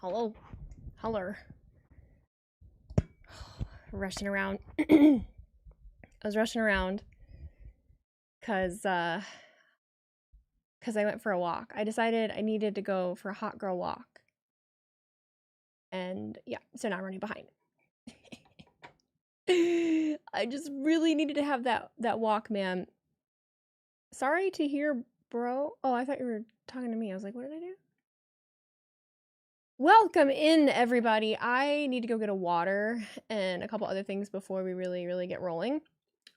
Hello. Holler. Rushing around. I was rushing around because I went for a walk. I decided I needed to go for a hot girl walk. And yeah, so now I'm running behind. I just really needed to have that walk, man. Sorry to hear, bro. Oh, I thought you were talking to me. I was like, what did I do? Welcome in, everybody. I need to go get a water and a couple other things before we really get rolling.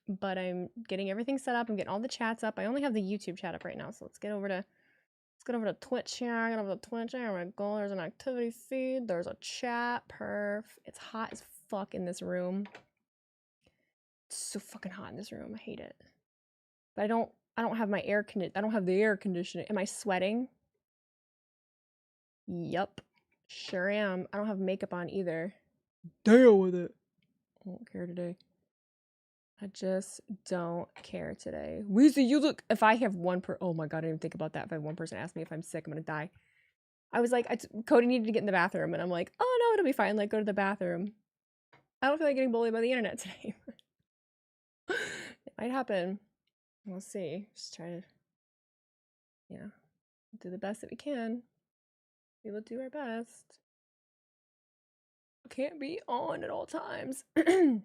But I'm getting everything set up. I'm getting all the chats up. I only have the YouTube chat up right now, so let's get over to Twitch here. Get over to Twitch here. I'm gonna go. There's an activity feed. There's a chat. Perf. It's hot as fuck in this room. It's so fucking hot in this room. I hate it. But I don't have my I don't have the air conditioning. Am I sweating? Yup. Sure am. I don't have makeup on either. Deal with it. I don't care today. I just don't care today. Weezy, you look. If I have oh my god, I didn't even think about that. If I have one person ask me if I'm sick, I'm gonna die. I was like, Cody needed to get in the bathroom, and I'm like, oh no, it'll be fine. Like, go to the bathroom. I don't feel like getting bullied by the internet today. It might happen. We'll see. Just try to, do the best that we can. We will do our best. Can't be on at all times. I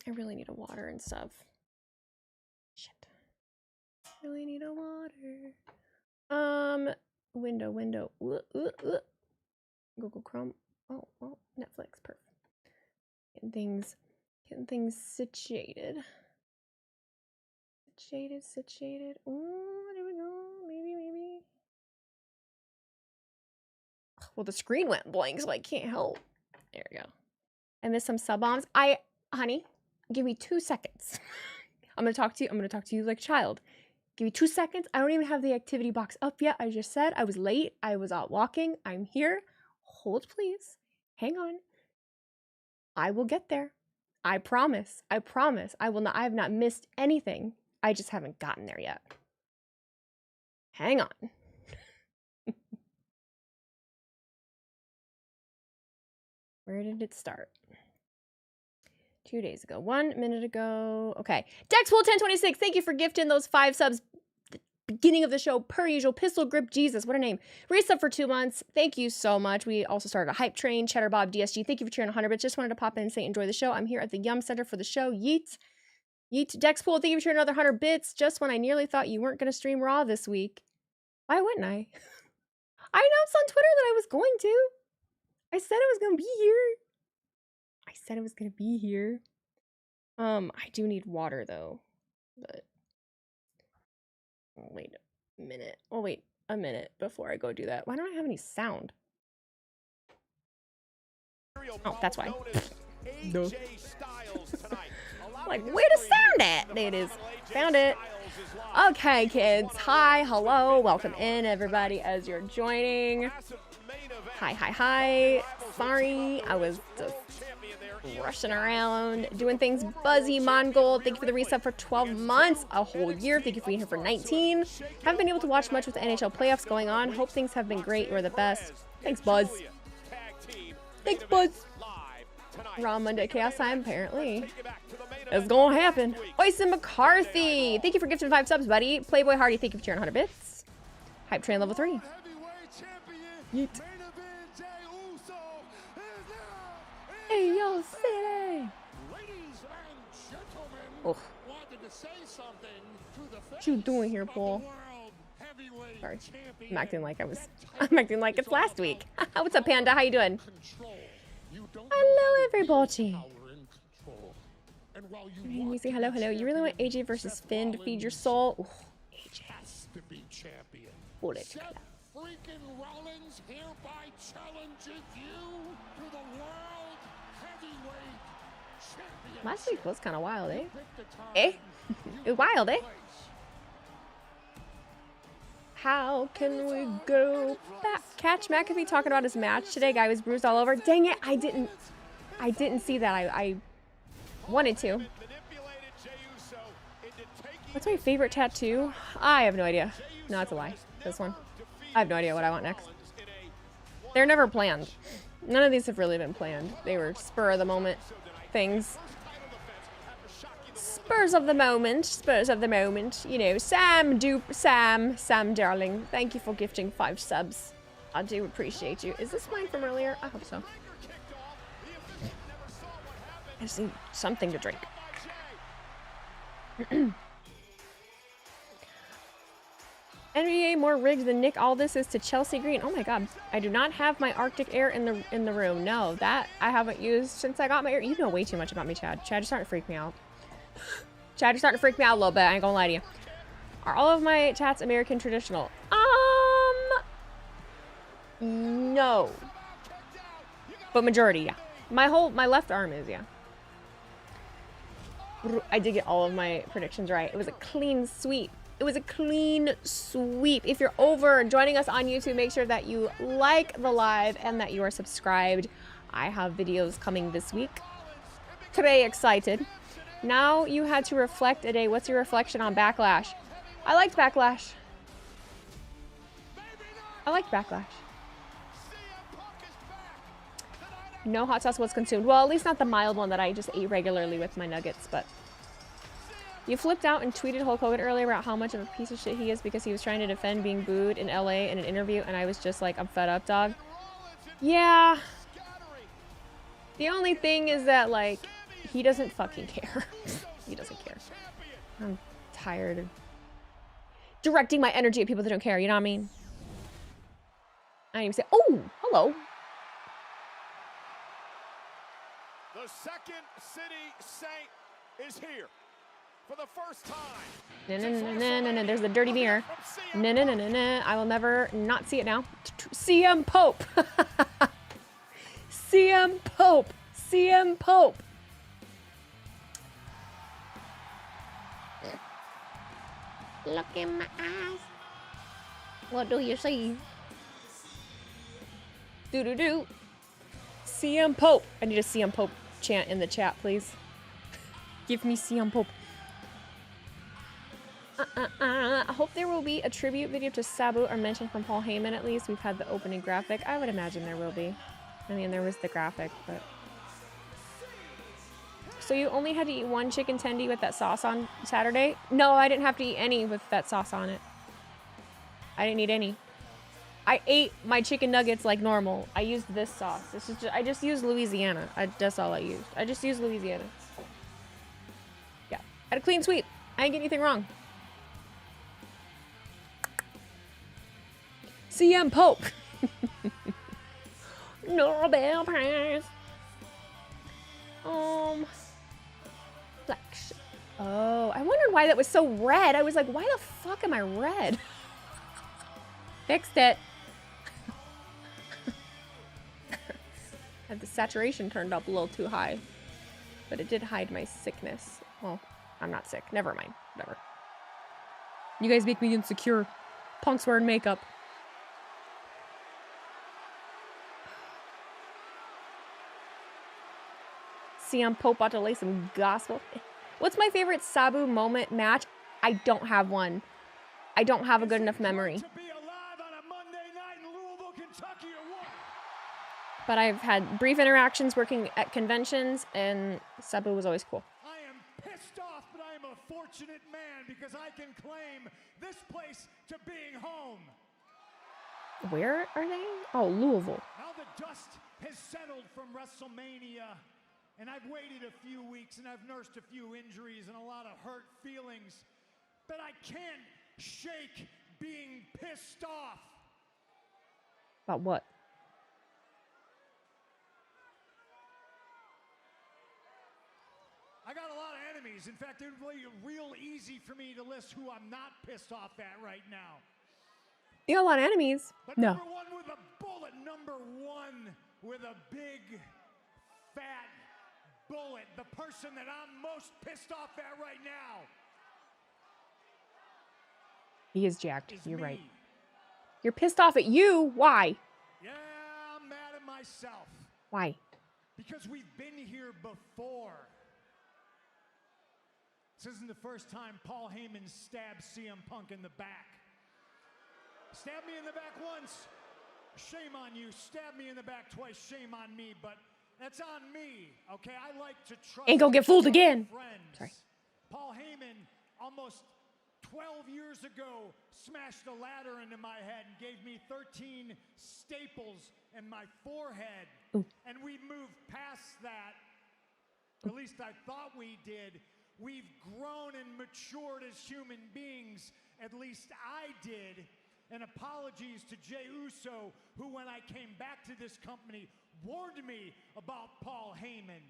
really need a water and stuff. Shit. Really need a water. Window. Google Chrome. Oh, Netflix. Perfect. Getting things situated. Situated. Oh, there we go. Maybe. Well, the screen went blank, so I can't help. There we go. I missed some sub bombs. Honey, give me 2 seconds. I'm gonna talk to you like a child. Give me 2 seconds. I don't even have the activity box up yet. I just said I was late. I was out walking. I'm here. Hold, please. Hang on. I will get there. I promise. I have not missed anything. I just haven't gotten there yet. Hang on. Where did it start? 2 days ago. 1 minute ago. Okay. Dexpool1026, thank you for gifting those 5 subs. The beginning of the show, per usual. Pistol Grip Jesus, what a name. Resub for 2 months. Thank you so much. We also started a hype train. Cheddar Bob DSG, thank you for cheering 100 bits. Just wanted to pop in and say enjoy the show. I'm here at the Yum Center for the show. Yeet. Dexpool, thank you for cheering another 100 bits. Just when I nearly thought you weren't going to stream Raw this week. Why wouldn't I? I announced on Twitter that I was going to. I said I was going to be here. I do need water though. But wait a minute. Oh, wait a minute before I go do that. Why don't I have any sound? Oh, that's why. No. Like, where the sound at? There it is. Found it. Okay, kids. Hi, hello. Welcome in, everybody, as you're joining. Hi. Sorry, I was just rushing around, doing things. Buzzy Mongol, thank you for the resub for 12 months, a whole year. Thank you for being here for 19. Haven't been able to watch much with the NHL playoffs going on. Hope things have been great. You're the best. Thanks, Buzz. Raw Monday Chaos Time, apparently. It's gonna happen. Oyson McCarthy, thank you for gifting 5 subs, buddy. Playboy Hardy, thank you for cheering 100 bits. Hype Train level 3. Yeet. Hey, yo, city! Oh. What you doing here, Paul? Sorry. I'm acting like it's last week. What's up, Panda? How you doing? Hello, everybody. You say hello. You really want AJ versus Finn to feed your soul? Ooh, AJ has to be champion. Freaking Rollins hereby challenges you to the world heavyweight championship. Last week was kind of wild, eh? It was wild, eh? How can we go back? Catch McAfee talking about his match today. Guy was bruised all over. Dang it, I didn't see that. I wanted to. What's my favorite tattoo? I have no idea. No, it's a lie. This one. I have no idea what I want next. They're never planned. None of these have really been planned. They were spur of the moment things. Spurs of the moment. Spurs of the moment. You know, Sam darling. Thank you for gifting 5 subs. I do appreciate you. Is this mine from earlier? I hope so. I just need something to drink. NBA more rigged than Nick Aldis is to Chelsea Green. Oh my god. I do not have my Arctic Air in the room. No, that I haven't used since I got my air. You know way too much about me, Chad. Chad, you're starting to freak me out. Chad, you're starting to freak me out a little bit. I ain't gonna lie to you. Are all of my tats American traditional? No. But majority, yeah. My left arm is, yeah. I did get all of my predictions right. It was a clean sweep. It was a clean sweep. If you're over joining us on YouTube, make sure that you like the live and that you are subscribed. I have videos coming this week. Today, excited. Now you had to reflect a day. What's your reflection on Backlash? I liked Backlash. I liked Backlash. No hot sauce was consumed. Well, at least not the mild one that I just ate regularly with my nuggets, but... You flipped out and tweeted Hulk Hogan earlier about how much of a piece of shit he is because he was trying to defend being booed in LA in an interview, and I was just like, I'm fed up, dog. Yeah. The only thing is that, like, he doesn't fucking care. He doesn't care. I'm tired of directing my energy at people that don't care, you know what I mean? I didn't even say, oh, hello. The second city saint is here. For the first time. No. There's the dirty mirror. No. I will never not see it now. CM Pope. CM Pope. CM Pope. Look in my eyes. What do you see? Do. CM Pope. I need a CM Pope chant in the chat, please. Give me CM Pope. I hope there will be a tribute video to Sabu or mention from Paul Heyman at least. We've had the opening graphic. I would imagine there will be. I mean, there was the graphic, but... So you only had to eat 1 chicken tendy with that sauce on Saturday? No, I didn't have to eat any with that sauce on it. I didn't eat any. I ate my chicken nuggets like normal. I used this sauce. I just used Louisiana. That's all I used. I just used Louisiana. Yeah. I had a clean sweep. I didn't get anything wrong. CM Pope. Nobel Prize. Flex. Oh, I wondered why that was so red. I was like, why the fuck am I red? Fixed it. Had the saturation turned up a little too high. But it did hide my sickness. Well, I'm not sick. Never mind. Whatever. You guys make me insecure. Punk's wearing makeup. CM Pope ought to lay some gospel. What's my favorite Sabu moment match? I don't have one. I don't have a good enough memory. But I've had brief interactions working at conventions, and Sabu was always cool. I am pissed off, but I am a fortunate man because I can claim this place to being home. Where are they? Oh, Louisville. Now the dust has settled from WrestleMania, and I've waited a few weeks, and I've nursed a few injuries and a lot of hurt feelings, but I can't shake being pissed off. About what? I got a lot of enemies. In fact, it would be real easy for me to list who I'm not pissed off at right now. You got a lot of enemies? But no. Number one with a bullet. Number one with a big, fat bullet. The person that I'm most pissed off at right now. He is jacked. You're me. right. You're pissed off at you? Why? Yeah, I'm mad at myself. Why? Because we've been here before. This isn't the first time Paul Heyman stabbed CM Punk in the back. Stabbed me in the back once. shame on you. Stab me in the back twice, shame on me, but that's on me, okay? I like to trust. Ain't gonna get fooled again. Friends. Sorry. Paul Heyman, almost 12 years ago, smashed a ladder into my head and gave me 13 staples in my forehead. Ooh. And we moved past that. At least I thought we did. We've grown and matured as human beings. At least I did. And apologies to Jay Uso, who, when I came back to this company, warned me about Paul Heyman.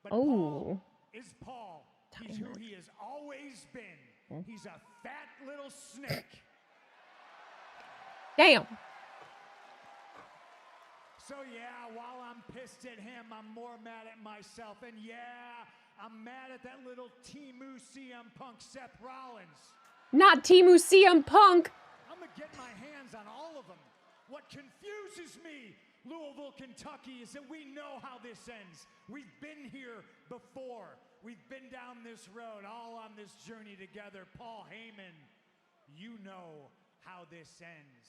But Paul is Paul. He's who he has always been. He's a fat little snake. Damn. So yeah, while I'm pissed at him, I'm more mad at myself. And yeah, I'm mad at that little Timu CM Punk Seth Rollins. Not Timu CM Punk. I'm gonna get my hands on all of them. What confuses me, Louisville, Kentucky, is that we know how this ends. We've been here before. We've been down this road, all on this journey together. Paul Heyman, you know how this ends.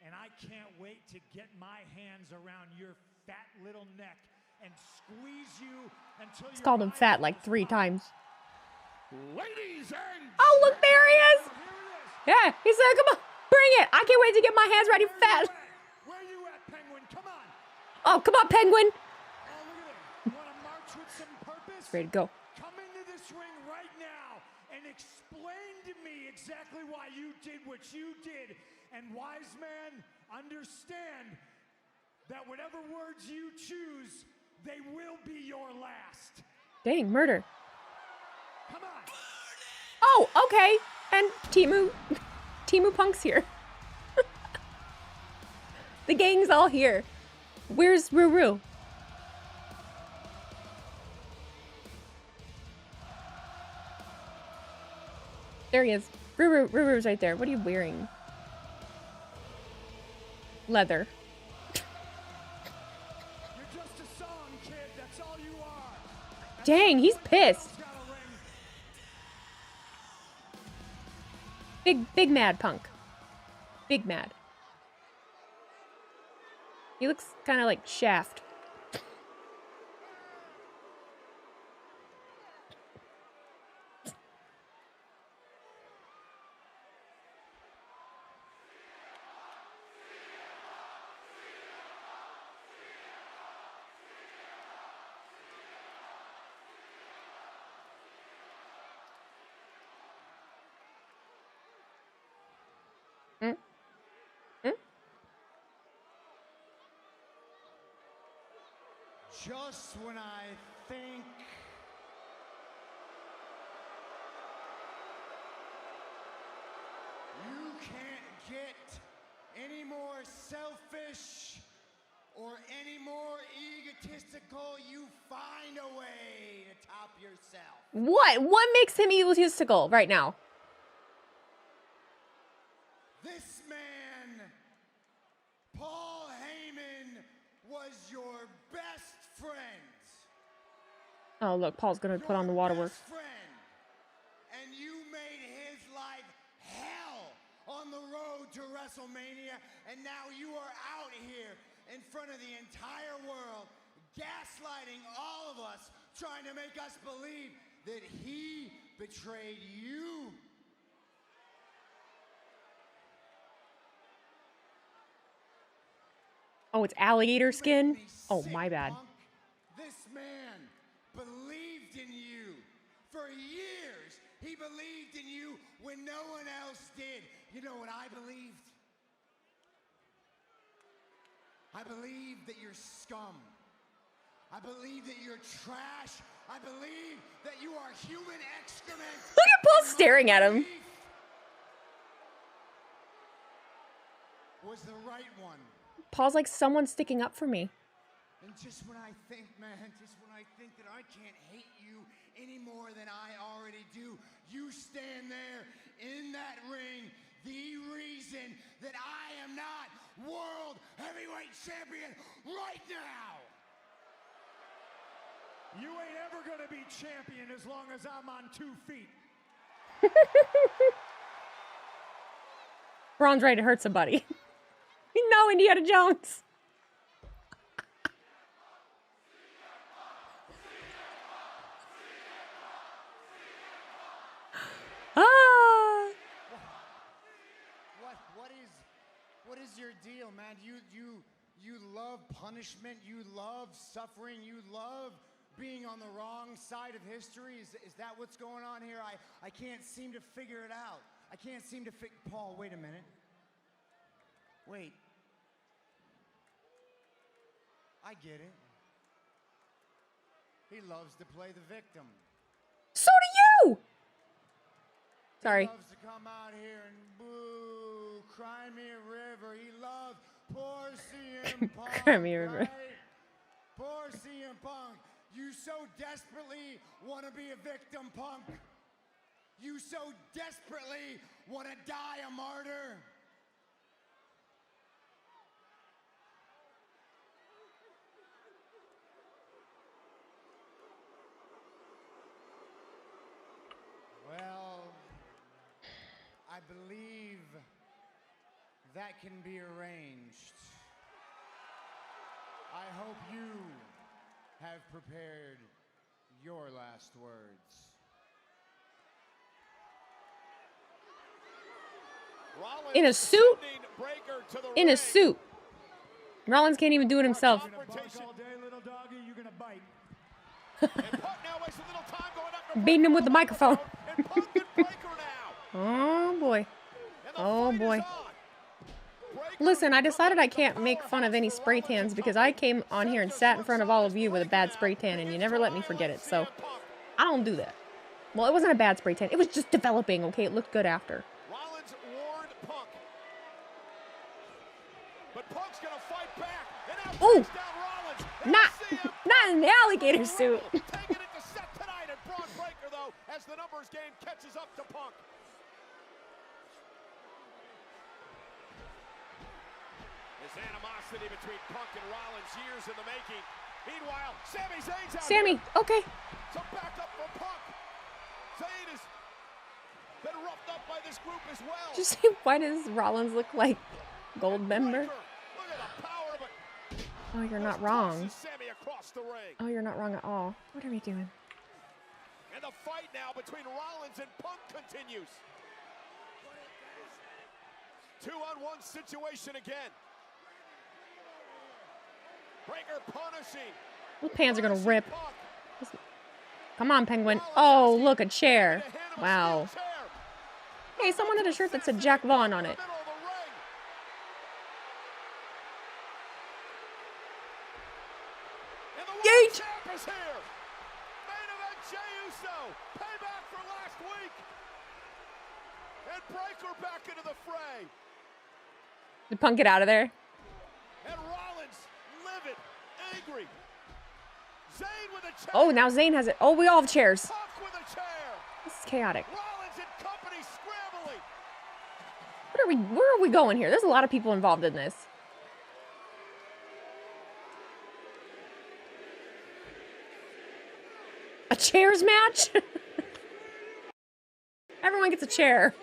And I can't wait to get my hands around your fat little neck and squeeze you until He's called him fat like 3 times. Ladies and oh, look, there he is. Yeah, he said, come on, bring it. I can't wait to get my hands ready, fat. Where you at, Penguin? Come on. Oh, come on, Penguin. Oh, look at it. Want to march with some purpose? Ready to go. Come into this ring right now and explain to me exactly why you did what you did. And wise man, understand that whatever words you choose, they will be your last. Dang, murder. Come on. Oh, okay. And Timu Punk's here. The gang's all here. Where's Ruru? There he is. Ruru's right there. What are you wearing? Leather. You're just a song, kid. That's all you are. Dang, he's pissed. Big mad Punk. Big mad. He looks kind of like Shaft. Just when I think you can't get any more selfish or any more egotistical, you find a way to top yourself. What? What makes him egotistical right now? This man, Paul Heyman, was your best friend. Oh, look, Paul's gonna put on the waterworks. Friend, and you made his life hell on the road to WrestleMania, and now you are out here in front of the entire world, gaslighting all of us, trying to make us believe that he betrayed you. Oh, it's alligator skin? Oh, my bad. Punk. This man believed in you. For years, he believed in you when no one else did. You know what I believed? I believe that you're scum. I believe that you're trash. I believe that you are human excrement. Look at Paul staring at him. Was the right one. Paul's like, someone sticking up for me. And just when I think, man, just when I think that I can't hate you any more than I already do, you stand there in that ring, the reason that I am not World Heavyweight Champion right now. You ain't ever gonna be champion as long as I'm on 2 feet. Braun's ready to hurt somebody. No, Indiana Jones. Ah. What is your deal, man? You love punishment, you love suffering, you love being on the wrong side of history? Is that what's going on here? I can't seem to figure it out. I can't seem to Paul, wait a minute. Wait. I get it. He loves to play the victim. So do you! Sorry. He loves to come out here and boo, cry me a river. He loves poor CM Punk. Cry me a river. Right? Poor CM Punk. You so desperately want to be a victim, Punk. You so desperately want to die a martyr. Well, I believe that can be arranged. I hope you have prepared your last words. In a suit? In a suit. Rollins can't even do it himself. Beating him with the microphone. Oh boy. Oh boy. Listen, I decided I can't make fun of any spray tans because I came on here and sat in front of all of you with a bad spray tan and you never let me forget it, so I don't do that. Well, it wasn't a bad spray tan. It was just developing, okay? It looked good after. Rollins warned Punk. But Punk's gonna fight back. And now ooh! Not in the alligator suit. Taking it to set tonight at Braun Breaker, though, as the numbers game catches up to Punk. This animosity between Punk and Rollins, years in the making. Meanwhile, Sami Zayn's out Sammy, here. okay. So back up for Punk. Zayn has been roughed up by this group as well. Just see, why does Rollins look like Goldmember? Look at the power of it. Oh, you're not wrong. Sami across the ring. Oh, you're not wrong at all. What are we doing? And the fight now between Rollins and Punk continues. 2-on-1 situation again. Breaker punishing. Those pants are gonna rip. Come on, Penguin. Oh, look, a chair. Wow. Hey, someone had a shirt that said Jack Vaughn on it. Yeet! Main event, Jay Uso. Payback for last week. And Breaker back into the fray. Did Punk get out of there? And Rollins livid, angry. Zayn with a chair. Oh, now Zayn has it. Oh, we all have chairs. Punk with a chair. This is chaotic. Rollins and company scrambling. Where are we going here? There's a lot of people involved in this. A chairs match? Everyone gets a chair.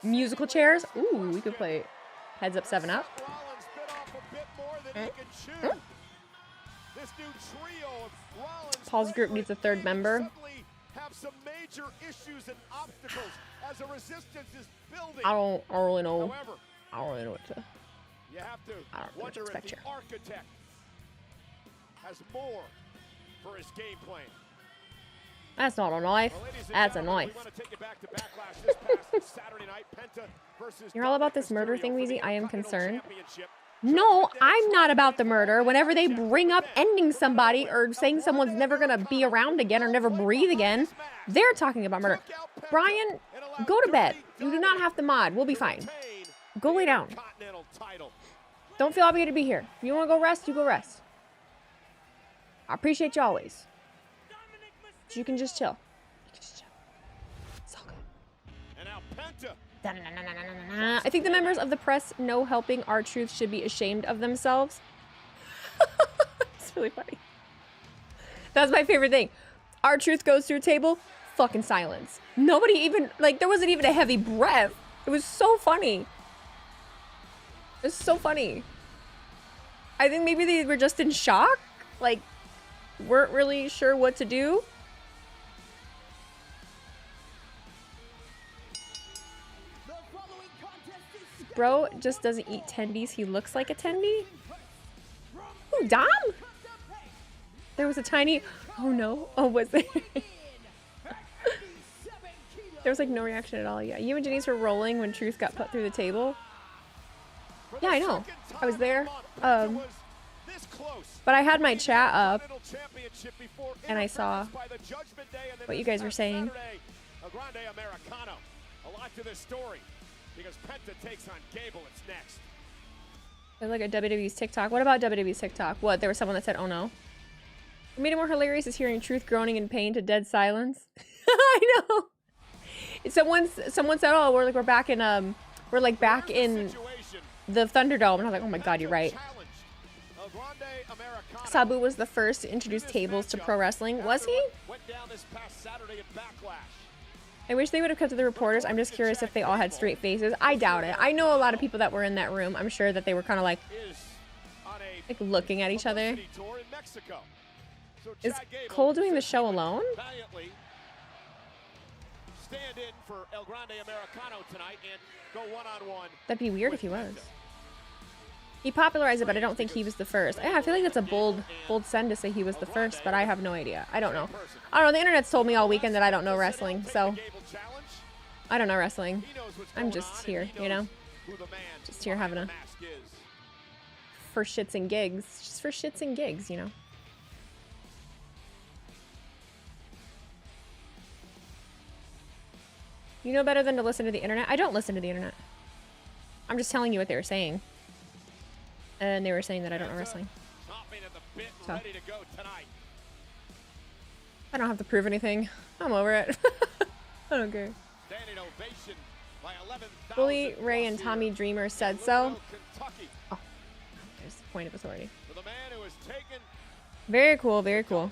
Musical chairs? Ooh, we could play Heads Up 7 Up. Rollins bit off a bit more than he can chew. This new trio of Rollins, Paul's group needs a third member. suddenly have some major issues and obstacles as a resistance is building. I don't really know. However, I don't really know what to. you have to I don't know what to wonder if expect the here. architect has more for his game plan. That's not a knife. Well, ladies and That's a gentlemen, knife. we want to take it back to Backlash this past Saturday night. Penta versus You're all about this Dominic murder Mysterio thing, for Weezy? the I am Intercontinental concerned. Championship. No, I'm not about the murder. Whenever they bring up ending somebody or saying someone's never going to be around again or never breathe again, they're talking about murder. Brian, go to bed. You do not have to mod. We'll be fine. Go lay down. Continental title. Don't feel obligated to be here. If you want to go rest, you go rest. I appreciate you always. But you can just chill. You can just chill. It's all good. And now Penta. I think the members of the press know helping R-Truth should be ashamed of themselves. It's really funny. That's my favorite thing. R-Truth goes through a table, fucking silence. Nobody even, like, there wasn't even a heavy breath. It was so funny. It's so funny. I think maybe they were just in shock. Like, weren't really sure what to do. Bro just doesn't eat tendies. He looks like a tendy. Ooh, Dom? There was a tiny... Oh, no. Oh, was there? There was, like, no reaction at all. Yeah, you and Denise were rolling when Truth got put through the table. Yeah, I know. I was there. But I had my chat up, and I saw what you guys were saying. There's like a WWE's TikTok. What about WWE's TikTok? What? There was someone that said, "Oh no." What made it more hilarious is hearing Truth groaning in pain to dead silence. I know. Someone said, "Oh, we're back in the Thunderdome," and I was like, "Oh my God, you're right." Sabu was the first to introduce tables to pro wrestling. Was he? I wish they would have cut to the reporters. I'm just curious if they all had straight faces. I doubt it. I know a lot of people that were in that room. I'm sure that they were kind of like looking at each other. Is Cole doing the show alone? That'd be weird if he was. He popularized it, but I don't think he was the first. Yeah, I feel like that's a bold send to say he was the first, but I have no idea. I don't know. I don't know. The internet's told me all weekend that I don't know wrestling, so I don't know wrestling. I'm just here, you know? Just here having a... for shits and gigs. Just for shits and gigs, you know? You know better than to listen to the internet? I don't listen to the internet. I'm just telling you what they were saying. And they were saying that I don't know wrestling. So. I don't have to prove anything. I'm over it. I don't care. Bully Ray and Tommy Dreamer said so. Oh, there's the point of authority. Very cool, very cool.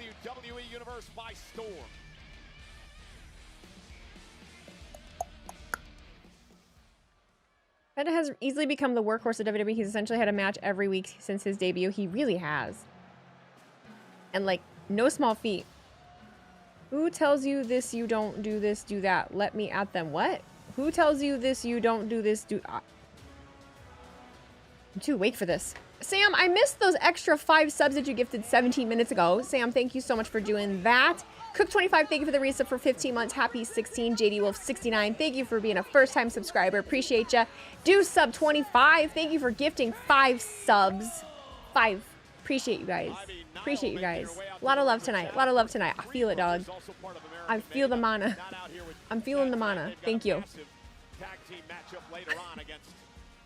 Penta has easily become the workhorse of WWE. He's essentially had a match every week since his debut. He really has. And, like, no small feat. Who tells you this, you don't do this, do that? Let me at them. What? Who tells you this, you don't do this, do... I'm too awake for this. Sam, I missed those extra 5 subs that you gifted 17 minutes ago. Sam, thank you so much for doing that. Cook25, thank you for the resub for 15 months. Happy 16. JD Wolf 69, thank you for being a first-time subscriber. Appreciate ya. Do sub 25, thank you for gifting 5 subs. 5. Appreciate you guys. Appreciate you guys. A lot of love tonight. A lot of love tonight. I feel it, dog. I feel the mana. I'm feeling the mana. Thank you.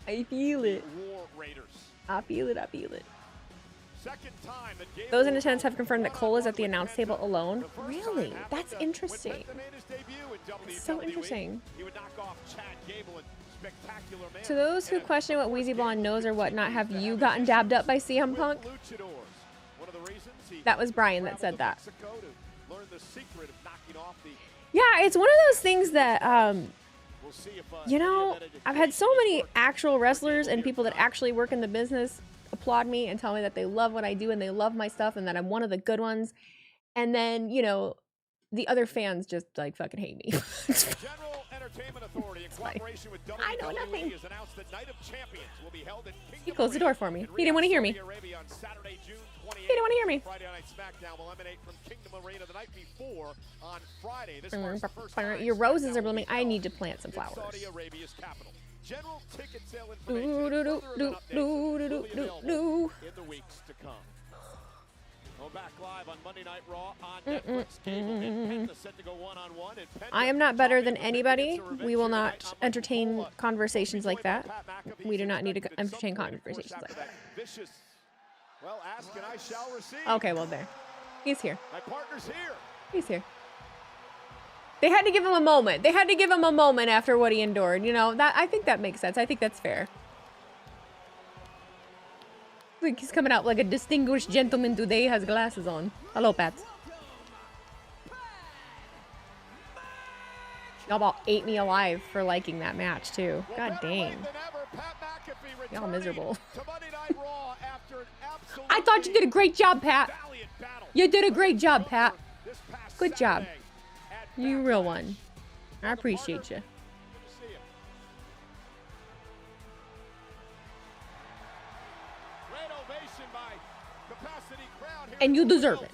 I feel it. I feel it. I feel it. Those in attendance have confirmed that Cole is at the announce table alone. Really? That's interesting. That's so interesting. To those who question what WheezyBlonde knows or whatnot, have you gotten dabbed up by CM Punk? That was Brian that said that. Yeah, it's one of those things that, you know, I've had so many actual wrestlers and people that actually work in the business applaud me and tell me that they love what I do and they love my stuff and that I'm one of the good ones. And then, you know, the other fans just like fucking hate me. General Entertainment Authority in cooperation with WWE I know nothing. Has announced that Night of Champions will be held at Kingdom he closed the door for me. He didn't want to hear me. He didn't want to hear me. Friday Night SmackDown will emanate from Kingdom Arena the night before on Friday. This marks the first time your roses are blooming. I need to plant some flowers. Saudi Arabia's capital. General ticket sale information in the weeks to come. We're back live on Monday Night Raw on Netflix cable. And Penta set to go one-on-one. I am not better than anybody. We will not entertain conversations like that. We do not need to entertain conversations like that. Well, ask and I shall receive. Okay, well there. He's here. My partner's here. He's here. They had to give him a moment. They had to give him a moment after what he endured. You know, that I think that makes sense. I think that's fair. Like he's coming out like a distinguished gentleman today. He has glasses on. Hello, Pat. Y'all about ate me alive for liking that match too. God dang. Y'all miserable. I thought you did a great job, Pat. You did a great job, Pat. Good job. You real one. I appreciate you. And you deserve it.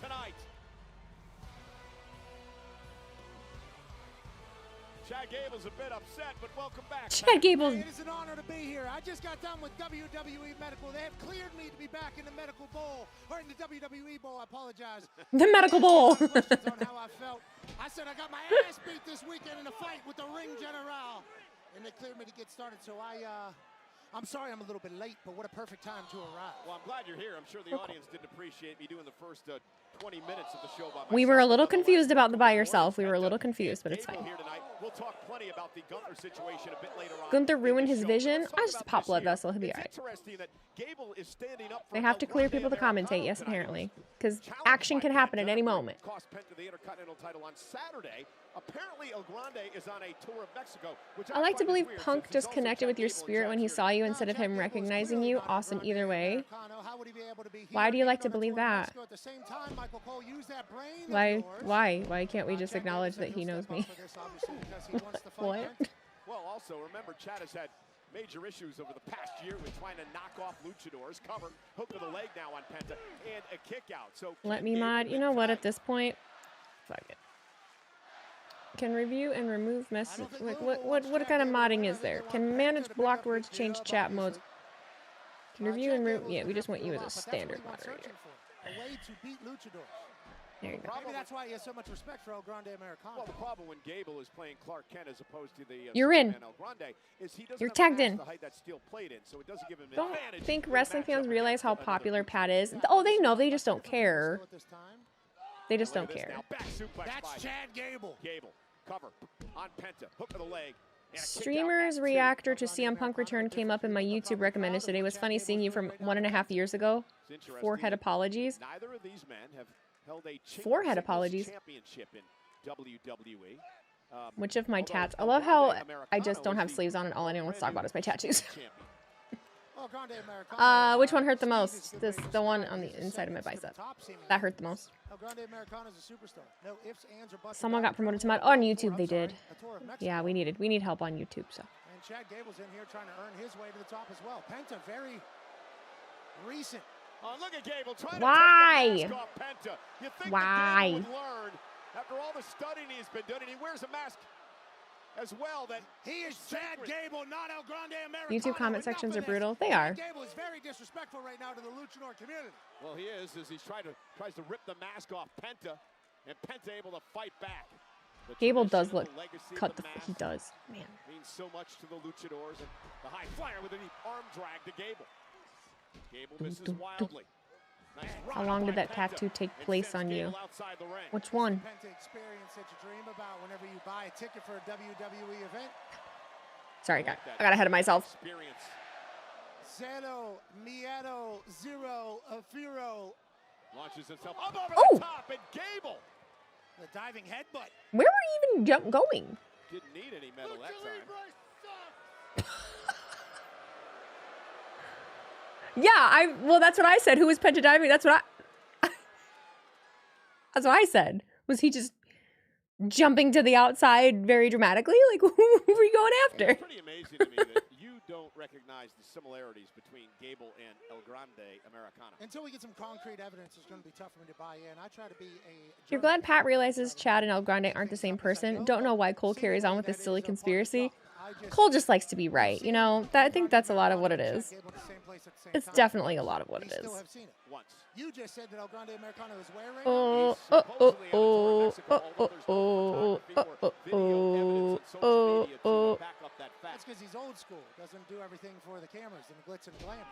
Chad Gable's a bit upset, but welcome back. Chad Gable. It is an honor to be here. I just got done with WWE Medical. They have cleared me to be back in the medical bowl, or in the WWE bowl. I apologize. The medical bowl. Questions on how I felt. I said I got my ass beat this weekend in a fight with the Ring General, and they cleared me to get started. So I'm sorry I'm a little bit late, but what a perfect time to arrive. Well, I'm glad you're here. I'm sure the audience didn't appreciate me doing the first 20 minutes of the show by myself. We were a little confused about the by yourself. We were a little confused, but it's fine. We'll talk plenty about the Gunther situation a bit later on. Gunther ruined his vision. I just a pop blood vessel. He'll be alright. They have to clear people to commentate. Yes, apparently, because action can happen at any moment. Cost Penta the Intercontinental title on Saturday. Apparently, El Grande is on a tour of Mexico. I like to believe Punk just connected with your spirit when he saw you instead of him recognizing you. Awesome either way. Why do you like to believe that? Why can't we just acknowledge that he knows me? What? Well, also, remember, Chad has had major issues over the past year with trying to knock off luchadors. Cover, hook to the leg now on Penta, and a kick out. So let me mod. You know what? At this point, fuck it. Can review and remove message. Like what kind of modding is there? Can manage blocked words, change chat modes. Can review and remove. Yeah, we just want you as a standard moderator. There you go. Maybe that's why he has so much respect for El Grande Americano. Well, the problem when Gable is playing Clark Kent as opposed to the you're in. El Grande is he doesn't you're tagged in. The height that steel played in, so it doesn't give him don't advantage. Think wrestling fans realize how popular Pat is? Oh, they know. They just don't care. They just don't care. That's Chad Gable. Gable cover on Penta, hook of the leg. Streamer's reactor to CM Punk return came up in my YouTube recommended today. It was funny seeing you from 1.5 years ago. Forehead apologies. Neither of these men have held a forehead apologies. Championship in WWE. Which of my tats? I love how I just don't have sleeves on and all anyone wants to talk about is my tattoos. Which one hurt the most? The one on the inside of my bicep. That hurt the most. Someone got promoted to mod on YouTube. They did. Yeah, we need help on YouTube. So. And Chad Gable's in here trying to earn his way to the top as well. Penta very recent. Oh, look at Gable trying Why? to take the mask off Penta. You think Why? Gable would learn after all the studying he's been doing, and he wears a mask as well that he is Chad Gable, not El Grande Americano. YouTube comment sections are brutal. They are. Gable is very disrespectful right now to the luchador community. Well, he is as he tries to rip the mask off Penta, and Penta able to fight back. Gable does look cut. He does, man. Means so much to the luchadors, and the high flyer with a deep arm drag to Gable. Gable misses wildly. Nice. How long did that tattoo take place on you? Which one? Penta experience that you dream about whenever you buy a ticket for a WWE event. Sorry, I got ahead of myself. Zero, miedo, zero, firo. Launches himself up over the top, and Gable. The diving headbutt. Where were you even going? Didn't need any metal that time. Yeah, well, that's what I said. Who was Penta diving? That's what I said. Was he just jumping to the outside very dramatically? Like, who were you going after? It's pretty amazing to me that you don't recognize the similarities between Gable and El Grande Americano. Until we get some concrete evidence, it's going to be tough for me to buy in. I try to be a... You're glad Pat realizes Chad and El Grande aren't the same person. Don't know why Cole carries on with this silly conspiracy. Cole just likes to be right, you know? I think that's a lot of what it is. It's definitely a lot of what it is. You just said that El Grande Americano is where right now? That's because he's old school. Doesn't do everything for the cameras and the glitz and glamour.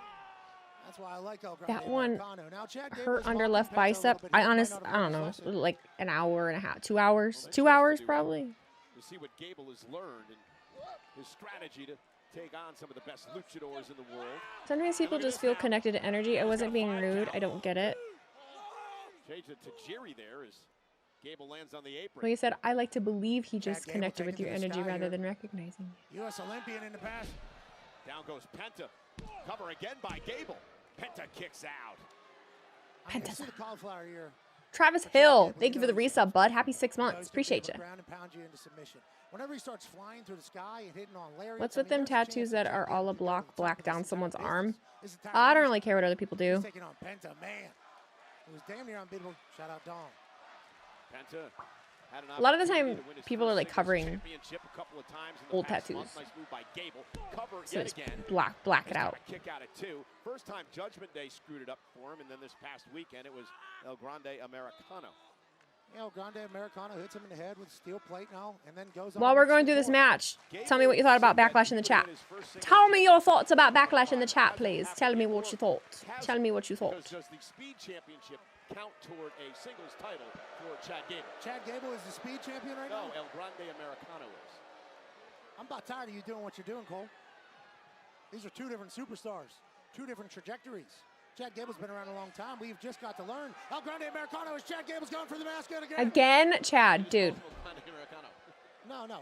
That's why I like El Grande that one now, hurt under left bicep. I don't know, like an hour and a half, 2 hours, 2 hours probably. You see what Gable has learned and his strategy to take on some of the best luchadors in the world. Sometimes people just feel connected to energy. I wasn't being rude. I don't get it. Change it to Jerry there is Gable lands on the apron. Well, he said, I like to believe he Chad just Gable connected with taking your to the energy sky rather here. than recognizing you. U.S. Olympian in the past. Down goes Penta. Cover again by Gable. Penta kicks out. Penta's See the cauliflower ear. Travis Hill, thank you for the resub, bud. Happy 6 You know, months. he's gonna be Appreciate able you. to ground and pound you into submission. Whenever he starts flying through the sky and hitting on lariats, What's I with mean, them there's a chance tattoos that that Chad are Gable all a could go to block the top black of down this someone's entire arm? business. This entire I don't industry. really care what other people do. He's taking on Penta, man. It was damn near unbeatable. Shout out Dom. Penta had an A lot of the opportunity time, to win his people first are like singles covering championship a couple of times in the old past tattoos. month. Nice move by Gable. Cover So yet it's again. black it He's got out. a kick out at 2. First time Judgment Day screwed it up for him, and then this past weekend it was El Grande Americano. El Grande Americano hits him in the head with steel plate now, and then goes on. While we're going through this match, tell me what you thought about Backlash in the chat. Tell me your thoughts about Backlash in the chat, please. Tell me what you thought. Tell me what you thought. Does the Speed Championship count toward a singles title for Chad Gable? Chad Gable is the speed champion right No, now. El Grande Americano is. I'm about tired of you doing what you're doing, Cole. These are two different superstars, two different trajectories. Chad Gable's been around a long time. We've just got to learn. El Grande Americano is Chad Gable's going for the mascot again. Again, Chad, dude. El Grande Americano. No.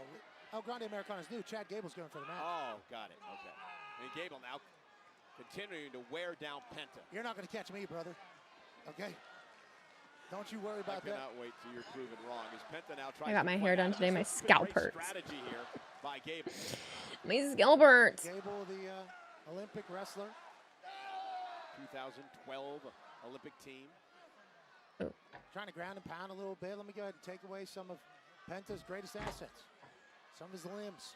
El Grande Americano's new. Chad Gable's going for the match. Oh, got it. Okay. And Gable now continuing to wear down Penta. You're not going to catch me, brother. Okay? Don't you worry about I that. cannot wait till you're proven wrong. As Penta now tries I got to my point hair done out today. My this is a scalp great hurts. Strategy here by Gable. My scalp hurts. Gable, the Olympic wrestler. 2012 Olympic team. Trying to ground and pound a little bit. Let me go ahead and take away some of Penta's greatest assets. Some of his limbs.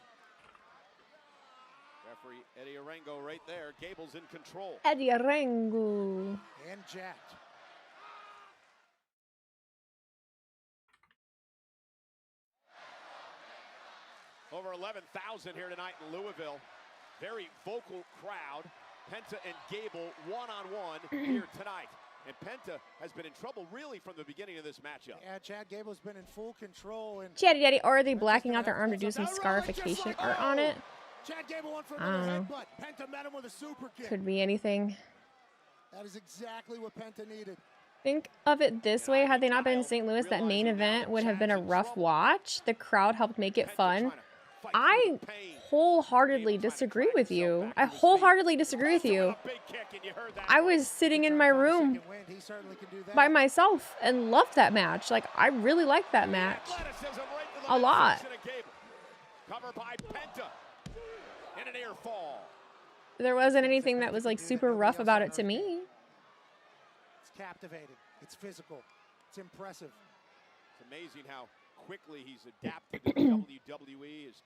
Referee Eddie Arango right there. Gable's in control. Eddie Arango. And jacked. Over 11,000 here tonight in Louisville. Very vocal crowd. Penta and Gable one-on-one here tonight. And Penta has been in trouble really from the beginning of this matchup. Yeah, Chad Gable's been in full control. And Chatty Daddy, or are they blacking out their arm to do some scarification art on it? Chad Gable went for I don't another know. headbutt. Penta met him with a super kick. Could be anything. That is exactly what Penta needed. Think of it this way. Had they not been in St. Louis, that main event would have been a rough watch. The crowd helped make it fun. I wholeheartedly disagree with you. I wholeheartedly disagree with you. I was sitting in my room Second wind, he certainly can do that. by myself and loved that match. Like, I really liked that match. A lot. Cover by Penta. And an air fall. There wasn't anything that was like super rough about it to me. It's captivating. It's physical. It's impressive. It's amazing how quickly he's adapted to WWE. His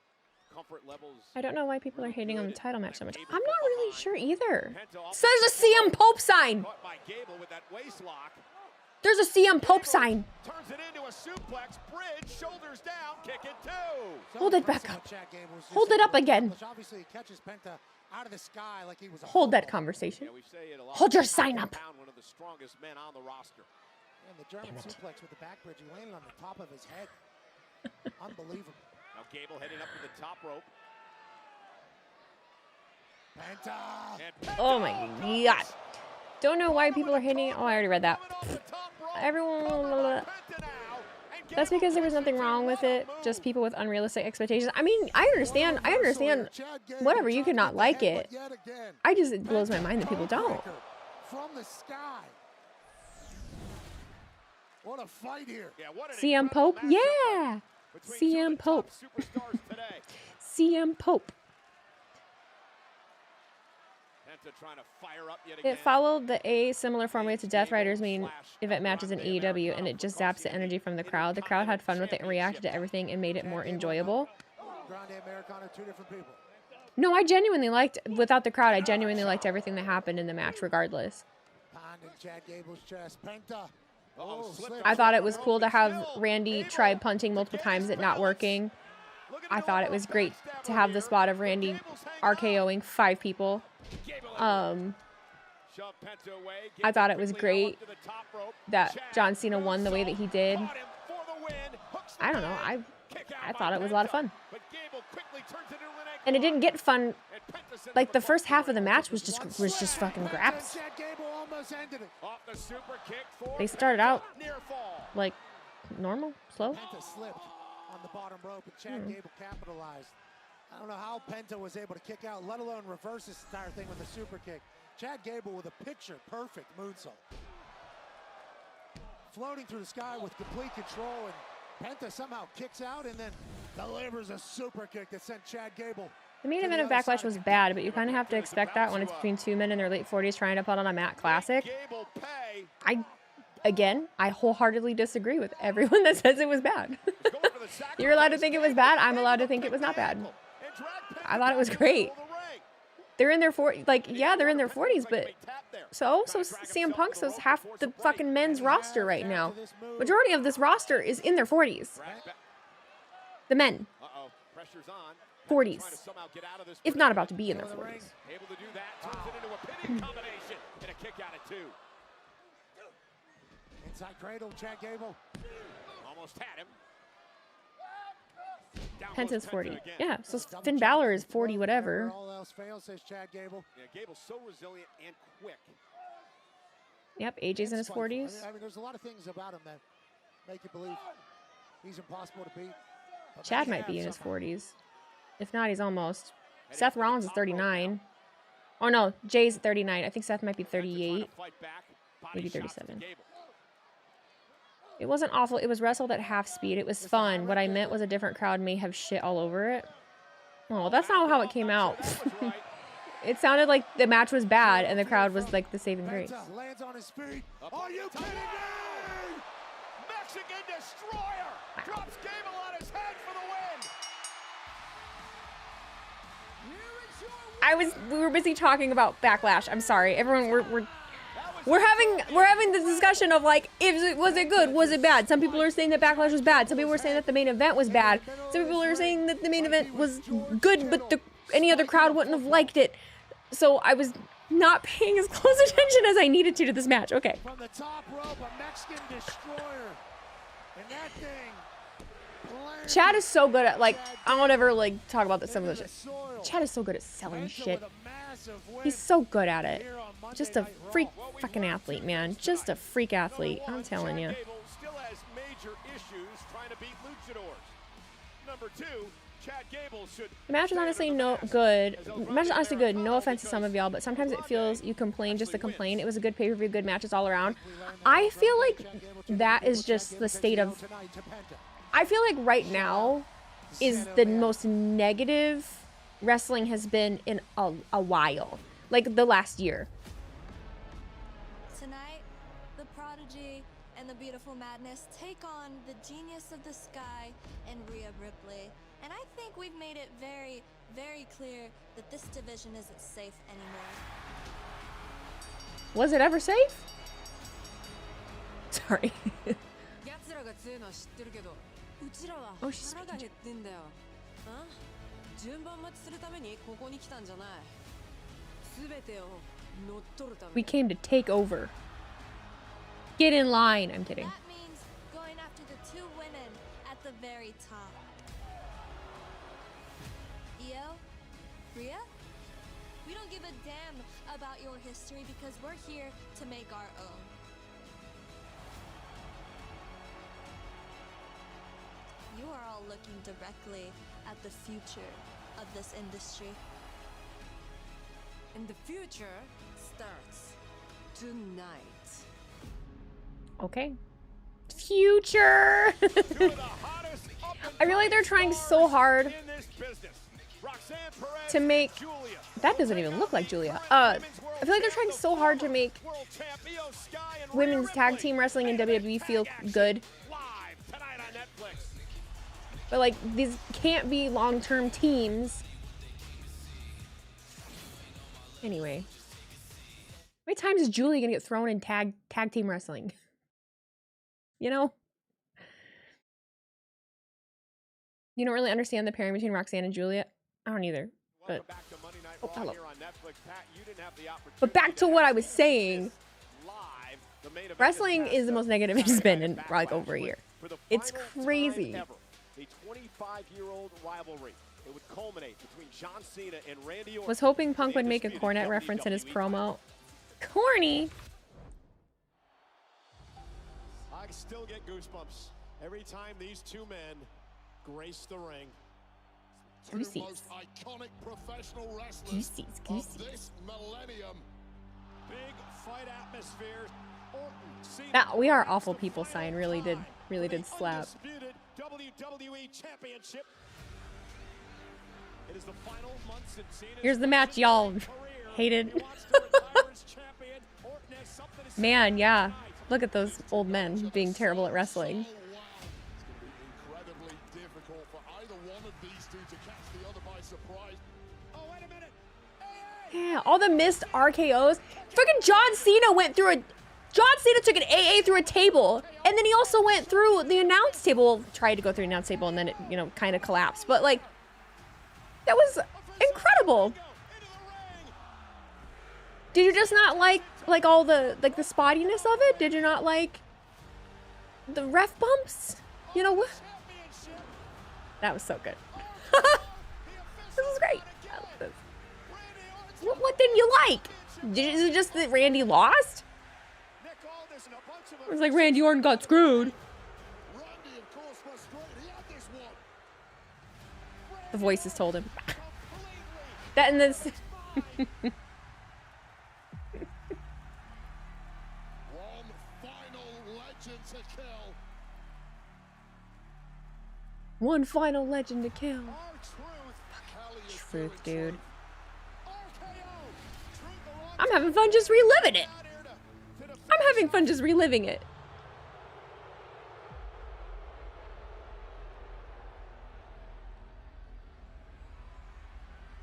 comfort levels. I don't know why people are hating on the title match so much. Gable I'm not from really behind. sure either. Penta off So there's a CM Pope sign. Caught by Gable with that waist lock. There's a CM Pope sign. Turns it into a suplex. Bridge, shoulders down, kick it too. So Hold it impressive back up. what Chad Gable was just Hold it able up to again. accomplish. Obviously, he catches Penta out of the sky like he was a Hold that football. conversation. Yeah, we say it a lot. Hold your sign up. One of the strongest men on the roster. And the German Damn it. suplex with the back bridge, he landed on the top of his head. Unbelievable. Now Gable heading up to the top rope. Penta. And Penta Oh my god. Don't know why people are hating. Oh, I already read that. off the top rope. Everyone. Penta now. And That's Gable because there was goes nothing into wrong with another it. move. Just people with unrealistic expectations. I mean, I understand. Whatever, you could not like it. I just, it blows my mind that people don't. From the sky. What a fight here. Yeah, what an CM incredible Pope? matchup Yeah. between two of CM the top Pope. superstars today. CM Pope. Penta trying to fire up yet again. It followed the similar format to Death Riders main event matches in AEW, and it just zaps the energy from the crowd. The crowd had fun with it and reacted to everything and made it more enjoyable. Grande Americano, two different people. No, I genuinely liked, without the crowd, I genuinely liked everything that happened in the match regardless. Pounding Chad Gable's chest. Penta. Uh-oh, slipped I thought it was cool to have Randy try punting multiple times, it not working. I thought it was great to have the spot of Randy RKOing 5 people. I thought it was great that John Cena won the way that he did. I don't know. I thought it was a lot of fun. And it didn't get fun. Like the first half of the match was just fucking grabs. Chad Gable almost ended it. They started out like normal, slow. Penta slipped on the bottom rope, and Chad Gable capitalized. I don't know how Penta was able to kick out, let alone reverse this entire thing with a super kick. Chad Gable with a picture-perfect moonsault. Floating through the sky with complete control, and Penta somehow kicks out and then delivers a super kick that sent Chad Gable. The main event of Backlash was bad, but you kind of have to expect that when it's between two men in their late 40s trying to put on a mat classic. I wholeheartedly disagree with everyone that says it was bad. You're allowed to think it was bad. I'm allowed to think it was not bad. I thought it was great. They're in their 40s, like, yeah, they're in their 40s, but so CM Punk's half the fucking men's roster right now. Majority of this roster is in their 40s. The men. 40s. If not about to be in their 40s. Inside cradle, Chad Gable. Almost had him. Penta's 40. Yeah, so Finn Balor is 40 whatever. All else fails, says Chad Gable. Yeah, Gable's so resilient and quick. Yep, AJ's in his 40s. I mean, there's a lot of things about him that make you believe he's impossible to beat. Chad might be in his 40s. If not, he's almost. Seth Rollins is 39. Oh no, Jay's 39. I think Seth might be 38. Maybe 37. It wasn't awful. It was wrestled at half speed. It was fun. What I meant was a different crowd may have shit all over it. Oh, that's not how it came out. It sounded like the match was bad and the crowd was like the saving grace. Lands on his feet. Are you kidding me? Mexican Destroyer drops Gable on his head for the win. We were busy talking about Backlash. I'm sorry, everyone. We're having the discussion of like, was it good? Was it bad? Some people are saying that Backlash was bad. Some people are saying that the main event was bad. Some people are saying that the main event was good, but any other crowd wouldn't have liked it. So I was not paying as close attention as I needed to this match. Okay. From the top rope, a Mexican Destroyer, and that thing. Chad is so good at, like, I don't ever like talk about some of this shit. Chad is so good at selling shit. He's so good at it. Just a freak fucking athlete, man. Just a freak athlete. I'm telling you. Still has major issues trying to beat luchadors. Number 2, Chad Gable should. The match is honestly good. The match is honestly good. No offense to some of y'all, but sometimes it feels you complain just to complain. It was a good pay-per-view, good matches all around. I feel like that is just the state of. I feel like right now is the most negative wrestling has been in a while, like the last year. Tonight, the Prodigy and the Beautiful Madness take on the Genius of the Sky and Rhea Ripley. And I think we've made it very, very clear that this division isn't safe anymore. Was it ever safe? Sorry. Oh, she's speaking. We came to take over. Get in line. I'm kidding. That means going after the 2 women at the very top. Io, Rhea, we don't give a damn about your history because we're here to make our own. You are all looking directly at the future of this industry. And the future starts tonight. Okay. Future. I feel like they're trying so hard to make. That doesn't even look like Julia. I feel like they're trying so hard to make women's tag team wrestling in WWE feel good. But like, these can't be long-term teams. Anyway. How many times is Julia gonna get thrown in tag team wrestling? You know? You don't really understand the pairing between Roxanne and Julia? I don't either. But oh, hello. But back to what I was saying. Wrestling is the most negative it's been in like over a year. It's crazy. A 25-year-old rivalry. It would culminate between John Cena and Randy Orton. Was hoping Punk would make a Cornette reference in his promo. Corny. I still get goosebumps Every time these two men grace the ring, Goosies. Most iconic professional wrestlers Goosies, of goosies. this millennium. big fight atmosphere. Orton, Cena, That we are awful people sign really did slap. undisputed WWE Championship. It is the final months in Cena's Here's the match y'all career. hated. He wants to retire as champion. Orton has something to say Man, yeah. tonight. Look at those old men being terrible at wrestling. Oh, wow. It's going to be incredibly difficult for either one of these two to catch the other by surprise. Oh, wait a minute. Hey, Yeah, all the missed RKOs. Freaking John Cena went through a... John Cena took an AA through a table, and then he also went through the announce table. Well, tried to go through the announce table, and then it, you know, kind of collapsed. But, like, that was incredible. into the ring. Did you just not like all the, like, the spottiness of it? Did you not like the ref bumps? You know what? Championship. That was so good. This is great. I love this. What didn't you like? Is it just that Randy lost? Nick Aldis and a bunch of It was like Randy Orton got screwed. Randy, of course, was straight. He had this one. The voices told him. That and this. One final legend to kill. One final legend to kill. Kelly is Truth, doing dude. RKO. I'm having fun just reliving it. I'm having fun just reliving it.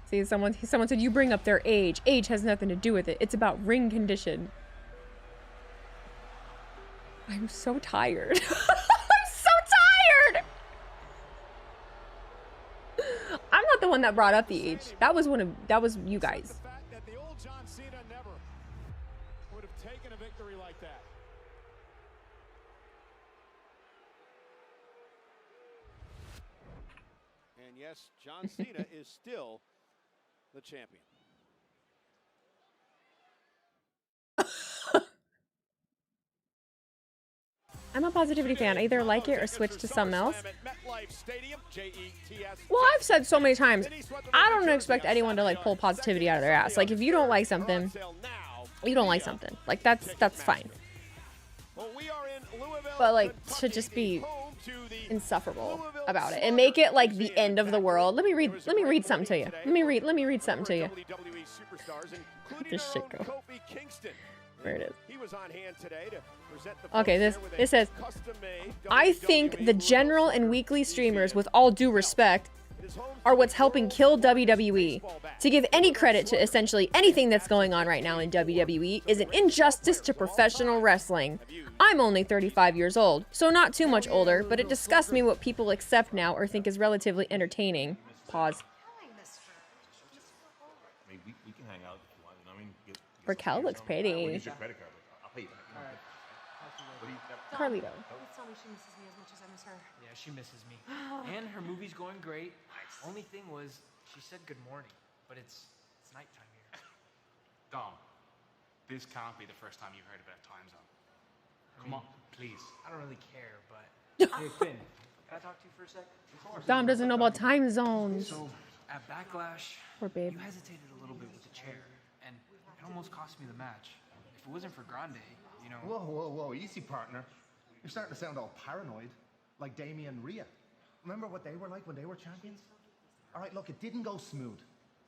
See, someone said you bring up their age. Age has nothing to do with it. It's about ring condition. I'm so tired. I'm so tired. I'm not the one that brought up the age. That was you guys. The fact that the old John Cena never would have taken a victory like that. And yes, John Cena is still the champion. I'm a positivity fan. I either like it or switch to something else. Well, I've said so many times, I don't expect anyone to like pull positivity out of their ass. Like if you don't like something, you don't like something. Like that's fine. But like to just be insufferable about it and make it like the end of the world. Let me read something to you. Let me read something to you. This shit go. There it is. Okay, this says, I think the general and weekly streamers, with all due respect, are what's helping kill WWE. To give any credit to essentially anything that's going on right now in WWE is an injustice to professional wrestling. I'm only 35 years old, so not too much older, but it disgusts me what people accept now or think is relatively entertaining. Pause. I mean, we can hang out if you want. You know what I mean? Raquel looks pretty. Use your credit card. I'll pay you back. Carlito. Please tell me she misses me as much as I miss her. Yeah, she misses me. And her movie's going great. Only thing was, she said good morning, but it's nighttime here. Dom, this can't be the first time you've heard about time zone. Come on, please. I don't really care, but... Hey, Finn, can I talk to you for a sec? Dom doesn't know about time zones. So, at Backlash, Poor babe. you hesitated a little bit with the chair, and it almost cost me the match. If it wasn't for Grande, you know... Whoa, easy, partner. You're starting to sound all paranoid, like Damien and Rhea. Remember what they were like when they were champions? All right, look, it didn't go smooth,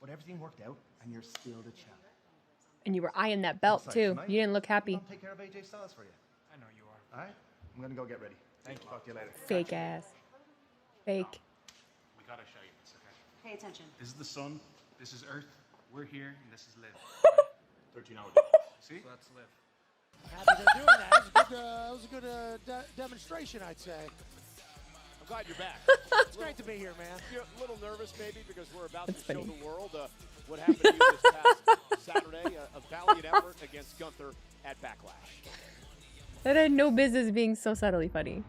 but everything worked out, and you're still the champ. And you were eyeing that belt too. You didn't look happy. I'll take care of AJ Styles for you. I know you are. All right? I'm gonna go get ready. Thank you. Talk to you later. Fake ass. Fake. We gotta show you this, okay? Pay attention. This is the sun, this is Earth, we're here, and this is Liv. 13-hour See? So that's Liv. Happy they're doing that. That was a good demonstration, I'd say. I'm glad you're back. It's great to be here, man. You're a little nervous maybe because we're about That's to show funny. the world what happened to you this past Saturday, a valiant effort against Gunther at Backlash. That had no business being so subtly funny.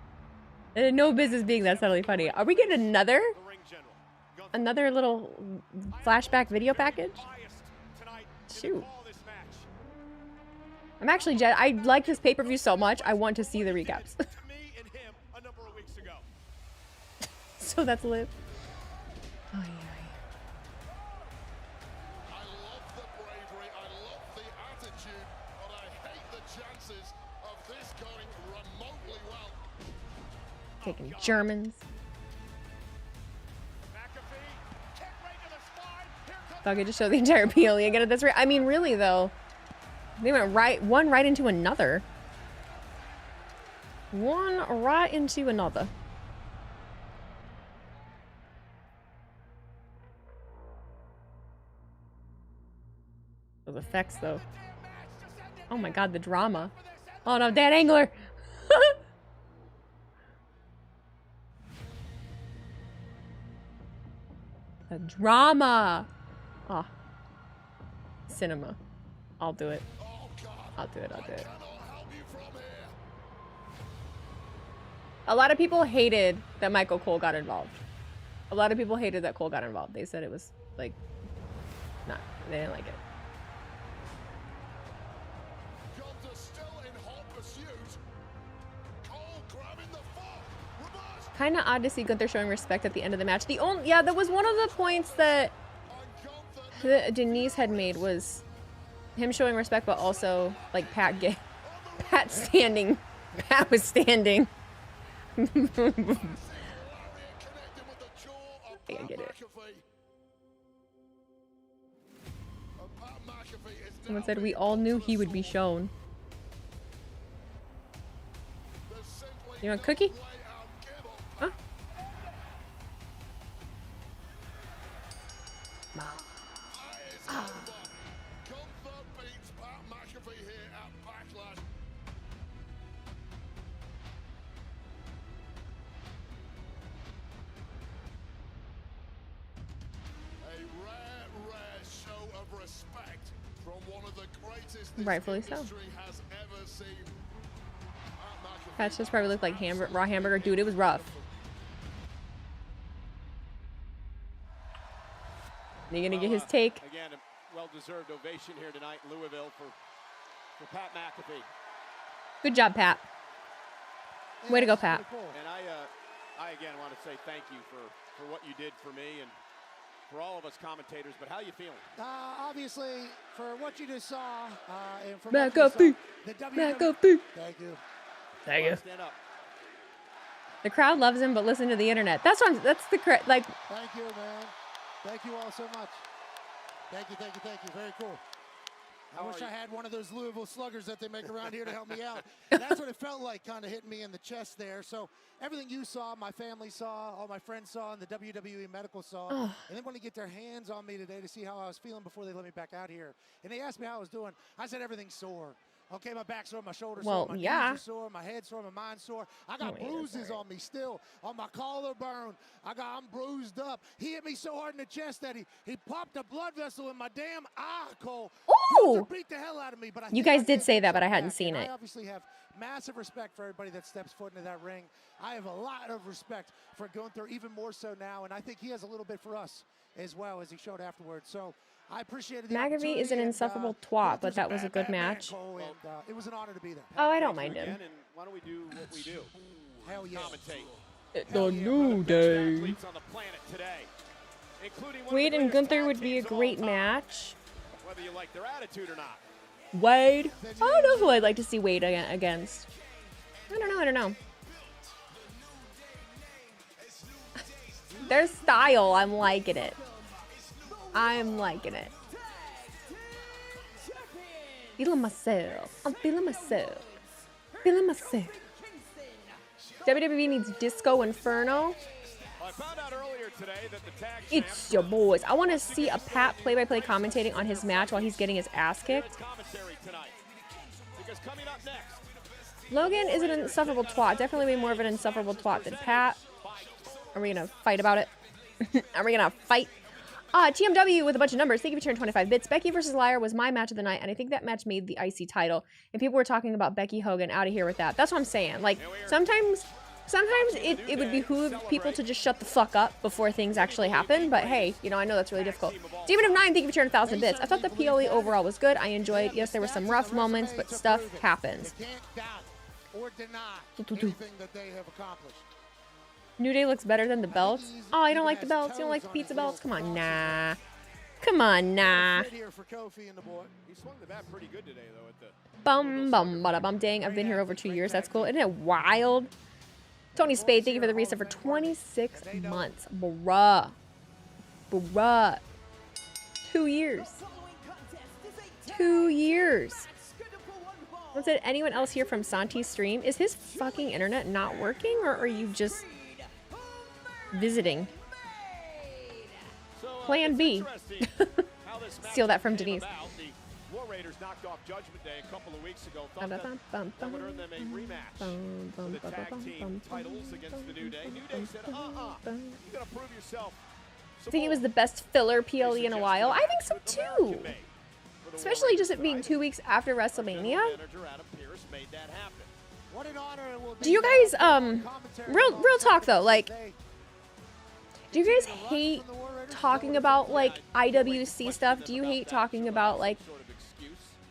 It had no business being that subtly funny. Are we getting The ring general, Gunther, another little flashback video package? biased tonight in the Shoot. call of this match. I'm actually, I like this pay-per-view so much, I want to see the recaps. To me and him a number of weeks So that's Liv. Oh, yeah. I love the bravery, I love the attitude, but I hate the chances of this going remotely well. Taking Germans. Thought I could just show the entire PLE again at this rate. I mean, really though, they went one right into another. One right into another. Those effects though. Oh my god, the drama. Oh no, Dan Angler. The drama. Oh. Cinema. I'll do it. I'll do it. I'll do it. A lot of people hated that Michael Cole got involved. A lot of people hated that Cole got involved. They said it was like, not, they didn't like it. Gunther still in hot pursuit. Cole grabbing the foot. Reverse. Kind of odd to see Gunther showing respect at the end of the match. The only, yeah, that was one of the points that Denise had made, was him showing respect, but also like Pat standing. Pat was standing. I get it. Someone said we all knew he would be shown. You want a cookie? Huh? Gunther beats Pat McAfee here at Backlash. A rare show of respect from one of the greatest this Rightfully so. industry has ever seen. Patch just probably looked like raw hamburger. Dude, it was rough. You gonna get his take? Again, a well-deserved ovation here tonight in Louisville for Pat McAfee. Good job, Pat. Way to go, Pat. And I again want to say thank you for what you did for me and for all of us commentators. But how you feeling? Obviously, for what you just saw, and for McAfee. McAfee. Thank you. Thank you. Stand up. The crowd loves him, but listen to the internet. That's the like. Thank you, man. Thank you all so much. Thank you, thank you, thank you. Very cool. I wish I had one of those Louisville sluggers that they make around here to help me out. And that's what it felt like, kind of hitting me in the chest there. So everything you saw, my family saw, all my friends saw, and the WWE medical saw. And they want to get their hands on me today to see how I was feeling before they let me back out here. And they asked me how I was doing. I said everything's sore. Okay, my back's sore, my shoulders sore, my knees are sore, my head's sore, my mind's sore. I got bruises on me still, on my collarbone. I'm bruised up. He hit me so hard in the chest that he popped a blood vessel in my damn eye, Cole. Ooh! Beat the hell out of me, but You guys did say that, but I hadn't seen it. I obviously have massive respect for everybody that steps foot into that ring. I have a lot of respect for Gunther, even more so now, and I think he has a little bit for us as well, as he showed afterwards. So I appreciated the McAfee is an insufferable twat, but that was a good match. It was an honor to be there. Oh, I don't mind him. And why don't we do what we do? Hell yeah. Commentate. The New Day. On the planet today, including Wade and Gunther would be a great match. whether you like their attitude or not. Wade. I don't know who I'd like to see Wade against. I don't know. Their style, I'm liking it. I'm liking it. Feeling myself. I'm feeling myself. Feeling myself. WWE needs Disco Inferno. I found out earlier today that the tag It's your boys. I want to see a Pat play-by-play commentating on his match while he's getting his ass kicked. commentary tonight. Because coming up next, Logan is an insufferable twat. Definitely way more of an insufferable twat than Pat. Are we going to fight about it? Are we going to fight? TMW with a bunch of numbers. Thank you for turning 25 bits. Becky versus Liar was my match of the night, and I think that match made the IC title. And people were talking about Becky Hogan. Out of here with that. That's what I'm saying. Like, sometimes it would behoove people to just shut the fuck up before things actually happen. But hey, you know, I know that's really difficult. Demon of 9, thank you for turning 1,000 bits. I thought the PLE overall was good. I enjoyed. Yes, there were some rough moments, but stuff happens. They can't doubt or deny anything that they have accomplished. New Day looks better than the belts. Oh, you don't like the belts? You don't like the pizza belts? Come on, nah. Come on, nah. He swung the bat pretty good today, though. At the Bum, bum, bada bum. Dang, I've been here over 2 years. That's cool. Isn't it wild? Tony Spade, thank you for the reset for 26 months. Bruh. Bruh. 2 years. 2 years. Was it anyone else here from Santi's stream? Is his fucking internet not working, or are you just visiting? Plan B. Steal that from Denise. The War Raiders knocked off Judgment Day a couple of weeks ago. Thought that would earn them a rematch for the tag team titles against the New Day. New Day said, you gotta prove yourself. I think it was the best filler PLE in a while. I think so too. Especially just it being 2 weeks after WrestleMania. Do you guys, real talk though, like, do you guys hate talking about, like, IWC stuff? Do you hate talking about, like,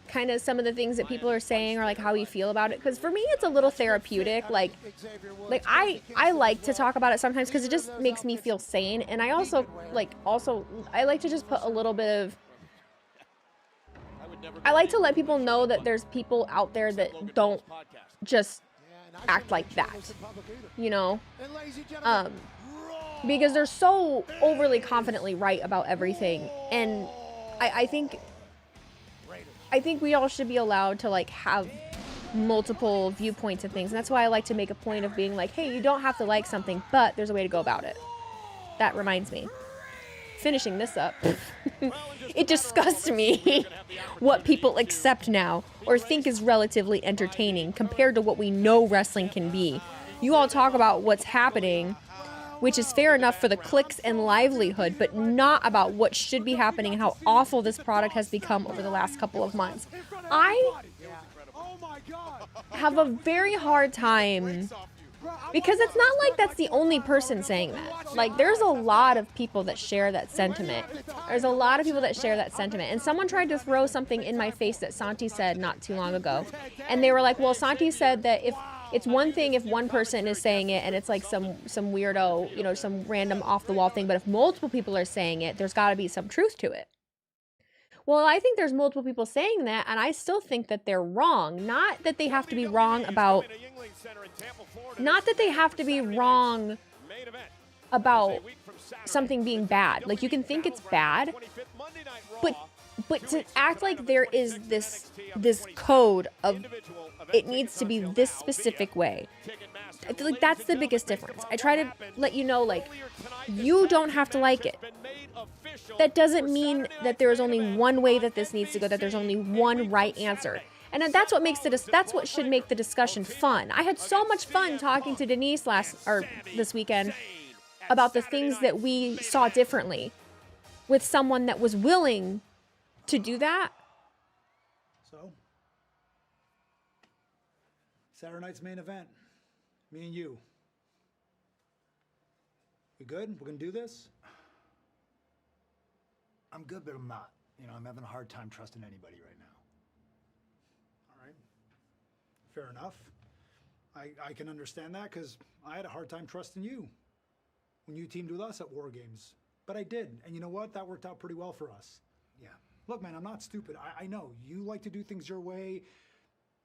kind of some of the things that people are saying or, like, how you feel about it? Because for me, it's a little therapeutic. Like I like to talk about it sometimes because it just makes me feel sane. And I also, I like to just put a little bit of, I like to let people know that there's people out there that don't just act like that, you know? Because they're so overly confidently right about everything. And I think we all should be allowed to, like, have multiple viewpoints of things. And that's why I like to make a point of being like, hey, you don't have to like something, but there's a way to go about it. That reminds me. Finishing this up. It disgusts me what people accept now or think is relatively entertaining compared to what we know wrestling can be. You all talk about what's happening, which is fair enough for the clicks and livelihood, but not about what should be happening and how awful this product has become over the last couple of months. I have a very hard time, because it's not like that's the only person saying that. Like, there's a lot of people that share that sentiment. There's a lot of people that share that sentiment. And someone tried to throw something in my face that Santi said not too long ago. And they were like, well, Santi said that if it's one thing if one person is saying it and it's like some weirdo, you know, some random off the wall thing, but if multiple people are saying it, there's got to be some truth to it. Well, I think there's multiple people saying that, and I still think that they're wrong. Not that they have to be wrong about something being bad. Like, you can think it's bad, but to act like there is this code of it needs to be this specific way. I feel like that's the biggest difference. I try to let you know, like, you don't have to like it. That doesn't mean that there is only one way that this needs to go, that there's only one right answer. And that's what makes that's what should make the discussion fun. I had so much fun talking to Denise this weekend about the things that we saw differently with someone that was willing to do that. So, Saturday night's main event. Me and you. We good? We're gonna do this? I'm good, but I'm not. You know, I'm having a hard time trusting anybody right now. All right. Fair enough. I can understand that because I had a hard time trusting you when you teamed with us at War Games. But I did. And you know what? That worked out pretty well for us. Yeah. Look, man, I'm not stupid. I know. You like to do things your way.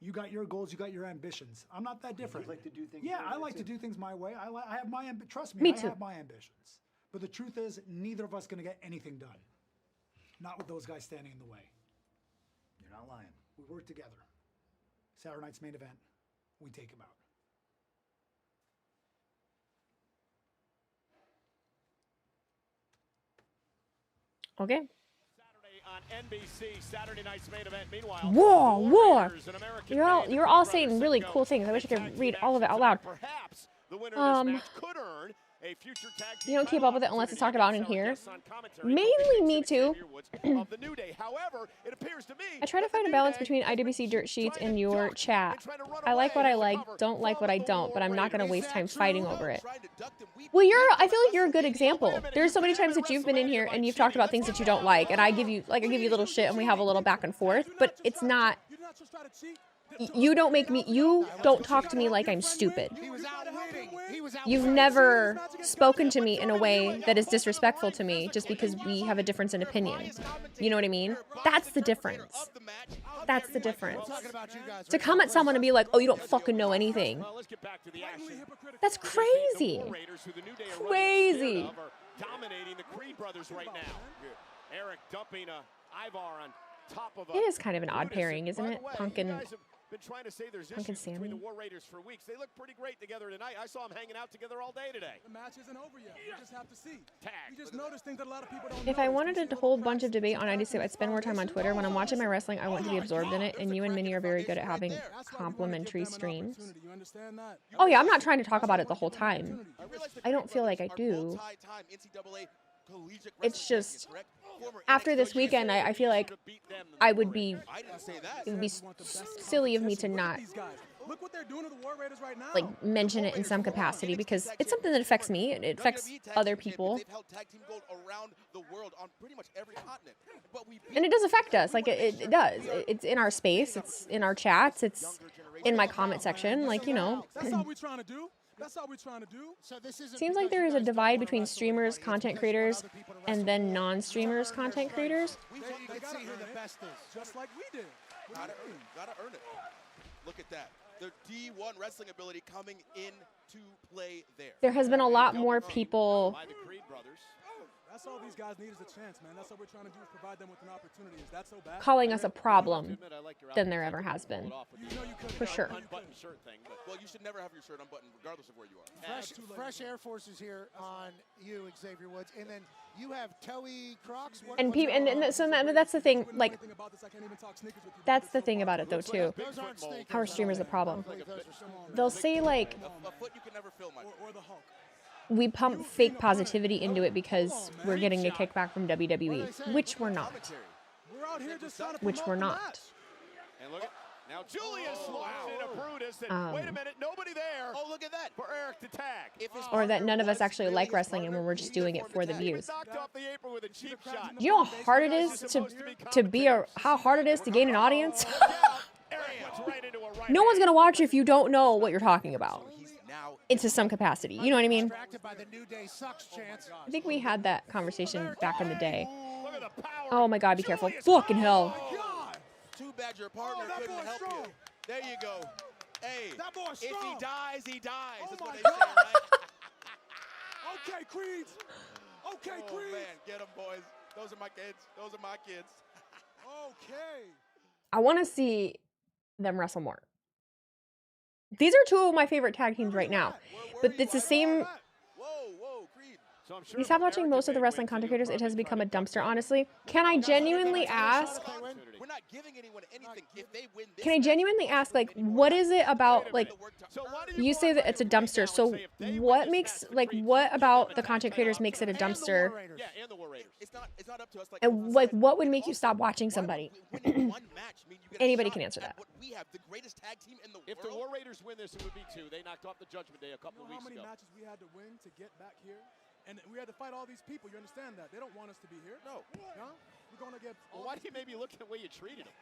You got your goals. You got your ambitions. I'm not that different. You like to do things Yeah, your I way, like to too. do things my way. I have my trust me, Me I too. have my ambitions. But the truth is, neither of us going to get anything done. Not with those guys standing in the way. You're not lying. We work together. Saturday night's main event. We take him out. Okay. On NBC, Saturday night's main event. Meanwhile, War. You're all saying really cool things. I wish I could read all of it out loud. Perhaps the winner of this match could earn a future tag team You don't keep up with it unless it's talked about in here. commentary. Mainly me too. Of the New Day. However, it appears to me I try to find a balance between IWC dirt sheets and your chat. I like what I like, don't like what I don't, but I'm not going to waste time fighting over it. Well, I feel like you're a good example. There's so many times that you've been in here and you've talked about things that you don't like, and I give you a little shit and we have a little back and forth, but it's not You don't make me, you don't talk to me like I'm stupid. He was outwitting. He was You've outwitting. never spoken to me in a way that is disrespectful to me just because we have a difference in opinion. You know what I mean? That's the difference. That's the difference. To come at someone and be like, oh, you don't fucking know anything. That's crazy. Crazy. Dominating the Creed brothers right now. Eric dumping Ivar on top of It is kind of an odd pairing, isn't it? Punk and been trying to say there's Punk and issues between the Sammy. War Raiders for weeks. They look pretty great together tonight. I saw them hanging out together all day today. The match isn't over yet. We just have to see. Tag. We just noticed things that a lot of people don't If I wanted a whole bunch of debate on IDC, I'd spend more time on Twitter. When I'm watching my wrestling, I want to be absorbed in it, and you and Minnie are very good at having complimentary streams. You understand that? Oh yeah, I'm not trying to talk about it the whole time. I don't feel like I do. It's just, after this weekend, I feel like I would be, it would be silly of me to not Look what they're doing to the War Raiders right now. like mention it in some capacity because it's something that affects me. It affects other people. And it does affect us. Like it does. It's in our space. It's in our chats. It's in my comment section. Like, you know. That's all we're trying to do. That's all we're trying to do. So this isn't Seems like there is a divide between streamers, content creators, and then non-streamers, content creators. They see who the best is. Just like we did. Gotta earn it. Look at that. The D1 wrestling ability coming into play there. There has been a lot more people By the Creed brothers. That's all these guys need is a chance, man. That's all we're trying to do is provide them with an opportunity. Is that so bad? calling us a problem than there ever has been. For sure. Unbuttoned shirt thing, but Well, you should never have your shirt unbuttoned, regardless of where you are. Fresh Air Force is here on you, Xavier Woods, and then you have Toey Crocs. And people, so that's the thing. Like, that's the thing about it, though, too. Those aren't sneakers. How are streamers a problem? I believe those are small. They'll say like, A foot you can never fill, my Or the Hulk. we pump fake positivity into it because we're getting a kickback from WWE, which we're not. We're out here just trying to Which we're promote the not. match. and look at now Julius launched in a Brutus and wait a minute, nobody there. Oh, look at that. For Eric to tag. If his Or that partner none of us was actually really like his wrestling and partner, we're just he doing could it for the afford views. Knocked off the apron with a cheap shot. Do you know how hard it is to be to gain an audience? Eric went right into a right No one's gonna watch if you don't know what you're talking about. He's now Into some capacity, you know what I mean? Distracted by the New Day sucks chance. I think we had that conversation back in the day. Look at the power. Oh my God, be careful! Fucking hell! too bad your partner that couldn't boy's help strong. you. There you go. Hey, That boy's if he strong. dies, he dies. Oh That's my what they God. say, right? Okay, Creed. Okay, Oh Creed. man, get them, boys. Those are my kids. Those are my kids. Okay. I want to see them wrestle more. These are two of my favorite tag teams right now, but it's the same. Whoa, Creed. So I'm sure You stop from watching Eric most of the Debate wrestling wins, content he'll creators, it has probably become a try to dumpster, honestly. Can I genuinely ask, We're not giving anyone anything. If they win this can I genuinely ask, like, what is it about, like, So why do you say that it's a dumpster, so what makes, like, what about the content creators makes it a dumpster? Yeah, and the War Raiders. It's not up to us. Like, And, like, what would make you stop watching somebody? winning one match means you get a Anybody shot can answer at that. What we have, the greatest tag team in the If the world. War Raiders win this, it would be 2. They knocked off the Judgment Day a couple of You know how weeks many ago. matches we had to win to get back here? And we had to fight all these people. You understand that? They don't want us to be here. No. No? We're going to get Well, why do you maybe look at the way you treated them?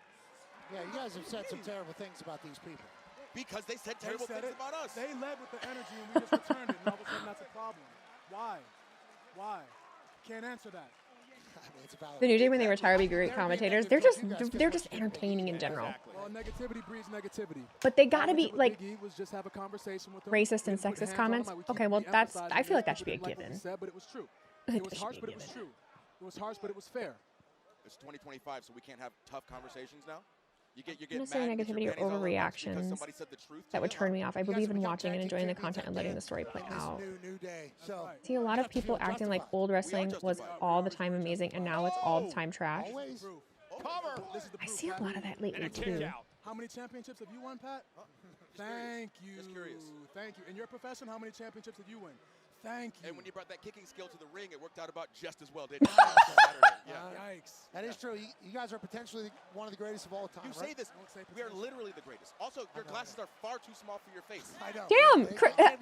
Yeah, you guys have said some terrible things about these people. Because they said They terrible said things it. about us. They led with the energy and we just returned it. And all of a sudden that's a problem. Why? Why? Can't answer that. I mean, it's a valid. The New Day, when they retire, will be great commentators. They're just entertaining in general. Well, negativity breeds negativity. But they gotta be, like, Big E was just have a conversation with them. racist and We put sexist hands on comments. them, like we Okay, keep well, that's, re-emphasizing I feel like that this, should be a like what we given. said, but it was true. I think It was that should harsh, be a but it was given. true. It was harsh, but it was fair. It's 2025, so we can't have tough conversations now. You get I'm not saying mad, get your negativity or panties all over because overreactions somebody said the truth to that would you. turn me off. I You guys believe have in become watching and tag enjoying the team content and letting the story play in this out. New Day. So See, a lot of people acting like old wrestling was all the time amazing and now it's all the time trash. always. Cover. This is the I proof, see a Pat. lot of that lately, too. How many championships have you won, Pat? Thank you. Just curious. Thank you. In your profession, how many championships did you win? Thank you. And when you brought that kicking skill to the ring, it worked out about just as well, didn't it? Saturday. Yeah. Yikes. That is true. You guys are potentially one of the greatest of all time. You say this. We are literally the greatest. Also, your glasses are far too small for your face. I know. Damn.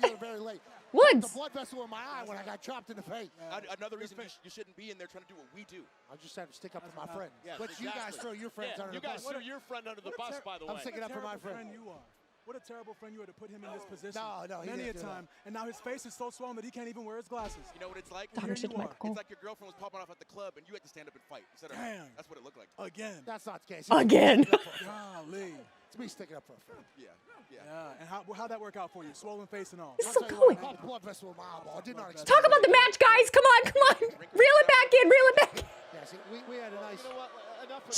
They were very late. Woods. The blood vessel in my eye when I got chopped in the face. Another reason you shouldn't be in there trying to do what we do. I just have to stick up for my friend. Yeah, But you guys throw your friends under the bus. You guys threw your friend under the bus, by the way. I'm sticking up for my friend. You are. What a terrible friend you are to put him in this position. No, he many a didn't do time, and now his face is so swollen that he can't even wear his glasses. You know what it's like? Donner shit to my It's like your girlfriend was popping off at the club, and you had to stand up and fight. Instead of Damn. That's what it looked like. Again. That's not the case. Again. Golly. It's me sticking up for a friend. Yeah. And how'd that work out for you? Swollen face and all. This is so cool. Blood vessel in my eyeball. I did not expect Talk about the match, guys. Come on. Reel it back in. Reel it back in. Yeah, see, we had a nice... You know what? Enough of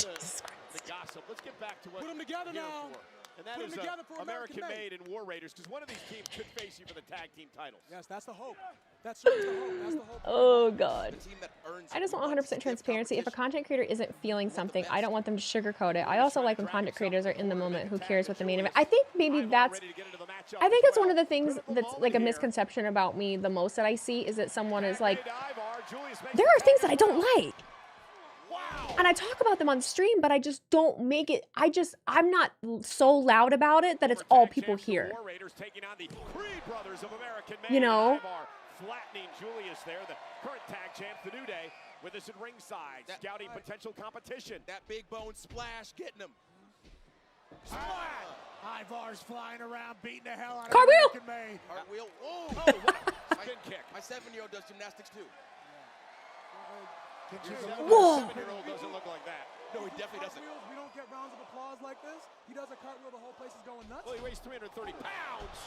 the gossip. Let's get back to what Put them together we're here now. for. And that Put is them together for American Made and War Raiders, because one of these teams could face you for the tag team titles. Yes, that's the hope. That's the hope. That's the hope. Oh, God. I just want 100% transparency. If a content creator isn't feeling something, I don't want them to sugarcoat it. I also like when content creators are in the moment. Who cares what the main event? I think maybe that's... I think it's one of the things that's like a misconception about me the most that I see is that someone is like, there are things that I don't like. And I talk about them on stream, but I just don't make it. I'm not so loud about it that it's all people hear. You know? Flattening Julius there, the current tag champs, the New Day, with us at ringside, scouting potential competition. That big bone splash getting him. Ivar's flying around, beating the hell out of Cartwheel! American Made. Cartwheel. Oh, Spin kick. My 7-year-old does gymnastics too. Whoa! 7-year-old doesn't look like that. No, he definitely doesn't. We don't get rounds of applause like this. He does a cartwheel, the whole place is going nuts. Well, he weighs 330 pounds.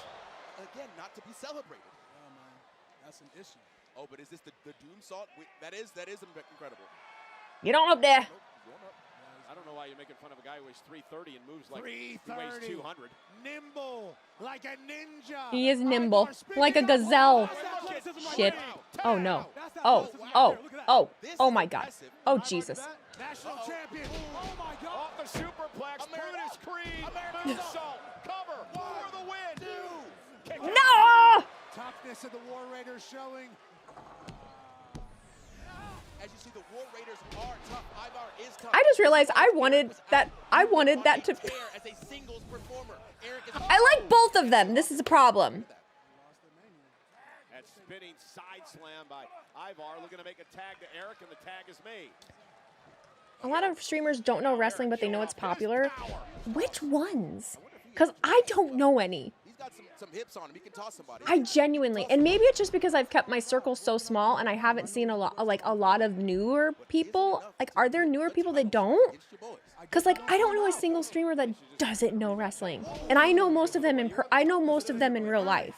Again, not to be celebrated. Yeah, man. That's an issue. Oh, but is this the doom salt? That is incredible. Get on up there. I don't know why you're making fun of a guy who weighs 330 and moves like he weighs 200. Nimble, like a ninja. He is nimble, like a gazelle. Shit. Oh, no. Oh, my God. Oh, Jesus. National champion. Oh, my God. Off the superplex, Brutus Creed. Moonsault, cover for the win. No! Toughness of the War Raiders showing. As you see, the War Raiders are tough. Ivar is tough. I just realized I wanted that to... As a singles performer, Eric is I like both of them. This is a problem. That spinning side slam by Ivar, looking to make a tag to Eric, and the tag is made. A lot of streamers don't know wrestling, but they know it's popular. Which ones? Because I don't know any. He's got some hips on him. He can toss somebody. I genuinely, and maybe it's just because I've kept my circle so small and I haven't seen a lot of newer people. Like, are there newer people that don't? Because like I don't know a single streamer that doesn't know wrestling, and I know most of them in real life.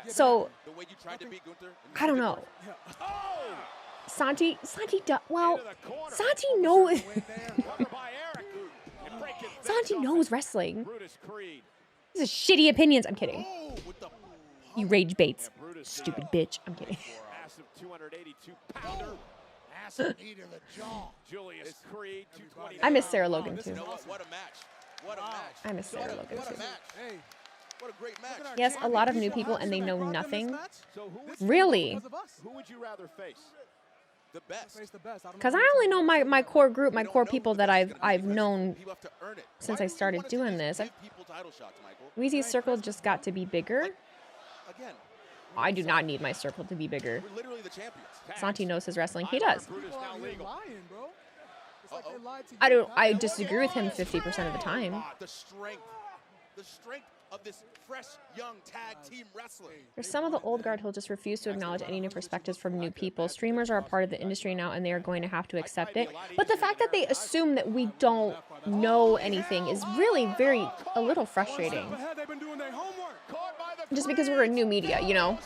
So The way you tried to beat Gunther. I don't know. Santi knows. Santi knows wrestling. These are shitty opinions. I'm kidding. You rage baits. Stupid bitch. I'm kidding. Massive 282-pounder. Massive knee to the jaw. Julius Creed, 220. I miss Sarah Logan too. What a match. What a match. I miss Sarah Logan What a too. match. Hey, what a great match. Yes, a lot of new people and they know nothing. So who would Really? Who would you rather face? The best. Because I only know my core group, my core people that I've known since I started doing this. Weezy's circle just got to be bigger. Again, I do not need my circle to be bigger. we're literally the champions. Santi knows his wrestling. He does. Brutus now legal. I disagree with him 50% of the time. The strength of this fresh, young tag team wrestling. There's some of the old guard who'll just refuse to acknowledge any new perspectives from new people. Streamers are a part of the industry now, and they are going to have to accept it. But the fact that they assume that we don't know anything is really a little frustrating. Just because we're in new media, you know?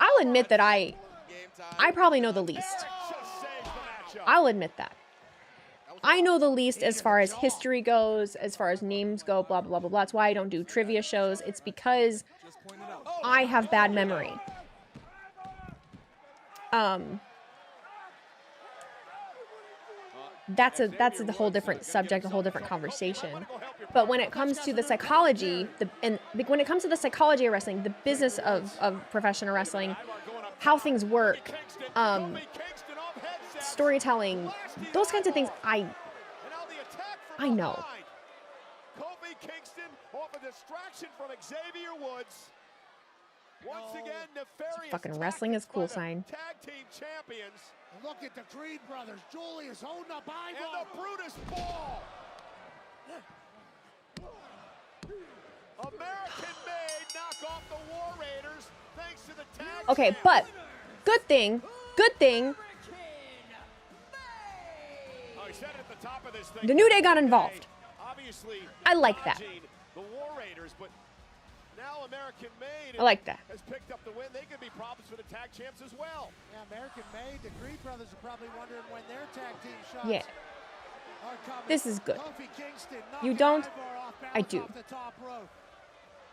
I'll admit that I probably know the least. I'll admit that. I know the least as far as history goes, as far as names go, blah, blah, blah, blah. That's why I don't do trivia shows. It's because I have bad memory. That's a whole different subject, a whole different conversation. But when it comes to the psychology, when it comes to the psychology of wrestling, the business of professional wrestling, how things work, storytelling, those kinds of things, I know. Kofi Kingston off a distraction from Xavier Woods. Once again, nefarious Fucking wrestling is cool sign. tag team champions. Look at the Creed brothers. Julius holding up eyeball. And the Brutus Ball. American made knock off the War Raiders thanks to the tag. Okay, but good thing. Oh, he said at the top of this thing, The New Day got involved. Obviously, I like that. the War Raiders, but now American Made I like that. has picked up the win. They could be problems for the tag champs as well. Yeah, American Made, the Creed brothers are probably wondering when their tag team shots Yeah. are coming. This is good. Kofi Kingston You knocking don't? Ivar off I balance do. off the top rope.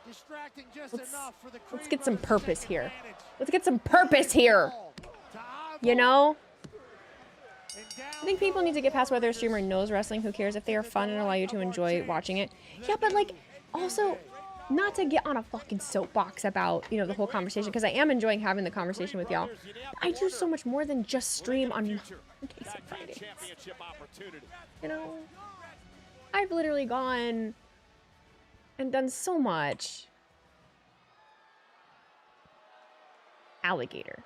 Distracting just Let's enough for the let's Creed get some brothers to purpose take here. advantage. Let's get some purpose here. You know? I think people need to get past whether a streamer knows wrestling. Who cares if they are fun and allow you to enjoy watching it? Yeah, but like, also, not to get on a fucking soapbox about, you know, the whole conversation, because I am enjoying having the conversation with y'all. I do so much more than just stream on Mondays and Fridays. You know? I've literally gone and done so much. Alligator.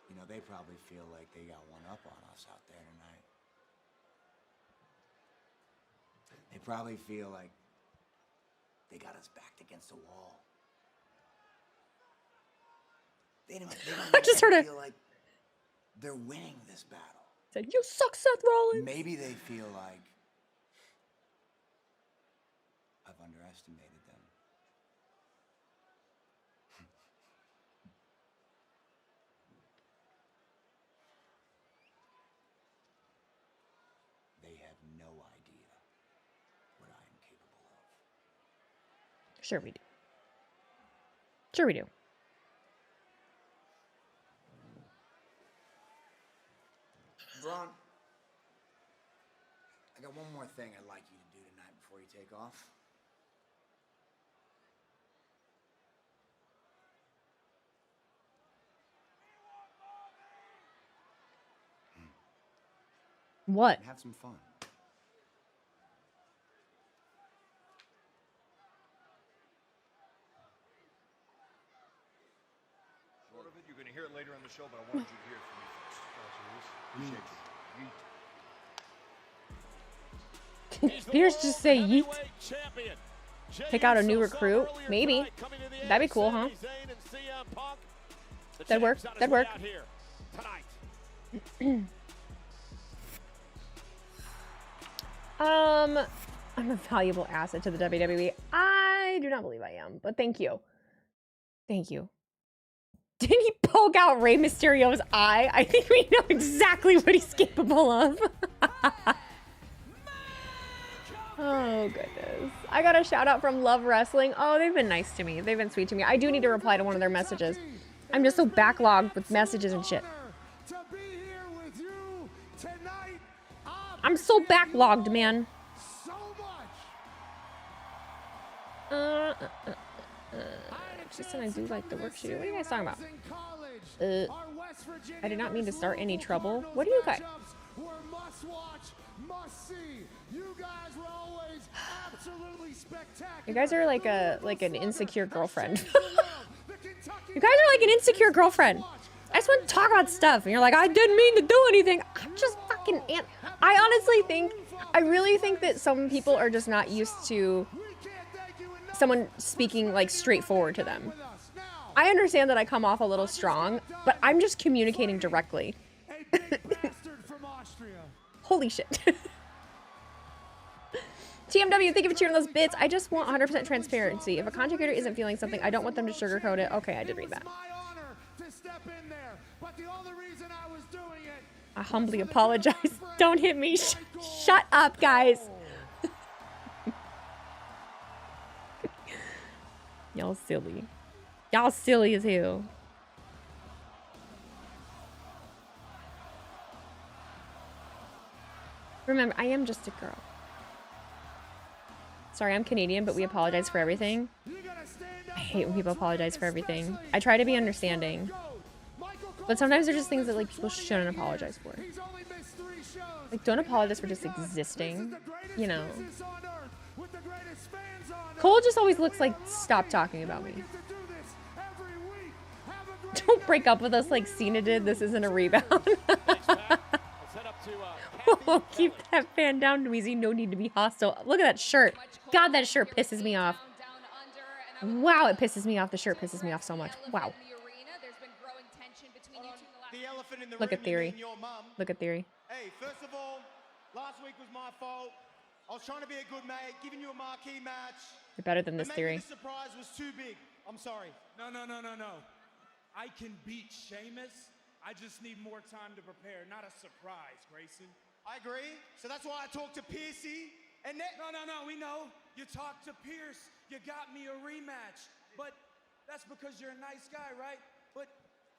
You know, they probably feel like they got one up on us out there tonight. They probably feel like they got us backed against the wall. They don't I just heard it. feel like they're winning this battle. Said, you suck, Seth Rollins. Maybe they feel like I've underestimated them. They have no idea what I am capable of. Sure we do. Sure we do. Braun, I got one more thing I'd like you to do tonight before you take off. What? Have some fun. Short of it, you're going to hear it later in the show, but I wanted you to hear it from me first. Appreciate you. Peter's just say yeet. Pick out a new recruit? Maybe. That'd be cool, huh? That'd work. That'd work. I'm a valuable asset to the WWE. I do not believe I am, but thank you. Thank you. Didn't he poke out Rey Mysterio's eye? I think we know exactly what he's capable of. Oh, goodness. I got a shout out from Love Wrestling. Oh, they've been nice to me. They've been sweet to me. I do need to reply to one of their messages. I'm just so backlogged with messages and shit. I'm so backlogged, man. She said I do like the work she do. What are you guys talking about? I did not mean to start any trouble. What do you guys? You guys are like an insecure girlfriend. You guys are like an insecure girlfriend. I just want to talk about stuff, and you're like, I didn't mean to do anything. I'm just fucking. I really think that some people are just not used to someone speaking like straightforward to them. I understand that I come off a little strong, but I'm just communicating directly. Holy shit. TMW, thank you for cheering those bits. I just want 100% transparency. If a content creator isn't feeling something, I don't want them to sugarcoat it. Okay, I did read that. I humbly apologize. Don't hit me. Shut up, guys. Y'all silly. Y'all silly as hell. Remember, I am just a girl. Sorry, I'm Canadian, but we apologize for everything. I hate when people apologize for everything. I try to be understanding. But sometimes there's just things that like people shouldn't apologize for. Like, don't apologize for just existing, you know. Cole just always looks like, stop talking about me. Don't break up with us like Cena did. This isn't a rebound. We'll keep that fan down, Weezy. No need to be hostile. Look at that shirt. God, that shirt pisses me off. Wow, it pisses me off. The shirt pisses me off so much. Wow. Look at Theory. Look at Theory. Hey, first of all, last week was my fault. I was trying to be a good mate, giving you a marquee match. You're better than this, Theory. The surprise was too big. I'm sorry. No. I can beat Sheamus. I just need more time to prepare, not a surprise, Grayson. I agree. So that's why I talked to Piercy. And no, we know. You talked to Pierce. You got me a rematch. But that's because you're a nice guy, right? But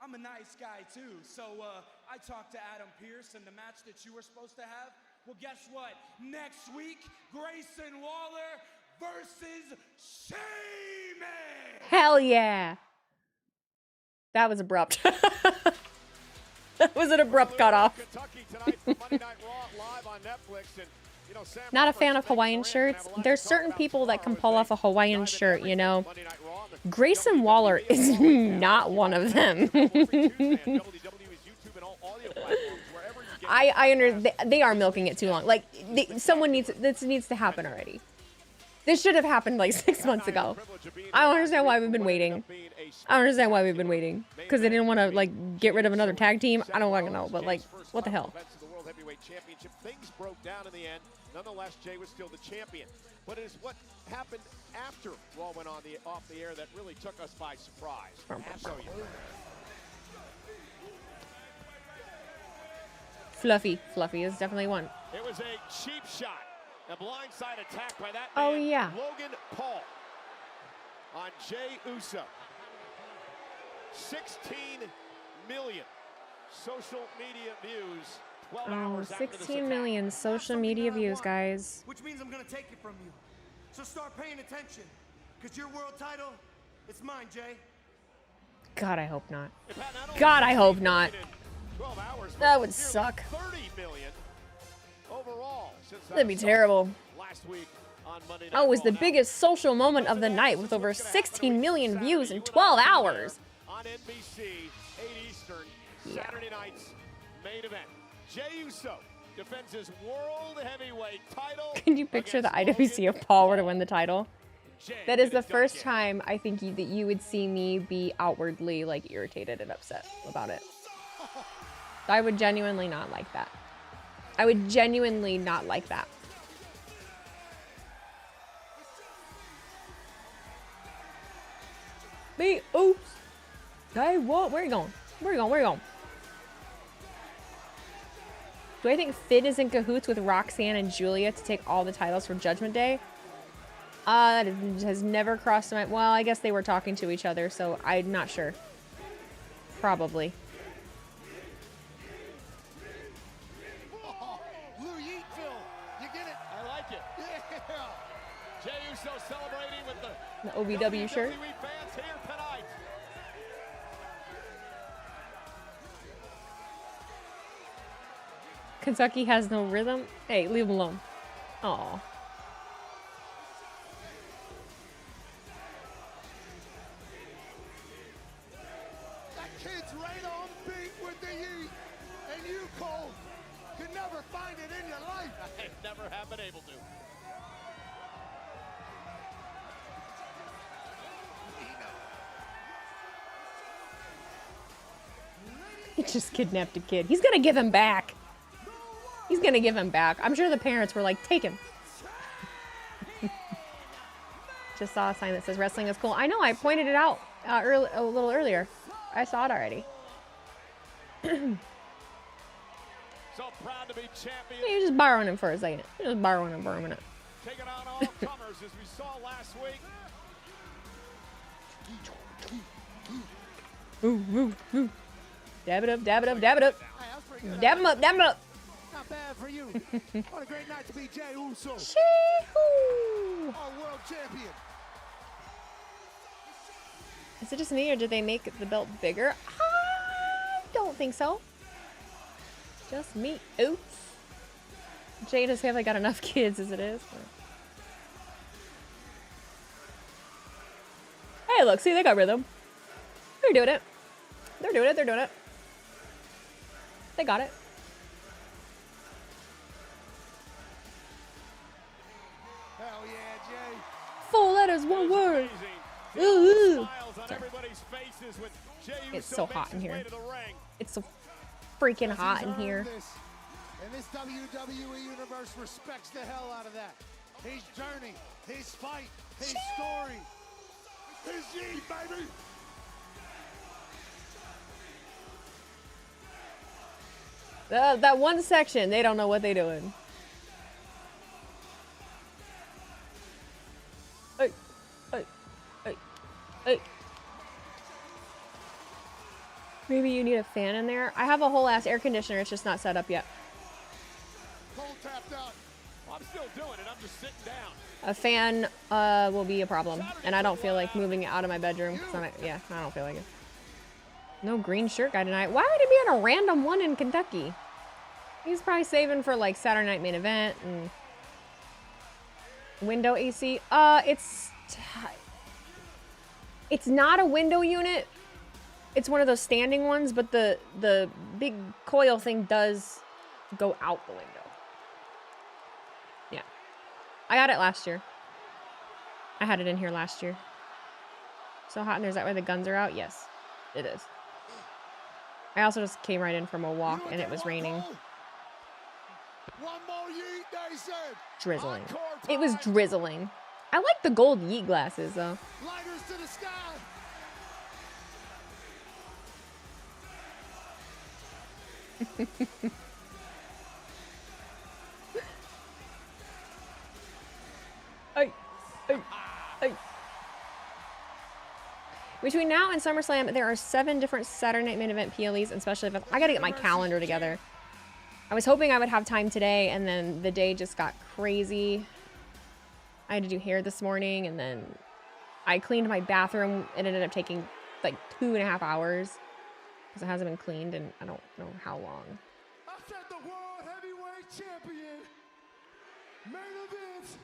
I'm a nice guy too. So I talked to Adam Pierce, and the match that you were supposed to have, well, guess what? Next week, Grayson Waller versus Sheamus. Hell yeah. That was abrupt. That was an abrupt cutoff. Not a fan of Hawaiian shirts. There's certain people that can pull off a Hawaiian shirt, you know. Grayson Waller is not one of them. They are milking it too long. Like, this needs to happen already. This should have happened like 6 months ago. I don't understand why we've been waiting. Because they didn't want to like get rid of another tag team. I don't want to know, but like, what the hell? Things broke down in the end. Nonetheless, Jay was still the champion. But it is what happened after Raw went off the air that really took us by surprise. I'll show you. Fluffy is definitely one. It was a cheap shot. A blindside attack by that man, oh, yeah. Logan Paul on Jay Uso. 16 million social media views. 12 hours 16 million social media views, guys. Which means I'm going to take it from you. So start paying attention. Because your world title, it's mine, Jay. God, I hope not. God, I hope not. That would suck. 30 million overall. That'd be terrible. Last week on Monday Night Oh, it was the Raw. biggest social moment of the night with over 16 million views in 12 hours. On NBC, 8 Eastern, Saturday night's main event. Jay Uso defends his world heavyweight title. Can you picture the IWC if Paul were to win the title? That is the first time I think that you would see me be outwardly like irritated and upset about it. I would genuinely not like that. I would genuinely not like that. Oops. Hey, what? Where are you going? Where are you going? Do I think Finn is in cahoots with Roxanne and Julia to take all the titles for Judgment Day? That has never crossed my... Well, I guess they were talking to each other, so I'm not sure. Probably. The OVW shirt. Kentucky has no rhythm. Hey, leave him alone. Aw. That kid's right on beat with the Yeet, and you, Cole, could never find it in your life. I never have been able to. He just kidnapped a kid. He's gonna give him back. He's gonna give him back. I'm sure the parents were like, take him. Just saw a sign that says wrestling is cool. I know, I pointed it out a little earlier. I saw it already. So proud to be champion. You're just borrowing him for a second. You're just borrowing him for a minute. Taking on all comers as we saw last week. Ooh. Dab it up, dab it up, dab it up. Dab him up, dab him up. Not bad for you. What a great night to be Jay Uso. Shee-hoo. Our world champion. Is it just me or did they make the belt bigger? I don't think so. Just me. Oops. Jay does have got enough kids as it is. Hey, look, see, they got rhythm. They're doing it. They're doing it. They're doing it. They got it. Hell yeah, Jay. 4 letters, 1 word. Ooh. It's so hot in here. It's so freaking hot in here. And this WWE universe respects the hell out of that. His journey, his fight, his story. His G, baby. That one section, they don't know what they're doing. Hey, hey, hey, hey. Maybe you need a fan in there. I have a whole ass air conditioner. It's just not set up yet. Cole tapped out. Well, I'm still doing it. I'm just sitting down. A fan will be a problem, and I don't feel like moving it out of my bedroom. Yeah, I don't feel like it. No green shirt guy tonight. Why would he be on a random one in Kentucky? He's probably saving for like Saturday Night Main Event and window AC. It's not a window unit. It's one of those standing ones, but the big coil thing does go out the window. Yeah. I got it last year. I had it in here last year. So hot in there. Is that why the guns are out? Yes, it is. I also just came right in from a walk and it was raining. One more yeet, they said. Drizzling. It was drizzling. I like the gold yeet glasses though. Lighters to the sky. Hey, hey, hey. Between now and SummerSlam, there are 7 different Saturday Night Main Event PLEs and special events. I gotta get my calendar together. I was hoping I would have time today, and then the day just got crazy. I had to do hair this morning, and then I cleaned my bathroom. It ended up taking like 2.5 hours because it hasn't been cleaned, and I don't know how long. I said the World Heavyweight Champion, main event,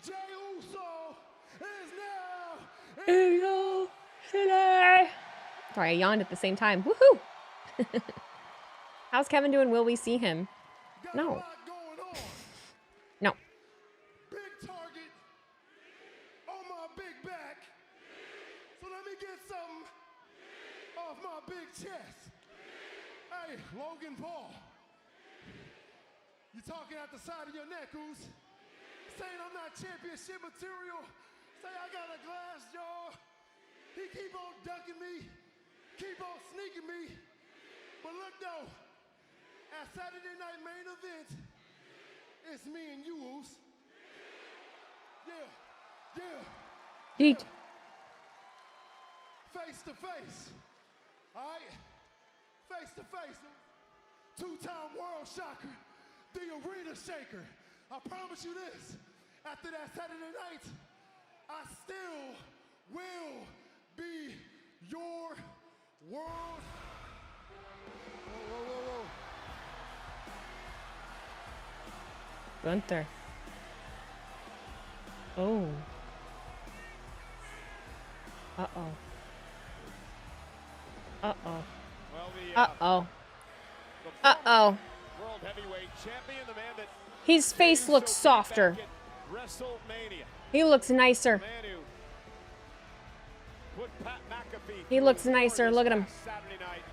Jay Uso is now in your city. Sorry, I yawned at the same time. Woohoo! How's Kevin doing? Will we see him? No. No. big target on my big back. So let me get something off my big chest. Hey, Logan Paul. You talking out the side of your neck, Goose? Saying I'm not championship material. Say I got a glass jaw. He keep on ducking me. Keep on sneaking me. But look though, at Saturday Night Main Event, it's me and you, Oos. Yeah. Yeet. Face to face. All right? Face to face. 2-time world shocker. The arena shaker. I promise you this. After that Saturday night, I still will be your world. Whoa. Gunther. Oh. Uh-oh. Uh-oh. Uh-oh. Uh-oh. World Heavyweight Champion, the man that His face looks softer. WrestleMania. He looks nicer. Man who put Pat McAfee He looks nicer. Look at him. Saturday night.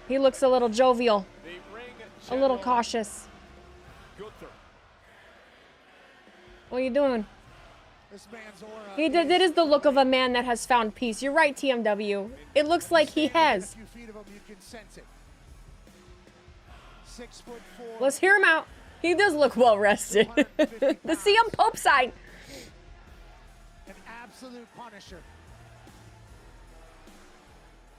He looks a little jovial. The ring A little general, cautious. Gunther. What are you doing? This man's aura That is the look of a man that has found peace. You're right, TMW. It looks like he has. A few feet of him, you can sense it. 6'4". Let's hear him out. He does look well rested. The CM Pope sign. An absolute punisher.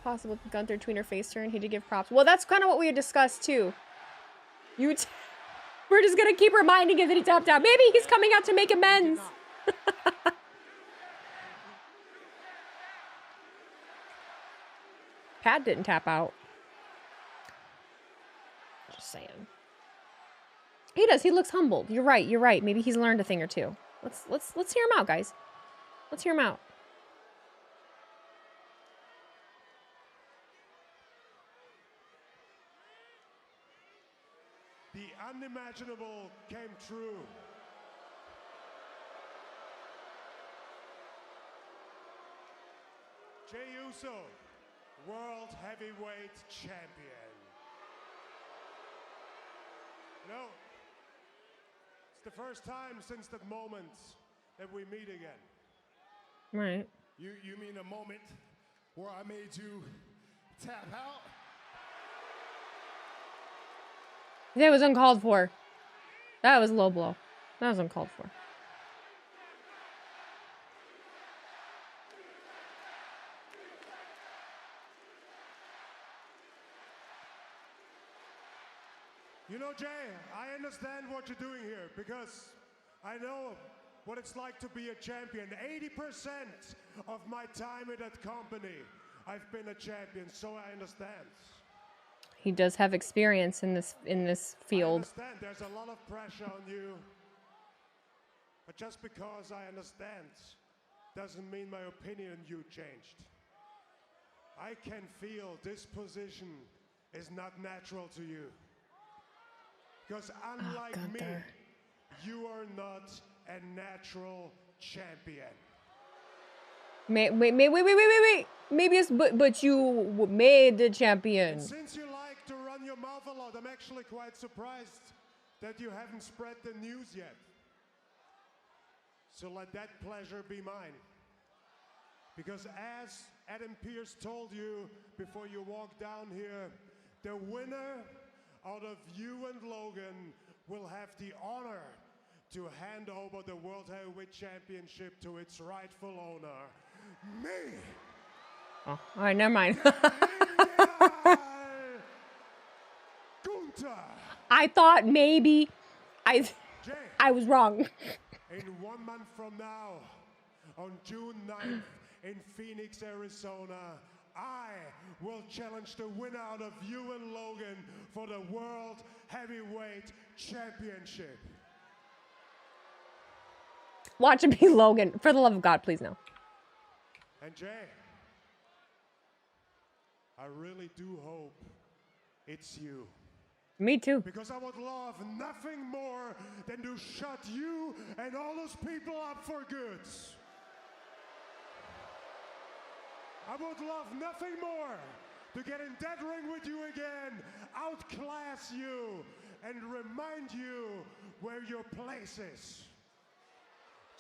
Possible Gunther tweener face turn. He did give props. Well, that's kind of what we had discussed too. We're just gonna keep reminding him that he tapped out. Maybe he's coming out to make amends. Pat didn't tap out. Just saying. He does. He looks humbled. You're right. You're right. Maybe he's learned a thing or two. Let's hear him out, guys. Let's hear him out. The unimaginable came true. Jay Uso, World Heavyweight Champion. You know, it's the first time since that moment that we meet again. Right. You mean a moment where I made you tap out? That was uncalled for. That was low blow. That was uncalled for. You know, Jay, I understand what you're doing here because I know what it's like to be a champion. 80% of my time in that company, I've been a champion, so I understand. He does have experience in this field. I understand there's a lot of pressure on you, but just because I understand doesn't mean my opinion on you changed. I can feel this position is not natural to you. Because unlike me, you are not a natural champion. Wait. Maybe it's but you made the champion. And since you like to run your mouth a lot, I'm actually quite surprised that you haven't spread the news yet. So let that pleasure be mine. Because as Adam Pearce told you before you walked down here, the winner out of you and Logan will have the honor to hand over the World Heavyweight Championship to its rightful owner, me. Oh, all right, never mind. Gunther. I thought maybe I was wrong. In 1 month from now, on June 9th in Phoenix, Arizona, I will challenge the winner out of you and Logan for the World Heavyweight Championship. Watch it be Logan. For the love of God, please no. And Jay, I really do hope it's you. Me too. Because I would love nothing more than to shut you and all those people up for good. I would love nothing more to get in that ring with you again, outclass you, and remind you where your place is.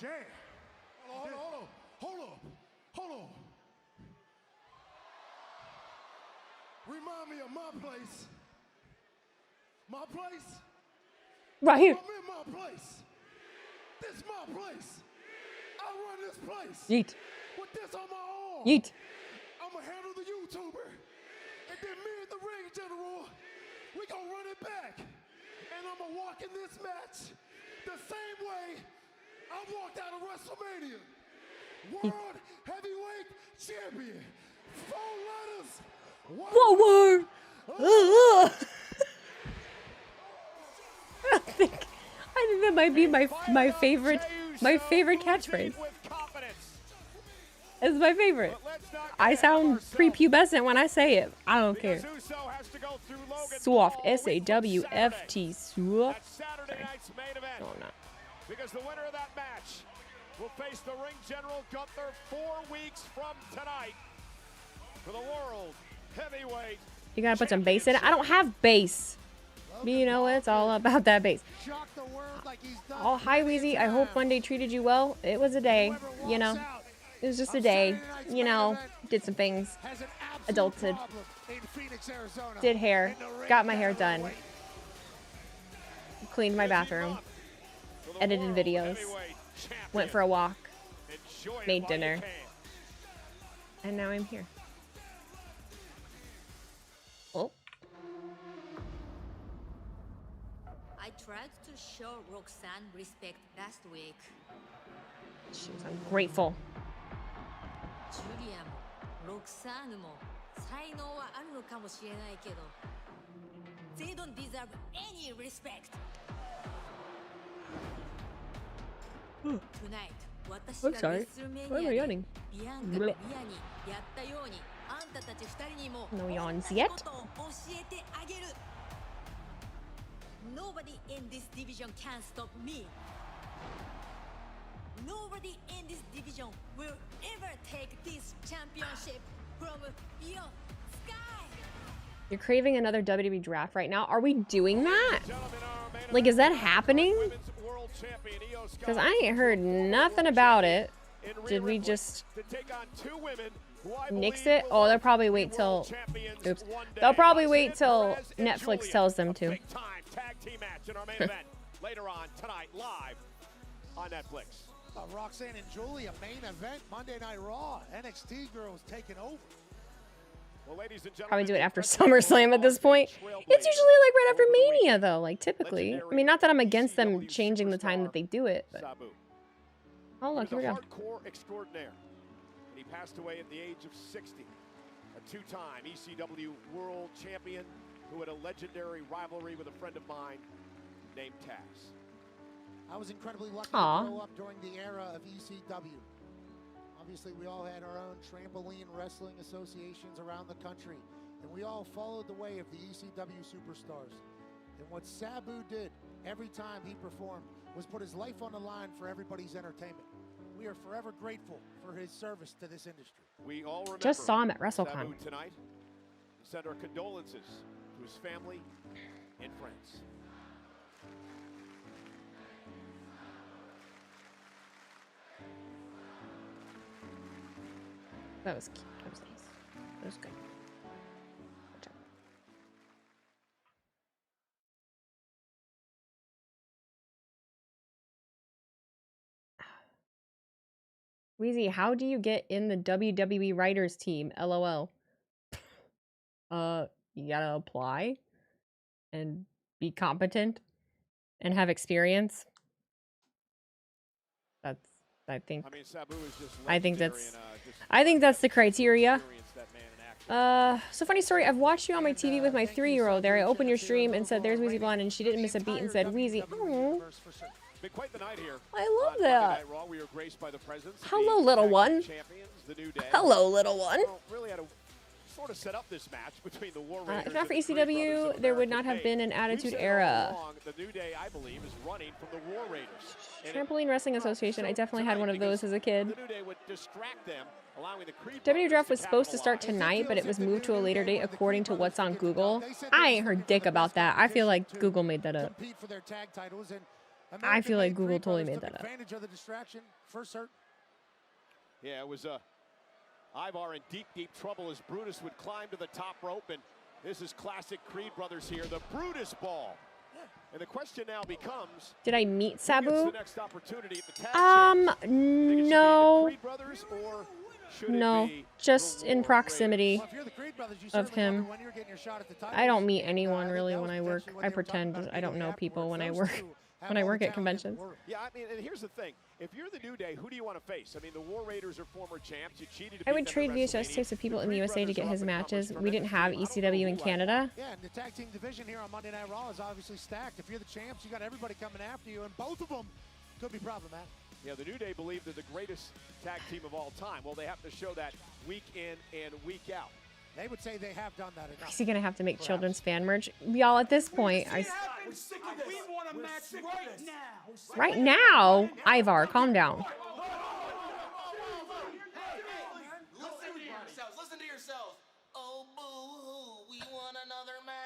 Jay. Hold on. Remind me of my place. My place? Right here. I'm in my place. This is my place. I run this place. Yeet. With this on my own. Yeet. I'm going to handle the YouTuber. And then me and the ring general, we going to run it back. And I'm going to walk in this match the same way I walked out of WrestleMania. World Heavyweight Champion. 4 letters. Whoa, whoa. I think that might be my favorite catchphrase. It's my favorite. I sound prepubescent when I say it. I don't care. Soft. S-A-W-F-T. Soft. No, I'm not. Because the winner of that match will face the ring general Gunther 4 weeks from tonight for the World Heavyweight. You gotta put some bass in it. I don't have bass. But you know, it's all about that bass. Oh, hi, Weezy. I hope Monday treated you well. It was a day, you know. It was just a day, you know. Did some things. Adulted. Did hair. Got my hair done. Cleaned my bathroom. Edited videos. Went for a walk. Made dinner. And now I'm here. Oh. I tried to show Roxanne respect last week. She was ungrateful. 주리야 뭐, 록사는 뭐才能はあるのかもしれないけど They don't deserve any respect Tonight 私 I'm が sorry. レッスルメ Why ニ am ア I で yawning? ビアンカとミアにやったようにあんたたち二人にも No yawns 同じ yet. ことを教えてあげる Nobody in this division can stop me Nobody in this division will ever take this championship from beyond sky You're craving another WWE draft right now. Are we doing that? Like, is that happening? Because I ain't heard nothing about it. Did we just nix it? Oh, they'll probably wait till... Oops. They'll probably wait till Netflix tells them to. Tag team match in our main event later on tonight, live on Netflix. Roxanne and Julia, main event, Monday Night Raw. NXT girls taking over. Well, ladies and gentlemen, Probably do it after SummerSlam at this point. It's usually like right after Mania, though, like typically. I mean, not that I'm against them changing the time that they do it, but... Sabu. Oh, look, here we go. Hardcore extraordinaire. And he passed away at the age of 60. A two-time ECW World Champion who had a legendary rivalry with a friend of mine named Taz. I was incredibly lucky Aww. to grow up during the era of ECW. Obviously, we all had our own trampoline wrestling associations around the country, and we all followed the way of the ECW superstars. And what Sabu did every time he performed was put his life on the line for everybody's entertainment. We are forever grateful for his service to this industry. We all remember Just saw him at WrestleCon. Sabu tonight. Send our condolences to his family and friends. That was cute. That was nice. That was good. Good job. Weezy, how do you get in the WWE writers team? LOL. You gotta apply and be competent and have experience. That's, I think. I mean, Sabu is just I think legendary that's. and, I think that's the criteria. experience that man in action. So funny story. I've watched you on my TV with my 3-year-old there. I opened your stream and said, "There's WheezyBlonde," and she didn't miss a beat and said, "Wheezy." Oh, Been quite the night here. I love On Monday that. Night Raw, we were graced by the presence of Hello, the little tag one. champions, the New Day. Hello, little one. Well, really had to sort of set up this match between the War Raiders. If not for and the Creed Brothers ECW, of there would American not have fame. been an We've Attitude said all Era. along, the New Day, I believe, is running from the War Raiders. And Trampoline Wrestling Association. I definitely had one of those as a kid. the New Day would distract them, allowing the Creed WWE Brothers Draft to was supposed to start capitalize. tonight, but it was moved to a later date according to what's on Google. I ain't heard dick about that. I feel like Google made that up. Compete for their tag titles, and I feel like American-made Google Creed totally Brothers made took that up. advantage of the distraction for certain. Yeah, it was Ivar in deep, deep trouble as Brutus would climb to the top rope, and this is classic Creed Brothers here, the Brutus Ball. And the question now becomes, Did I meet who gets Sabu? the next opportunity at the tag champs? Think it should be the No. Creed Brothers, or should it No. be Just the in War proximity Well, if you're the Creed Brothers, you of certainly wonder him. when you're getting your shot at the titles. I don't meet And, anyone I think really that when was I work. potentially what I they were talking pretend about I don't being know happy people with. when I Those work. two have When I all work the at talent in the conventions. world. Yeah, I mean, and here's the thing. If you're the New Day, who do you want to face? I mean, the War Raiders are former champs. You cheated to I beat would them trade at VHS WrestleMania. tapes of people The in the Creed USA to Brothers get are his up-and-comers, matches. We didn't tremendous have team. I don't know ECW in who Canada. Yeah, and the tag team division here on Monday Night Raw is obviously stacked. If you're the champs, you got everybody coming after you, and both of them could be problematic. Yeah, the New Day believe they're the greatest tag team of all time. Well, they have to show that week in and week out. They would say they have done that enough. Is he gonna have to make children's fan merch? Y'all, at this point, We're sick of this. We want a match right now. right now, Ivar, calm down. Listen to yourselves. Oh, boo-hoo. We want another match.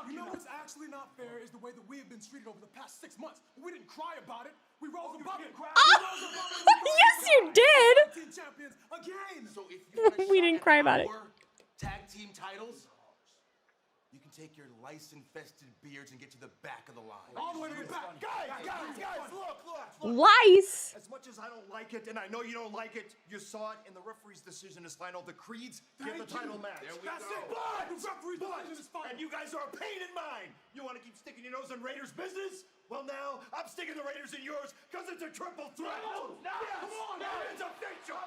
You know what's actually not fair is the way that we have been treated over the past 6 months. We didn't cry about it. We rose above it. Yes, you did. Team champions again. So if you want a We shot didn't at cry about it. our tag team titles, you can take your lice-infested beards and get to the back of the line. All the way to the back. Guys, look. Lice. As much as I don't like it, and I know you don't like it, you saw it, and the referee's decision is final. The Creeds get the title match. There we That's go. it. The referee's decision is final. And you guys are a pain in mine. You want to keep sticking your nose in Raiders business? Well, now I'm sticking the Raiders in yours because it's a triple threat. No, Yes, come on, now man. it's official.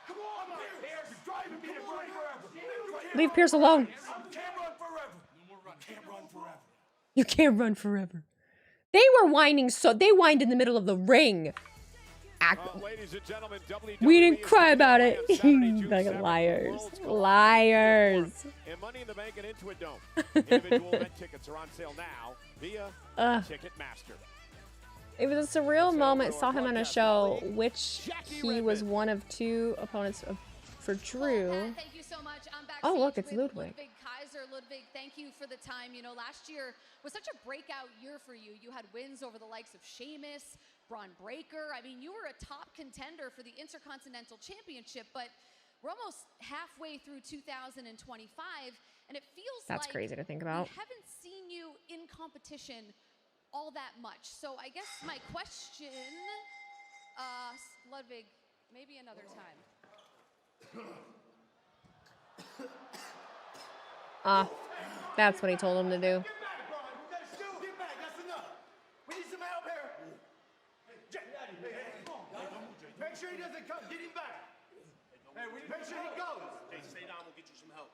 Come on, You're driving me to cry forever. Leave Pierce alone. Can't run forever. Can't run forever. You can't run forever. They were whining, so they whined in the middle of the ring. Ladies and gentlemen, We didn't cry about it. Like liars. Liars. And Money in the Bank and Intuit Dome. Individual event tickets are on sale now via Ticketmaster. It was a surreal moment. Saw him on a show, which he was one of 2 opponents for Drew. Thank you so much. I'm back. Oh, look, it's Ludwig. Ludwig, thank you for the time. You know, last year was such a breakout year for you. You had wins over the likes of Sheamus, Braun Breaker. I mean, you were a top contender for the Intercontinental Championship, but we're almost halfway through 2025, and it feels That's like crazy to think about. we haven't seen you in competition all that much. So I guess my question, Ludwig, maybe another time. That's what he told him to do. Get back, that's enough. We need some help here. Make sure he doesn't come. Get him back. Hey, make sure he goes. Jay, stay down. We'll get you some help.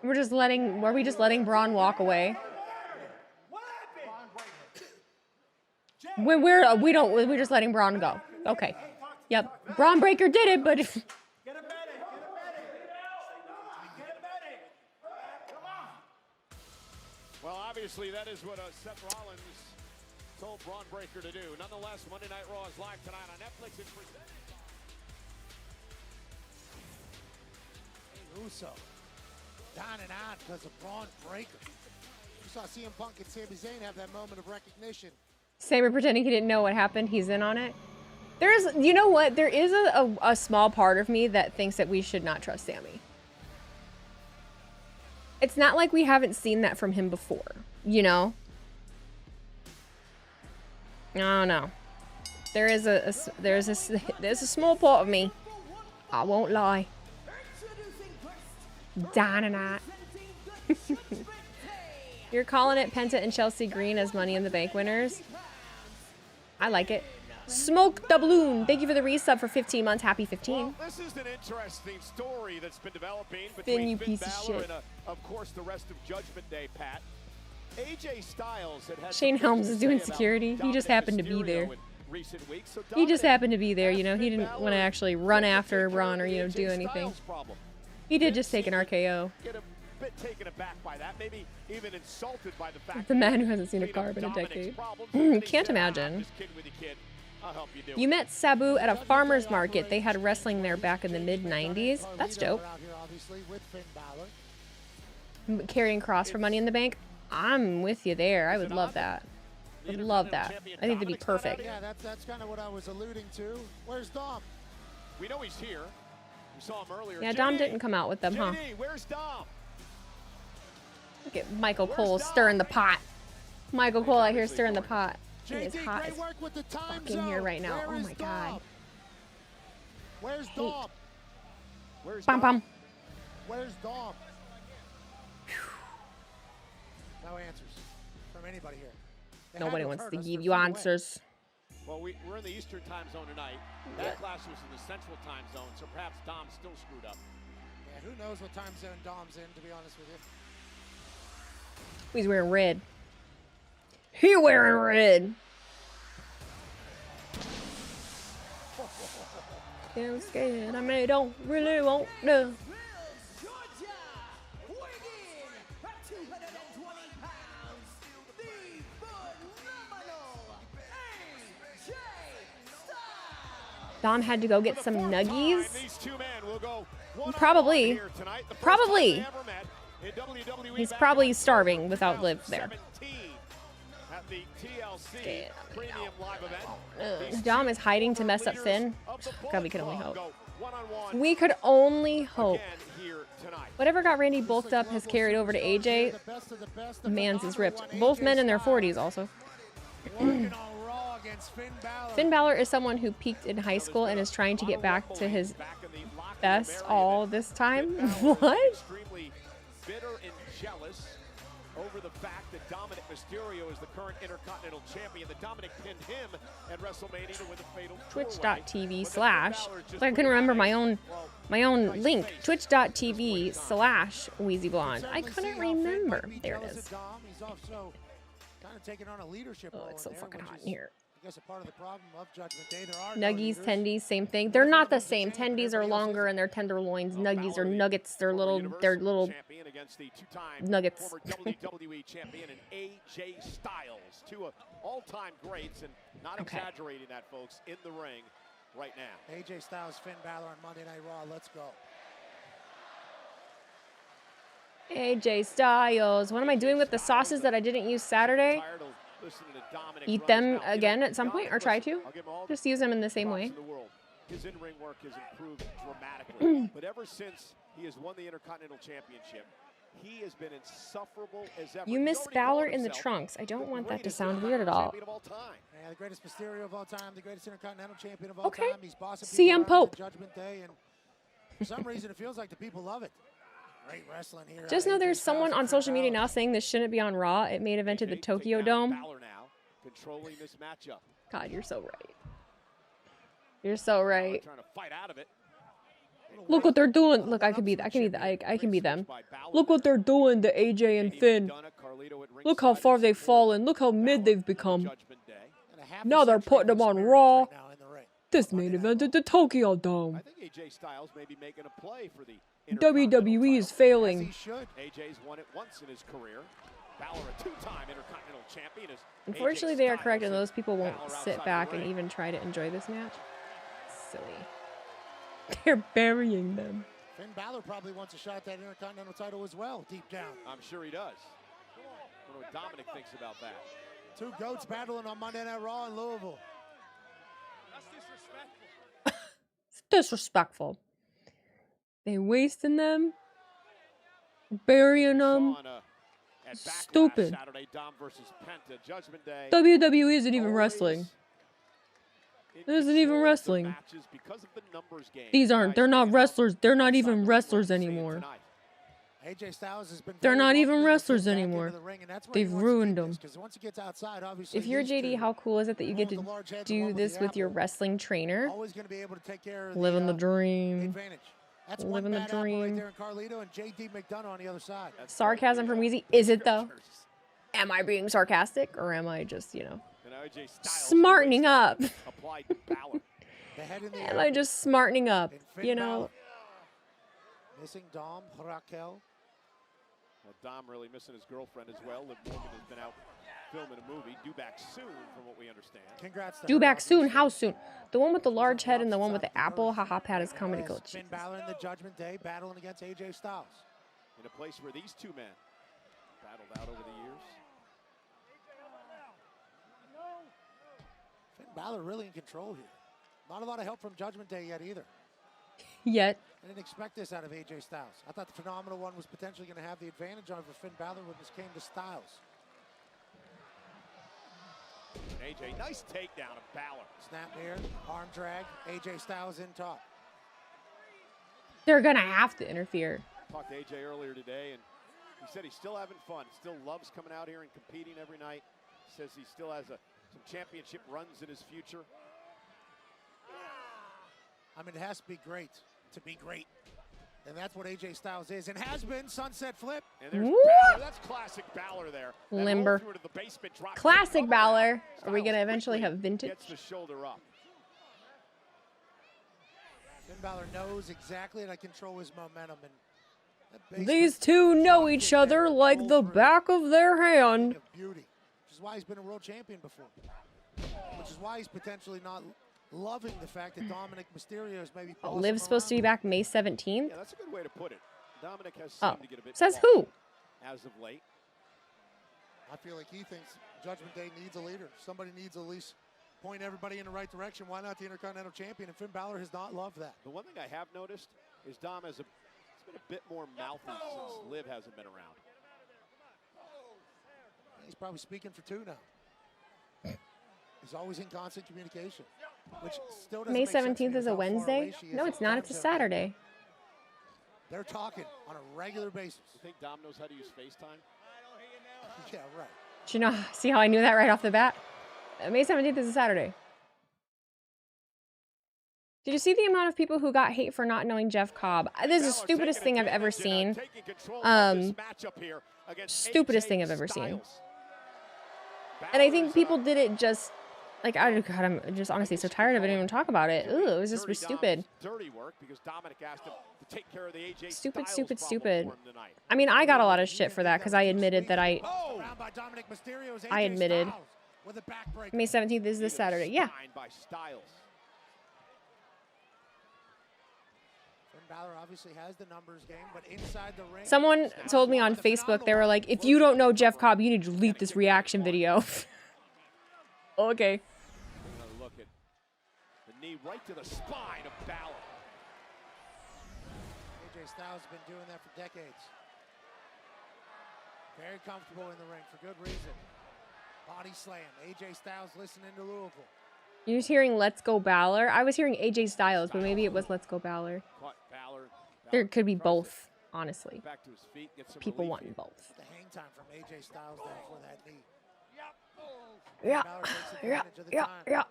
Were we just letting Braun walk away? We're just letting Braun go. Okay. Yep. Braun Breaker did it, but Well, obviously, that is what Seth Rollins told Braun Breaker to do. Nonetheless, Monday Night Raw is live tonight on Netflix. It's presented. Uso down and out because of Braun Breaker. You saw CM Punk and Sami Zayn have that moment of recognition. Saber pretending he didn't know what happened. He's in on it. There's, you know what? There is a small part of me that thinks that we should not trust Sami. It's not like we haven't seen that from him before, you know? I don't know. There's a small part of me. I won't lie. Dynamite. You're calling it Penta and Chelsea Green as Money in the Bank winners? I like it. Smoke the Balloon. Thank you for the resub for 15 months. Happy 15. Well, this is an interesting story that's been developing Finn, you between piece of Balor shit. and, of course, the rest of Judgment Day, Pat. AJ Styles had Shane Helms is doing security. He just happened to be there. Weeks, so He just happened to be there, you know. He didn't want to actually run after Braun or, you know, do anything. He did just take an RKO. Get a bit taken aback by that, maybe even insulted by the fact The man who hasn't seen a carb in a decade. Can't imagine. I'll help you do You met Sabu at a farmer's market. They had wrestling there back in the mid-90s. That's dope. Carrying Cross for Money in the Bank. I'm with you there. I would love that. I would love that. I think that'd be perfect. Yeah, that's kind of what I was alluding to. Where's Dom? We know he's here. We saw him earlier. Yeah, Dom didn't come out with them, huh? JD, where's Dom? Look at Michael Cole stirring the pot. Michael Cole out here stirring the pot. He is hot as fucking here right now. Oh my god. Where's Dom? Where's Bum bum. Where's Dom? No answers from anybody here. They Nobody had to have wants heard to us. give They're you feet away. answers. Well, we're in the Eastern time zone tonight. Backlash was in the Central time zone, so perhaps Dom's still screwed up. Yeah, who knows what time zone Dom's in, to be honest with you. He's wearing red. He wearing red. Yeah, I'm scared. I mean, don't really want to. Dom had to go get some nuggies. Probably. Probably. He's probably starving without Liv there. Dom is hiding to mess up Finn. God, we could only hope. We could only hope. Whatever got Randy bulked up has carried over to AJ. Man's is ripped. Both men in their 40s also. Finn Balor is someone who peaked in high school and is trying to get back to his best all this time. What? over the fact that Dominic Mysterio is the current Intercontinental Champion. The Dominic pinned him at WrestleMania with a fatal Twitch.tv/ I couldn't remember my own link. Twitch.tv/WheezyBlonde. I couldn't remember. There it is. He's also kind of taking on a leadership role. Oh, it's so fucking hot in here. I guess a part of the problem of Judgment Day. There are Nuggies, tendies, same thing. They're not the same. Tendies are longer and they're tenderloins. Nuggies are nuggets. They're little nuggets. Former WWE champion and AJ Styles, two all-time greats, and not exaggerating that, folks, in the ring right now. AJ Styles, Finn Balor on Monday Night Raw. Let's go. AJ Styles. What am I doing with the sauces that I didn't use Saturday? Eat them again at some point, or try to. Just use them in the same way. His in-ring work has improved dramatically, but ever since he has won the Intercontinental Championship, he has been insufferable as ever. You miss Balor in the trunks. I don't want that to sound weird at all. Yeah, the greatest Mysterio of all time, the greatest Intercontinental Champion of all time. He's bossing CM Pope. Judgment Day, and for some reason it feels like the people love it. Great wrestling here. Just know there's someone on social media now saying this shouldn't be on Raw. It main evented the Tokyo Dome. Controlling this matchup. God, you're so right. You're so right. Trying to fight out of it. Look what they're doing. Look, I can be them. Look what they're doing to AJ and Finn. Look how far they've fallen. Look how mid they've become. Now they're putting them on Raw. This main event at the Tokyo Dome. I think AJ Styles may be making a play for the WWE is failing. AJ's won it once in his career. Balor, a two-time Intercontinental Champion. Unfortunately, they are correct, and those people won't sit back and even try to enjoy this match. Silly. They're burying them. Finn Balor probably wants a shot at that Intercontinental title as well, deep down. I'm sure he does. I wonder what Dominic thinks about that. Two goats battling on Monday Night Raw in Louisville. That's disrespectful. It's disrespectful. They wasting them, burying them. Stupid. WWE isn't even wrestling. It isn't even wrestling. They're not wrestlers. They're not even wrestlers anymore. AJ Styles has been They're not even wrestlers anymore. They've ruined them. Once he gets outside, If you're JD, how cool is it that you get to do this with your wrestling trainer? Always going to be able to take care of Living the dream. That's Living the dream. Right there in Carlito and JD McDonough on the other side. Sarcasm from Weezy. Is it though? Am I being sarcastic, or am I just, smartening up? Am I just smartening up? Missing Dom, Raquel. Well, Dom really missing his girlfriend as well. Liv Morgan has been out filming a movie. Due back soon, from what we understand. Congrats. Due back soon? How soon? The one with the large head and the one with the apple. Haha, Pat is coming to go. Finn Balor in the Judgment Day, battling against AJ Styles. In a place where these two men battled out over the years. Finn Balor really in control here. Not a lot of help from Judgment Day yet either. Yet. I didn't expect this out of AJ Styles. I thought the Phenomenal One was potentially going to have the advantage over Finn Balor when this came to Styles. AJ, nice takedown of Balor. Snap here, arm drag, AJ Styles in top. They're going to have to interfere. Talked to AJ earlier today, and he said he's still having fun. Still loves coming out here and competing every night. Says he still has some championship runs in his future. I mean, it has to be great to be great. And that's what AJ Styles is and has been. Sunset flip. And there's Balor. That's classic Balor there. Limber. Classic Balor. Are we going to eventually have vintage? Gets the shoulder up. Finn Balor knows exactly how to control his momentum. And these two know each other like the back of their hand. Beauty, which is why he's been a world champion before. Which is why he's potentially not loving the fact that Dominic Mysterio is maybe. Liv's supposed to be back May 17th. Yeah, that's a good way to put it. Dominic has seemed to get a bit. Says who? As of late. I feel like he thinks Judgment Day needs a leader. Somebody needs at least point everybody in the right direction. Why not the Intercontinental Champion? And Finn Balor has not loved that. The one thing I have noticed is Dom has been a bit more mouthy since Liv hasn't been around. He's probably speaking for two now. He's always in constant communication. Which still doesn't May make sense 17th is a Wednesday? No, it's not. It's a Saturday. They're talking on a regular basis. You think Dom knows how to use FaceTime? Yeah, right. Do you know? See how I knew that right off the bat? May 17th is a Saturday. Did you see the amount of people who got hate for not knowing Jeff Cobb? This is the stupidest thing I've ever seen. Stupidest thing I've ever seen. And I think people did it just like, God, I'm just honestly so tired of it. I didn't even talk about it. Ooh, it was just stupid. Stupid. I mean, I got a lot of shit for that because I admitted that I admitted May 17th is this Saturday. Yeah. Balor obviously has the numbers game, but inside the ring, someone told me on Facebook, they were like, if you don't know Jeff Cobb, you need to delete this reaction video. Okay. Look at the knee right to the spine of Balor. AJ Styles has been doing that for decades. Very comfortable in the ring for good reason. Body slam. AJ Styles listening to Louisville. You're just hearing Let's Go Balor? I was hearing AJ Styles, but maybe it was Let's Go Balor. There could be both, honestly. People want both. The hang time from AJ Styles there for that knee. Yeah.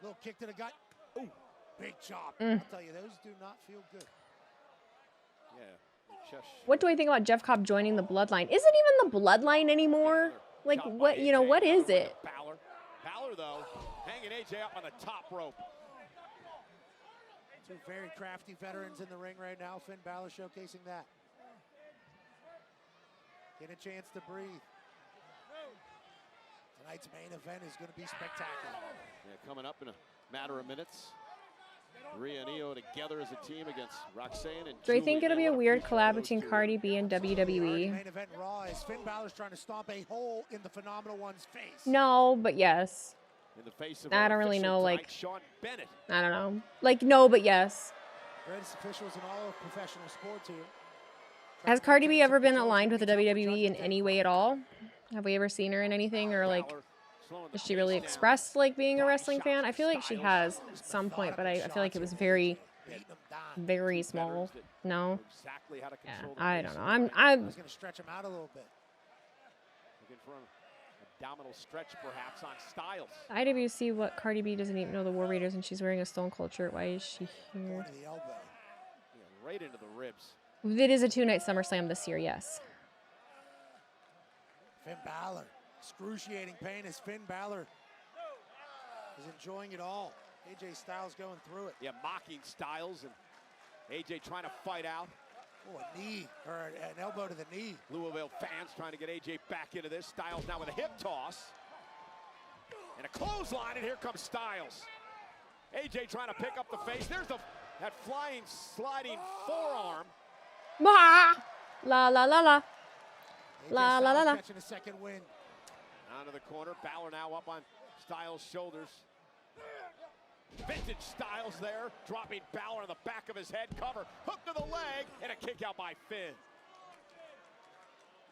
Little kick to the gut. Ooh, big chop. I'll tell you, those do not feel good. Yeah. What do I think about Jeff Cobb joining the Bloodline? Isn't even the Bloodline anymore? Like, what, you know, what is it? Balor, though, hanging AJ up on the top rope. Two very crafty veterans in the ring right now. Finn Balor showcasing that. Get a chance to breathe. Tonight's main event is going to be spectacular. Yeah, coming up in a matter of minutes. Rhea and Io together as a team against Roxanne and Do I think it'll be a weird collab between Cardi B and WWE? Main event Raw is Finn Balor's trying to stomp a hole in the Phenomenal One's face. No, but yes. In the face of I don't really know, tonight, like, Sean Bennett. I don't know. Like, no, but yes. Greatest officials in all of professional sports here. Has Cardi B ever been aligned with the WWE in any way at all? Have we ever seen her in anything, or like, does she really express like being a wrestling fan? I feel like she has at some point, but I feel like it was very small. No. Yeah, I don't know. I'm just gonna stretch him out a little bit. Looking for an abdominal stretch, perhaps, on Styles. IWC what Cardi B doesn't even know the War Raiders, and she's wearing a Stone Cold shirt. Why is she here? Yeah, right into the ribs. It is a 2-night SummerSlam this year, yes. Finn Balor. Excruciating pain as Finn Balor is enjoying it all. AJ Styles going through it. Yeah, mocking Styles and AJ trying to fight out. Oh, a knee, or an elbow to the knee. Louisville fans trying to get AJ back into this. Styles now with a hip toss. And a clothesline, and here comes Styles. AJ trying to pick up the face. There's that flying, sliding forearm. Bah! La la la la. La la la la. Catching a second win. Onto the corner. Balor now up on Styles' shoulders. Vintage Styles there, dropping Balor on the back of his head. Cover, hook to the leg, and a kick out by Finn.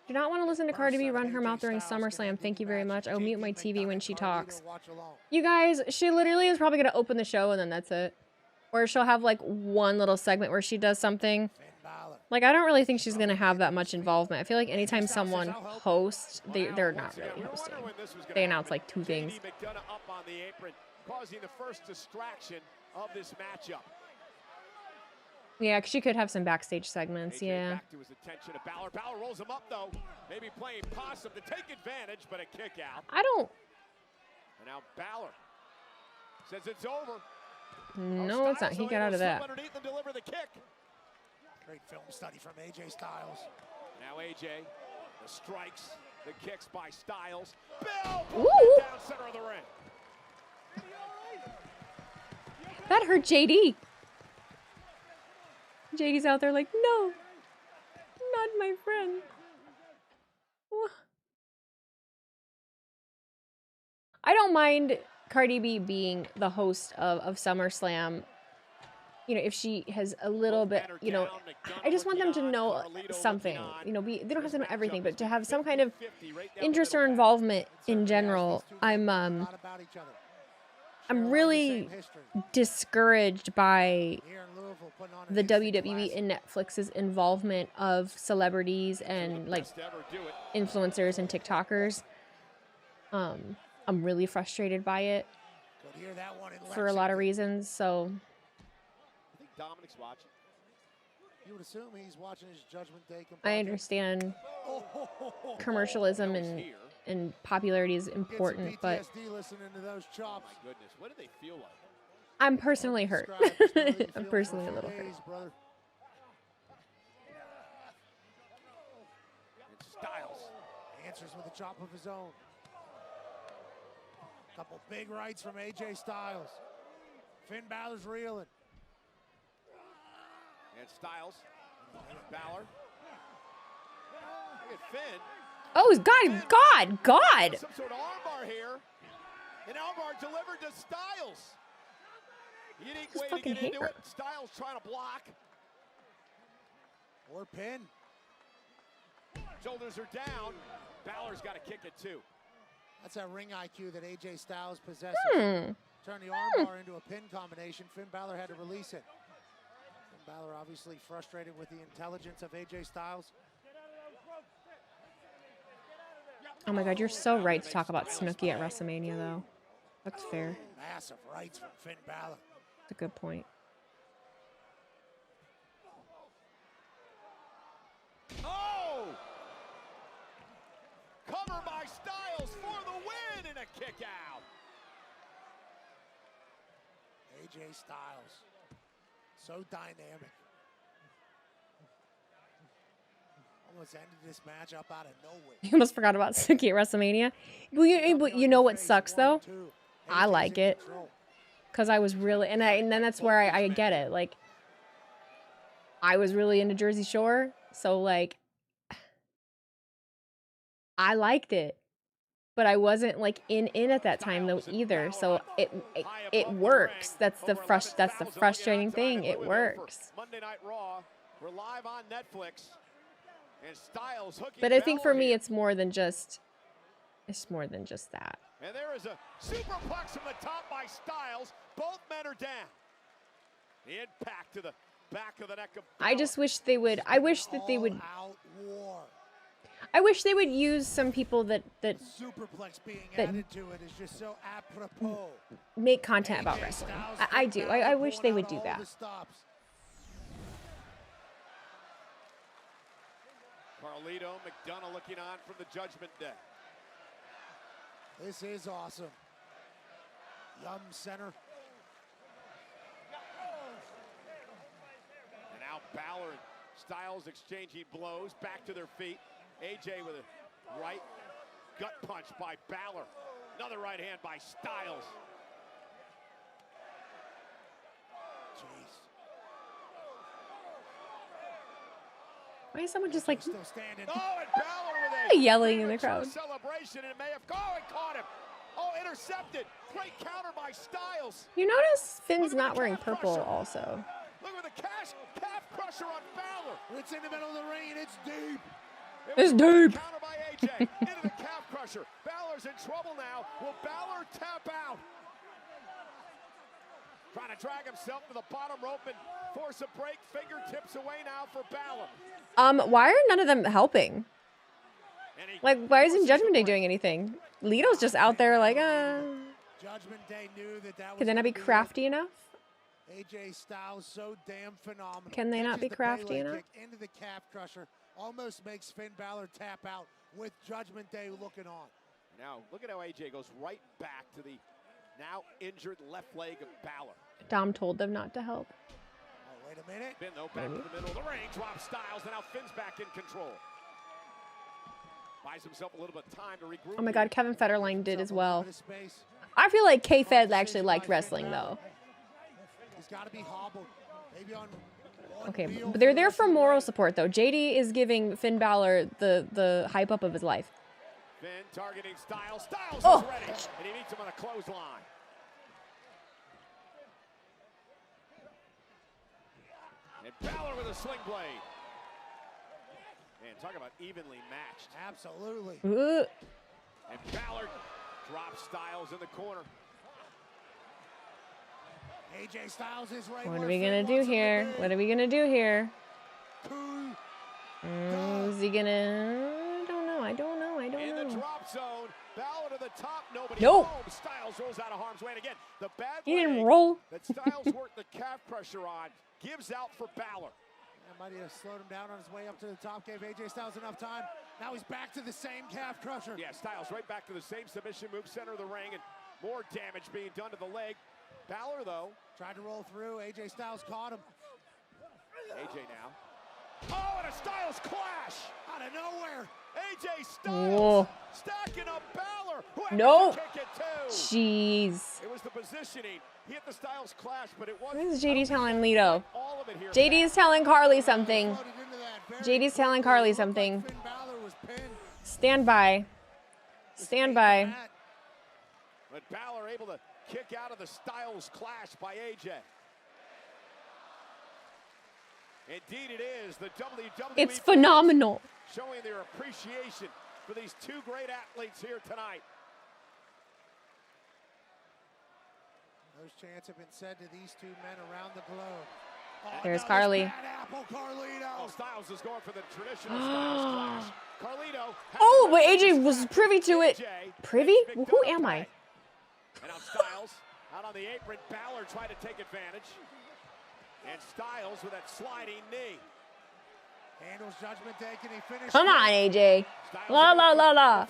Do not want to listen to Cardi B run her mouth during SummerSlam. Thank you very much. I'll mute my TV when she talks. You guys, she literally is probably going to open the show and then that's it. Or she'll have like one little segment where she does something. Like, I don't really think she's going to have that much involvement. I feel like anytime someone hosts, they're not really hosting. They announce like 2 things. Up on the apron, causing the first distraction of this matchup. Yeah, she could have some backstage segments, yeah. Back to his attention to Balor. Balor rolls him up, though. Maybe playing possum to take advantage, but a kick out. I don't... And now Balor says it's over. No, it's not. He got out of that. Underneath and deliver the kick. Great film study from AJ Styles. Now AJ, the strikes, the kicks by Styles. Bill Ooh. down center of the ring. That hurt JD. JD's out there like, no, not my friend. I don't mind Cardi B being the host of SummerSlam. You know, if she has a little bit, you know, I just want them to know something. You know, they don't have to know everything, but to have some kind of interest or involvement in general. I'm really discouraged by the WWE and Netflix's involvement of celebrities and like influencers and TikTokers. I'm really frustrated by it Could hear that one in for a lot of Lexington. reasons. So I think Dominic's watching. You would assume he's watching his Judgment Day I compadre. understand Oh, commercialism and popularity is important, but PTSD listening to those chops. My goodness, what do they feel like? I'm personally hurt. I'm personally a little hurt. Brother. And Styles Answers with a chop of his own. Couple big rights from AJ Styles. Finn Balor's reeling. and Styles. Balor. Look at Finn. Oh, God. Some sort of armbar here. An armbar delivered to Styles. Unique way to get into it. Styles trying to block. Or pin. Shoulders are down. Balor's got to kick it too. That's that ring IQ that AJ Styles possesses. Turn the armbar into a pin combination. Finn Balor had to release it. Finn Balor obviously frustrated with the intelligence of AJ Styles. Oh my God, you're so right to talk about Snooki at WrestleMania, though. That's fair. Massive rights from Finn Balor. That's a good point. Oh! Cover by Styles for the win and a kick out. AJ Styles. So dynamic. Almost ended this match up out of nowhere. You almost forgot about Snooki at WrestleMania. But you know what sucks, though? I like it. Because I was really, and then that's where I get it. Like, I was really into Jersey Shore. So, like, I liked it. But I wasn't, like, in at that time, though, either. So, it works. That's the frustrating thing. It works. Monday Night Raw. We're live on Netflix. And Styles hooking But I think for Balor me, here. it's more than just that. And there is a superplex from the top by Styles. Both men are down. The impact to the back of the neck of I just wish they would. I wish that they would. I wish they would use some people that Superplex being added to it is just so apropos. make content about wrestling. I do. I wish they would do that. Carlito, McDonough looking on from the Judgment Day. This is awesome. Yum Center. And now Balor and Styles exchanging blows back to their feet. AJ with a right gut punch by Balor. Another right hand by Styles. Jeez. Why is someone just like Oh, and Balor with a yelling in the crowd? celebration, and it may have and caught him. Oh, intercepted. Great counter by Styles. You notice Finn's not wearing purple also. Look at the calf crusher on Balor. It's in the middle of the ring and it's deep. It's deep. Counter by AJ into the calf crusher. Balor's in trouble now. Will Balor tap out? Trying to drag himself to the bottom rope and force a break. Fingertips away now for Balor. Why are none of them helping? Like, why isn't Judgment Day doing anything? Lito's just out there like, Judgment Day knew that Can they not be crafty enough? AJ Styles so damn phenomenal. Can they not be Catches the crafty Pele enough? kick into the calf crusher. Almost makes Finn Balor tap out with Judgment Day looking on. Now, look at how AJ goes right back to the now injured left leg of Balor. Dom told them not to help. Oh, wait a minute. Finn, though, back to the middle of the ring. Drops Styles, and now Finn's back in control. Buys himself a little bit of time to regroup. Oh my God, Kevin Federline did as well. I feel like K-Fed actually liked wrestling though. He's got to be hobbled. Maybe on Okay, but they're there for moral support though. JD is giving Finn Balor the hype up of his life. Finn targeting Styles. Styles Oh. is ready, and he meets him on a clothesline. And Balor with a sling blade. Man, talk about evenly matched. Absolutely. And Balor drops Styles in the corner. AJ Styles is right. What are we gonna do here? What are we gonna do here? Is he gonna? I don't know. I don't In the know. drop zone, Balor to the top, nobody Nope. home. Styles rolls out of harm's way. And again, the bad He didn't leg roll. that Styles worked the calf pressure on gives out for Balor. That might have slowed him down on his way up to the top, gave AJ Styles enough time. Now he's back to the same calf crusher. Yeah, Styles right back to the same submission move, center of the ring, and more damage being done to the leg. Balor, though, tried to roll through. AJ Styles caught him. AJ now. Oh, and a Styles clash out of nowhere. AJ Styles Whoa. stacking up Balor. Who had Nope. to kick it too. Jeez. It was the positioning. He hit the Styles clash, but it wasn't. What is JD telling Lito? All of it here. JD's telling Carly something. JD's telling Carly something. Stand by. Stand by. But Balor able to kick out of the Styles clash by AJ. Indeed it is. The WWE It's phenomenal. showing their appreciation for these two great athletes here tonight. Those chants have been said to these two men around the globe. There's Carly. Oh, Styles is going for the traditional Styles clash. Carlito. Oh, but AJ was privy to it. Privy? Well, who am I? And now Styles out on the apron. Balor trying to take advantage. And Styles with that sliding knee. Handles Judgment Day. Can he finish? Come on, AJ. La la la la.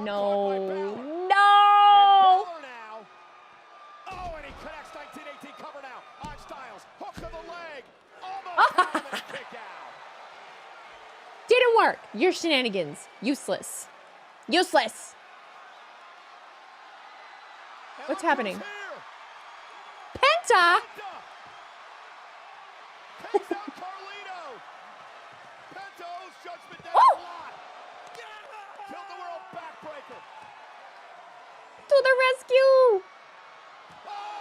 No. No. Now. Oh, and he connects 1918 cover now on Styles. Hook to the leg. Almost kick out. Didn't work. Your shenanigans. Useless. Useless. What's happening? Penta? Takes out Carlito. Pento's Judgment Day Oh! lot. Killed the world backbreaker. To the rescue.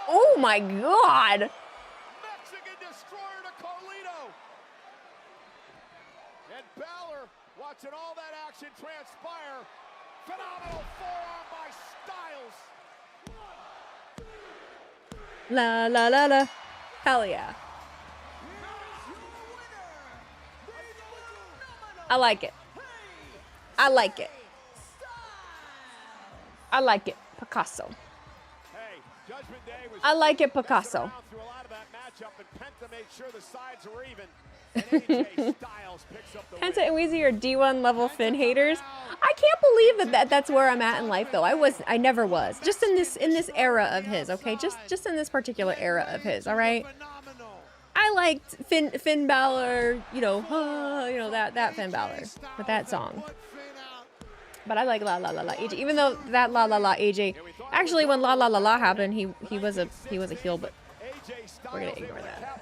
Oh my God. Mexican destroyer to Carlito. And Balor watching all that action transpire. Phenomenal forearm by Styles. La la la la. Hell yeah. I like it. I like it. I like it. Picasso. Hey, Judgment Day was I like it, Picasso. through a lot of that matchup, and Penta made sure the sides were even. And AJ Styles picks up the Penta and Weezy are D1 level Finn haters. I can't believe that's where I'm at in life though. I never was. Just in this era of his, okay? Just in this particular era of his, all right? I liked Finn Balor, you know that Finn Balor with that song. But I like La La La La AJ, even though that La La La AJ. Actually, when La La La La happened, he was a heel, but we're gonna ignore that.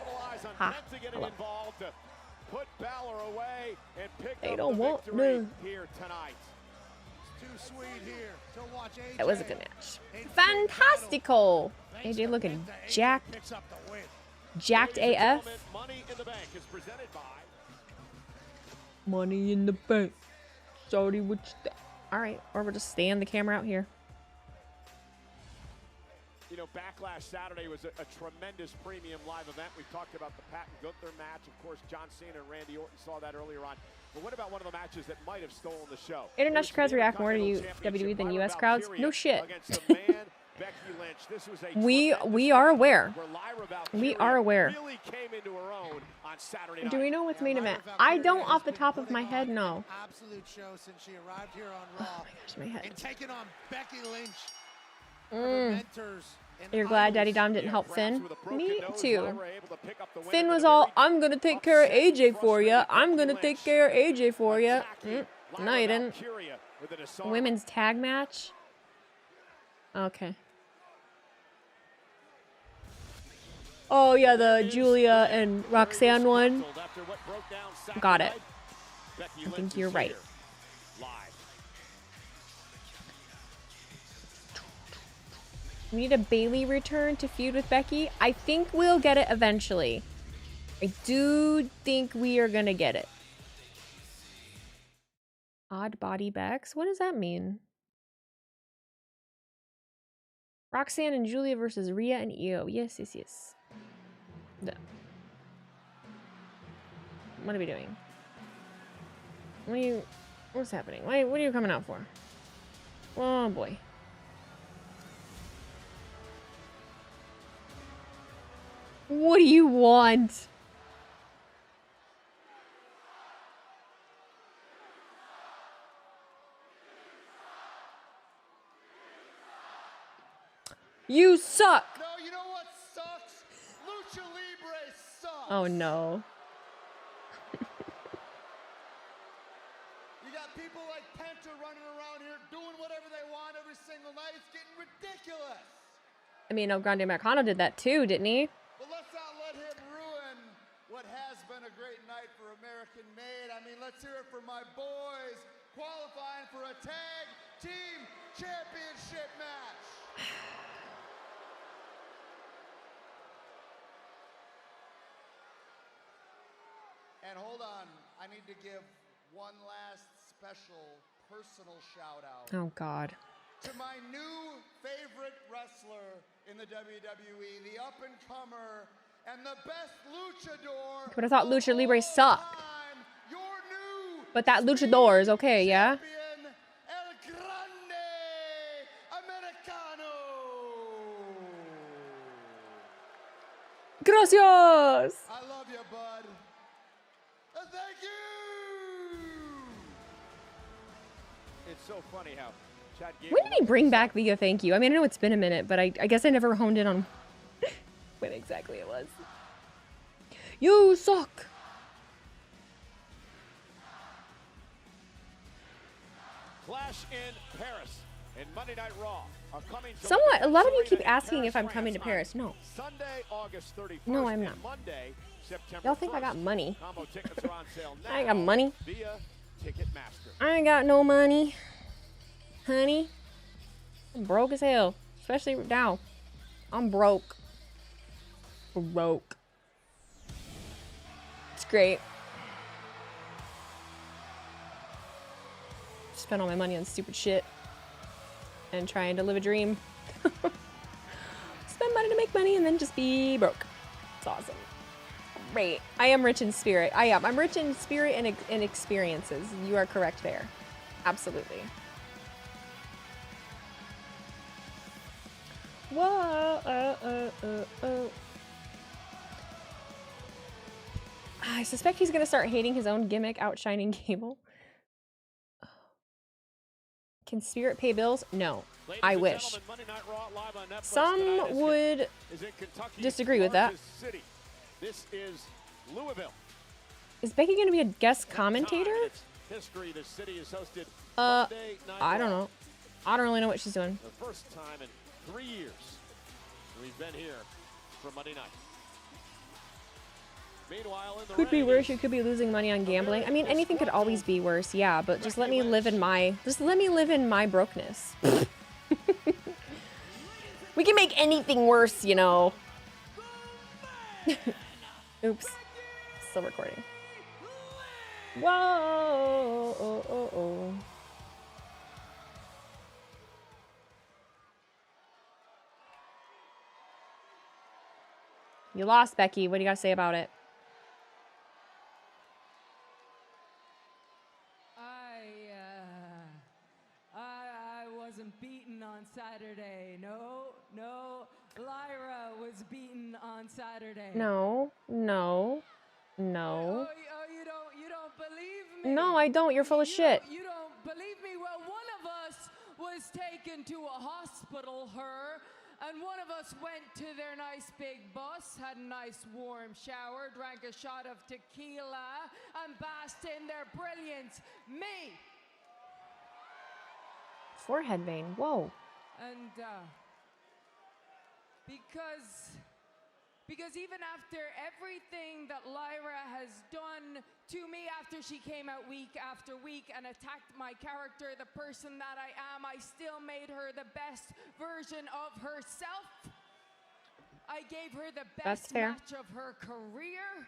Ha. Hello. Put Balor away and pick They up don't the want victory no. here tonight. Too sweet here to watch AJ. That was a good match. Fantastical. AJ looking jacked. Picks up the win. Jacked AF. Money in the Bank is presented by Money in the bank. Sorry, what you think? All right, or we'll just stand the camera out here. You know, Backlash Saturday was a tremendous premium live event. We talked about the Pat and Gunther match. Of course, John Cena and Randy Orton saw that earlier on. But what about one of the matches that might have stolen the show? International crowds react more to WWE than US crowds. No shit. Against the man, Becky Lynch. This was a We are aware. where Lyra We are aware. really came into her own on Saturday night. Do we know what's main event? I don't off the top of my head, no. Absolute show since she arrived here on Raw. Oh my gosh, my head. And taking on Becky Lynch. Mm. You're glad Daddy Dom didn't help Finn? Me too. Finn was all, I'm gonna take care of AJ for you. I'm gonna take care of AJ for you. No, you didn't. Women's tag match? Okay. Oh yeah, the Julia and Roxanne one. Got it. I think you're right. We need a Bailey return to feud with Becky. I think we'll get it eventually. I do think we are gonna get it. Odd body backs? What does that mean? Roxanne and Julia versus Rhea and Io. Yes, yes, yes. No. What are we doing? What What's happening? Wait, what are you coming out for? Oh boy. What do you want? You suck. No, you know what sucks? Lucha Libre sucks. Oh no. You got people like Penta running around here doing whatever they want every single night. It's getting ridiculous. I mean, El Grande Americano did that too, didn't he? But let's not let him ruin what has been a great night for American Made. I mean, let's hear it for my boys qualifying for a tag team championship match. And hold on, I need to give one last special personal shout out. Oh God. To my new favorite wrestler in the WWE, the up-and-comer and the best luchador. But I thought Lucha Libre sucked. But that luchador is okay, yeah? El Grande Americano. Gracias. I love you, bud. Thank you. It's so funny how Chad gave When did he bring back the thank you? I mean, I know it's been a minute, but I guess I never honed in on when exactly it was. You suck. Clash in Paris and Monday Night Raw are coming. Somewhat. A lot of you keep asking if I'm coming to Paris. No. Sunday, August 31st. No, I'm not. Monday, September Y'all think 1st. I got money? Combo tickets are on sale now I ain't got money. via Ticketmaster. I ain't got no money, honey. I'm broke as hell, especially now. I'm broke. Broke. It's great. Spend all my money on stupid shit and trying to live a dream. Spend money to make money and then just be broke. It's awesome. Great. I am rich in spirit. I am. I'm rich in spirit and experiences. You are correct there. Absolutely. Whoa. I suspect he's going to start hating his own gimmick, outshining Cable. Can Spirit pay bills? No. I wish. Some would disagree with that. This is Louisville. Is Becky going to be a guest commentator? History, the city is hosted I don't know. I don't really know what she's doing. the first time in 3 years we've been here for Monday night. Meanwhile, in the Could be ring worse. is You could be losing money on gambling. I mean, anything could always be worse. Yeah, but just let me live in my brokenness. We can make anything worse, you know. Oops. Still recording. Whoa. Oh. You lost, Becky. What do you got to say about it? I wasn't beaten on Saturday. No. Lyra was beaten on Saturday. No. Oh, you don't believe me? No, I don't. You're full of shit. You don't believe me? Well, one of us was taken to a hospital, and one of us went to their nice big bus, had a nice warm shower, drank a shot of tequila, and basked in their brilliance. Me! Forehead vein. Whoa. And, because even after everything that Lyra has done to me, after she came out week after week and attacked my character, the person that I am, I still made her the best version of herself. I gave her the best match of her career.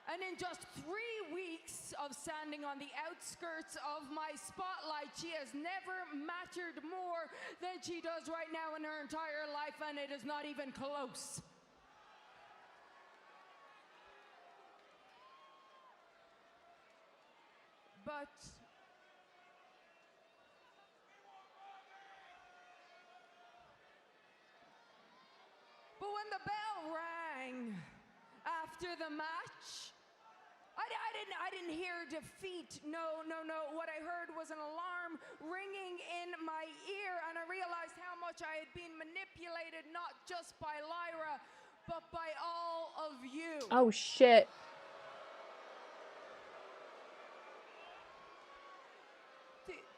And in just 3 weeks of standing on the outskirts of my spotlight, she has never mattered more than she does right now in her entire life, and it is not even close. when the bell rang after the match, I didn't hear defeat. No. What I heard was an alarm ringing in my ear, and I realized how much I had been manipulated, not just by Lyra, but by all of you. Oh shit.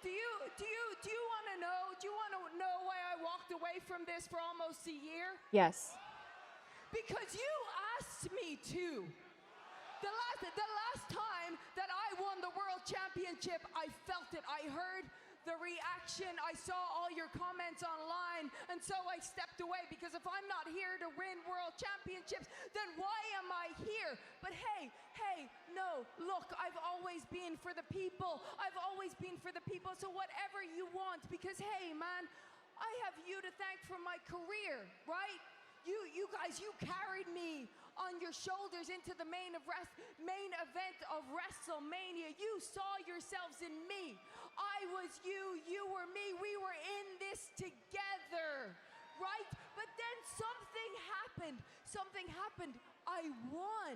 Do you want to know? Do you want to know why I walked away from this for almost a year? Yes. Because you asked me to. The last time that I won the world championship, I felt it. I heard the reaction. I saw all your comments online, and so I stepped away, because if I'm not here to win world championships, then why am I here? But hey, no, look, I've always been for the people. I've always been for the people, so whatever you want, because hey, man, I have you to thank for my career, right? You guys, you carried me on your shoulders into the main event of WrestleMania. You saw yourselves in me. I was you, you were me. We were in this together, right? But then something happened. Something happened. I won,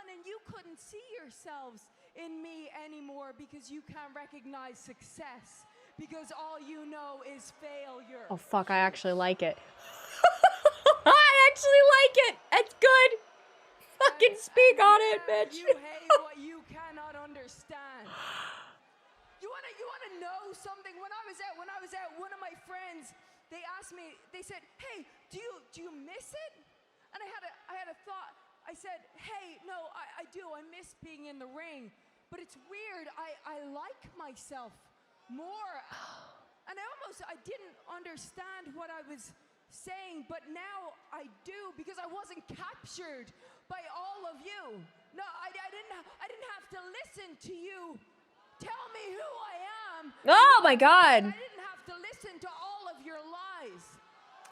and you couldn't see yourselves in me anymore, because you can't recognize success, because all you know is failure. Oh fuck, I actually like it. I actually like it. It's good. Fucking speak on it, bitch. You hate what you cannot understand. You wanna know something? When I was at one of my friends, they asked me, they said, "Hey, do you miss it?" And I had a thought. I said, "Hey, no, I do. I miss being in the ring. But it's weird. I like myself more." And I didn't understand what I was saying, but now I do, because I wasn't captured by all of you. No, I didn't have to listen to you tell me who I am. Oh my god. I didn't have to listen to all of your lies.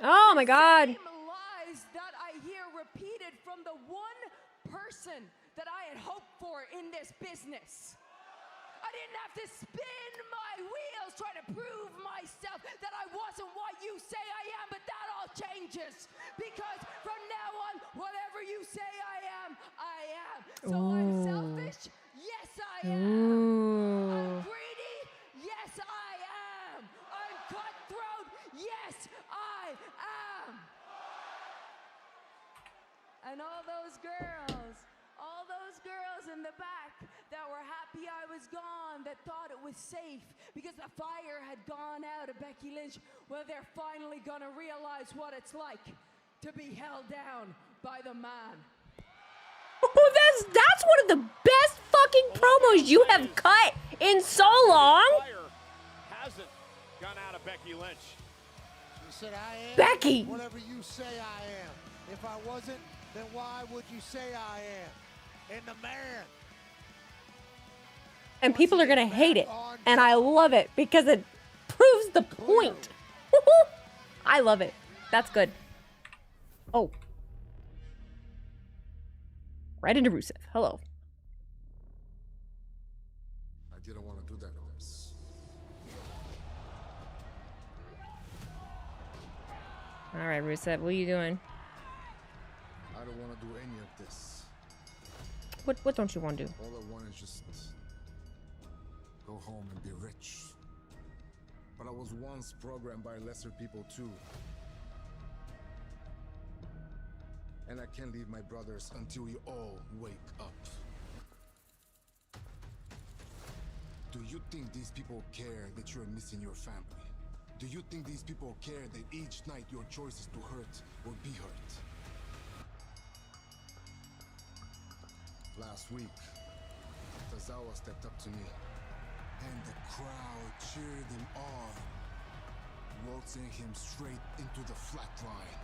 Oh my god. Same lies that I hear repeated from the one person that I had hoped for in this business. I didn't have to spin my wheels trying to prove myself that I wasn't what you say I am, but that all changes, because from now on, whatever you say I am, I am. So I'm selfish? Yes, I am. I'm greedy? Yes, I am. I'm cutthroat? Yes, I am. And all those girls in the back that were happy I was gone, that thought it was safe because the fire had gone out of Becky Lynch, well, they're finally gonna realize what it's like to be held down by the man. Oh, that's one of the best fucking promos you have cut in so long. Fire hasn't gone out of Becky Lynch. She said, "I am Becky. whatever you say I am. If I wasn't, then why would you say I am?" And the man. And people are gonna hate it, and I love it because it proves the point. I love it. That's good. Oh. Right into Rusev. Hello. I didn't want to do that, Liz. All right, Rusev, what are you doing? I don't want to do any of this. What don't you want to do? All I want is just go home and be rich. But I was once programmed by lesser people too. And I can't leave my brothers until you all wake up. Do you think these people care that you're missing your family? Do you think these people care that each night your choice is to hurt or be hurt? Last week, Tozawa stepped up to me, and the crowd cheered him on, waltzing him straight into the flat line.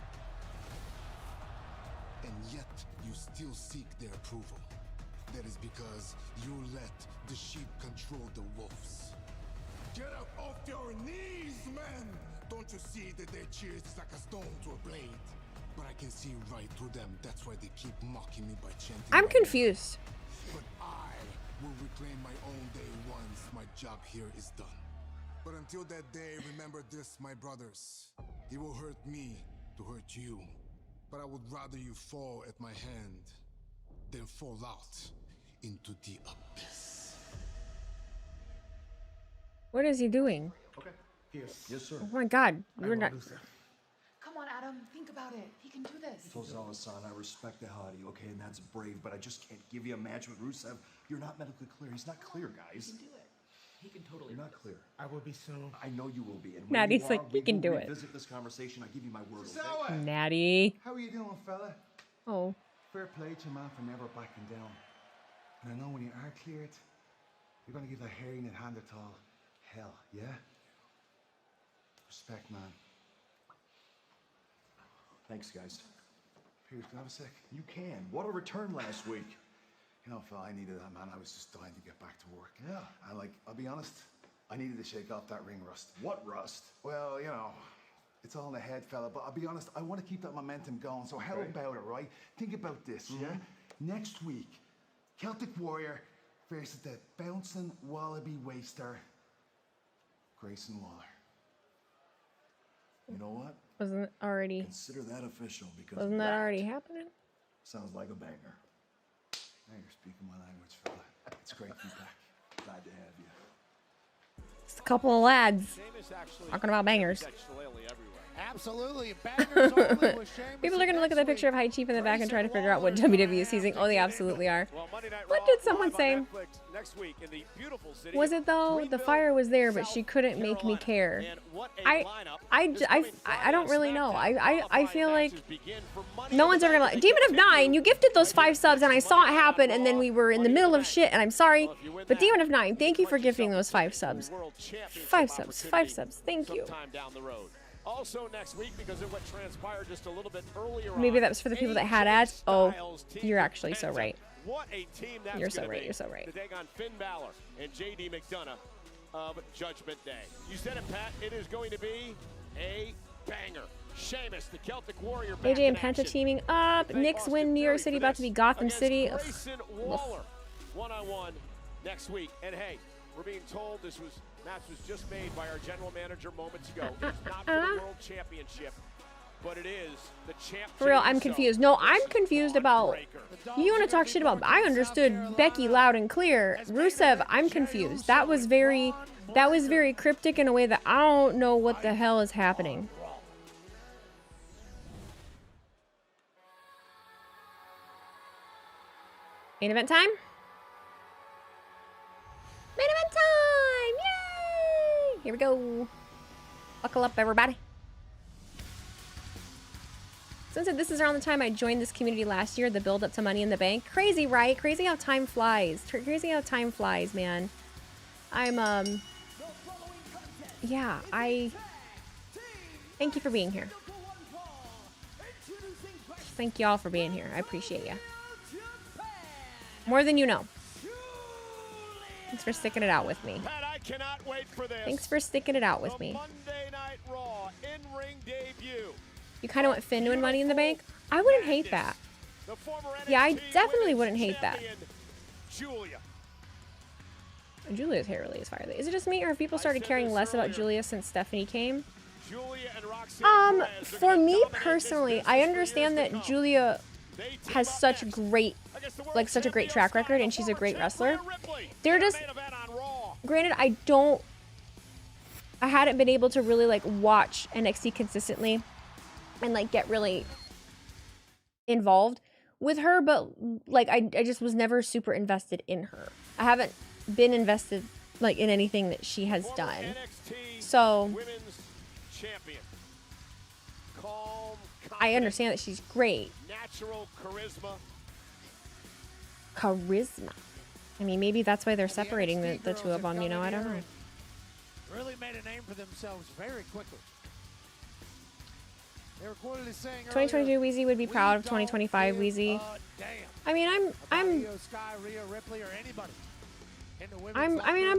And yet, you still seek their approval. That is because you let the sheep control the wolves. Get up off your knees, man! Don't you see that their cheers is like a stone to a blade? But I can see right through them. That's why they keep mocking me by chanting. I'm confused. But I will reclaim my own day once my job here is done. But until that day, remember this, my brothers. It will hurt me to hurt you. but I would rather you fall at my hand than fall out into the abyss. What is he doing? Okay. Yes, sir. Oh my God, we're not. Come on, Adam, think about it. He can do this. Tozawa-san, I respect the hell out of you, okay, and that's brave, but I just can't give you a match with Rusev. You're not medically clear. He's not clear, guys. He can do it. He can totally. You're not clear. I will be soon. I know you will be. And Natty's like, he can do it. Visit this conversation. I give you my word. Okay? Natty. How are you doing, fella? Oh. Fair play to you, man, for never backing down. And I know when you are cleared, you're gonna give that hairy Neanderthal hell, yeah? Respect, man. Thanks, guys. Here, can I have a sec? You can. What a return last week. You know, fella, I needed that, man. I was just dying to get back to work. Yeah. And like, I'll be honest, I needed to shake off that ring rust. What rust? Well, you know, it's all in the head, fella, but I'll be honest, I want to keep that momentum going. So how about it, right? Think about this, yeah? Next week, Celtic Warrior versus the bouncing wallaby waster, Grayson Waller. You know what? Wasn't it already? Consider that official because Wasn't that already happening? Sounds like a banger. Now you're speaking my language, fella. It's great to be back. Glad to have you. Just a couple of lads talking about bangers. Absolutely. Bangers only with Sheamus. People are going to look at the picture of High Chief in the back and try to figure out what WWE is using. Oh, they absolutely are. What did someone say? Was it though? The fire was there, but she couldn't make me care. I don't really know. I feel like no one's ever gonna. Demon of 9, you gifted those 5 subs, and I saw it happen, and then we were in the middle of shit, and I'm sorry. But Demon of 9, thank you for gifting those 5 subs. 5 subs. 5 subs. Thank you. Also next week, because of what transpired just a little bit earlier. Maybe that was for the people that had ads. Oh, you're actually so right. What a team that's You're so right. You're so right. To take on Finn Balor and JD McDonough of Judgment Day. You said it, Pat. It is going to be a banger. Sheamus, the Celtic Warrior. AJ and Penta teaming up. Knicks win. New York City about to be Gotham City. Grayson Waller, one-on-one next week. And hey, we're being told this match was just made by our general manager moments ago. It's not for the World Championship, but it is the champ. For real, I'm confused. No, I'm confused about. You want to talk shit about? I understood Becky loud and clear. Rusev, I'm confused. That was very cryptic in a way that I don't know what the hell is happening. Main event time. Main event time! Yay! Here we go. Buckle up, everybody. Since this is around the time I joined this community last year, the build up to Money in the Bank. Crazy, right? Crazy how time flies. Crazy how time flies, man. Yeah, thank you for being here. Thank you all for being here. I appreciate you. More than you know. Thanks for sticking it out with me. Pat, I cannot wait for this. Thanks for sticking it out with me. Monday Night Raw in-ring debut. You kind of want Finn to win Money in the Bank? I wouldn't hate that. Yeah, I definitely wouldn't hate that. Julia's hair really is fire. Is it just me, or have people started caring less about Julia since Stephanie came? For me personally, I understand that Julia has such a great track record, and she's a great wrestler. They're just, granted, I hadn't been able to really like watch NXT consistently and like get really involved with her, but like I just was never super invested in her. I haven't been invested like in anything that she has done. So I understand that she's great. Natural charisma. Charisma. I mean, maybe that's why they're separating the two of them, you know? I don't know. Really made a name for themselves very quickly. They were quoted saying 2022 Weezy would be proud of 2025 Weezy. I mean, I'm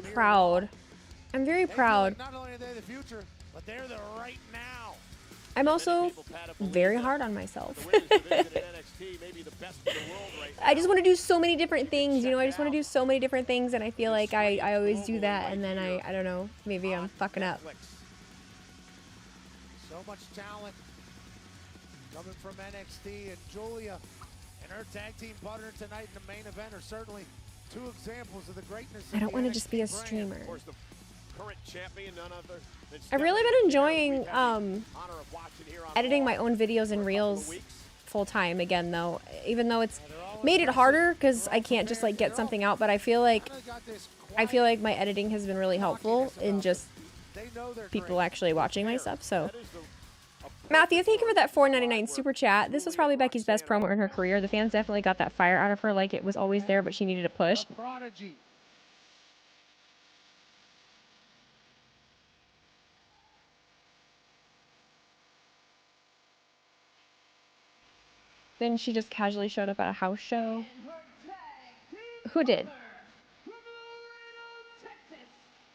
proud. I'm very proud. Not only are they the future, but they're the right now. I'm also very hard on myself. I just want to do so many different things, you know? I just want to do so many different things, and I feel like I always do that, and then I don't know, maybe I'm fucking up. So much talent. Coming from NXT, and Julia and her tag team partner tonight in the main event are certainly two examples of the greatness of I don't the want to just be a NXT brand. streamer. Of course, the current champion, none other than I've really been enjoying editing my own videos and reels full time again, though. Even though it's made it harder because I can't just like get something out, but I feel like my editing has been really helpful in just people actually watching my stuff. So, Matthew, thank you for that $4.99 super chat. This was probably Becky's best promo in her career. The fans definitely got that fire out of her, like it was always there, but she needed a push. Prodigy. Then she just casually showed up at a house show. Who did?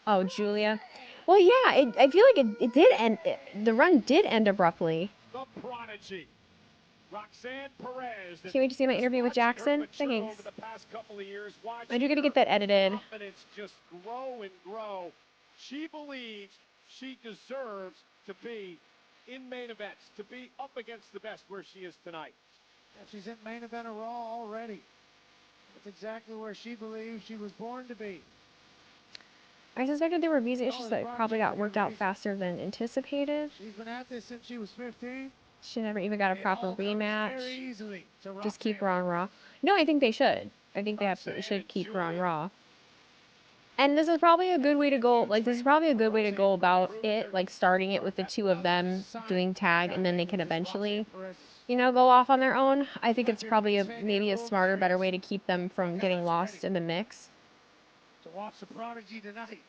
Oh, Julia. Well, yeah, I feel like it did end. The run did end abruptly. The Prodigy. Roxanne Perez. Can't wait to see my interview with Jackson. Thanks. I do gotta get that edited. Confidence just grow and grow. She believes she deserves to be in main events, to be up against the best where she is tonight. Yeah, she's in main event of Raw already. That's exactly where she believes she was born to be. I suspected there were visa issues that probably got worked out faster than anticipated. She's been at this since she was 15. She never even got a proper rematch. Very easily to Just keep her on Raw. No, I think they should. I think they absolutely should keep her on Raw. And this is probably a good way to go. Like, this is probably a good way to go about it. Like, starting it with the two of them doing tag, and then they can eventually, you know, go off on their own. I think it's probably maybe a smarter, better way to keep them from getting lost in the mix. To watch the Prodigy tonight.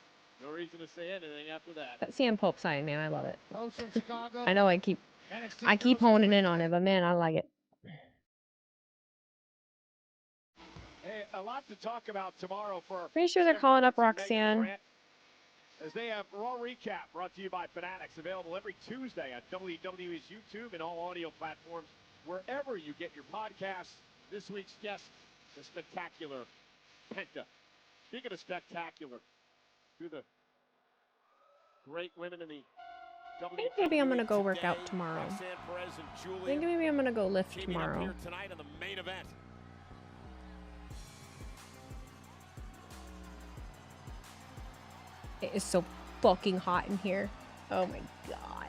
No reason to say anything after that. That CM Pope sign, man, I love it. Those from Chicago. I know I keep honing in on it, but man, I like it. Hey, a lot to talk about tomorrow for. Pretty sure they're calling up Roxanne. As they have Raw Recap brought to you by Fanatics, available every Tuesday on WWE's YouTube and all audio platforms, wherever you get your podcasts. This week's guest, the spectacular Penta. Speaking of spectacular, to the great women in the I think maybe I'm gonna go work out tomorrow. I think maybe I'm gonna go lift tomorrow. Tonight on the main event. It is so fucking hot in here. Oh my god.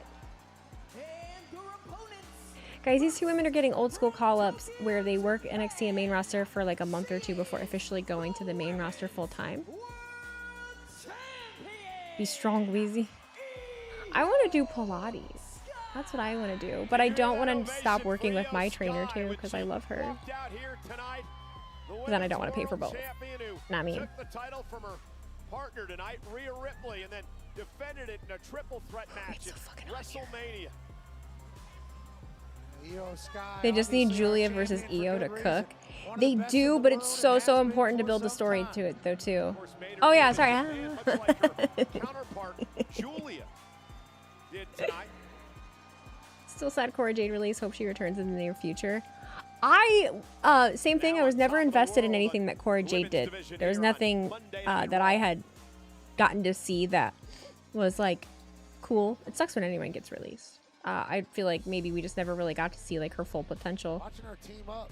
Guys, these two women are getting old school call-ups where they work NXT and main roster for like a month or two before officially going to the main roster full time. Be strong, Weezy. I want to do Pilates. That's what I want to do. But I don't want to stop working with my trainer too because I love her. Then I don't want to pay for both. Not me. Took the title from her partner tonight, Rhea Ripley, and then defended it in a triple threat match at WrestleMania. They just need Julia versus Io to cook. They do, but it's so important to build the story to it though too. Oh yeah, sorry. Counterpart Julia did tonight. Still sad Cora Jade release. Hope she returns in the near future. Same thing. I was never invested in anything that Cora Jade did. There was nothing that I had gotten to see that was like cool. It sucks when anyone gets released. I feel like maybe we just never really got to see like her full potential. Watching her team up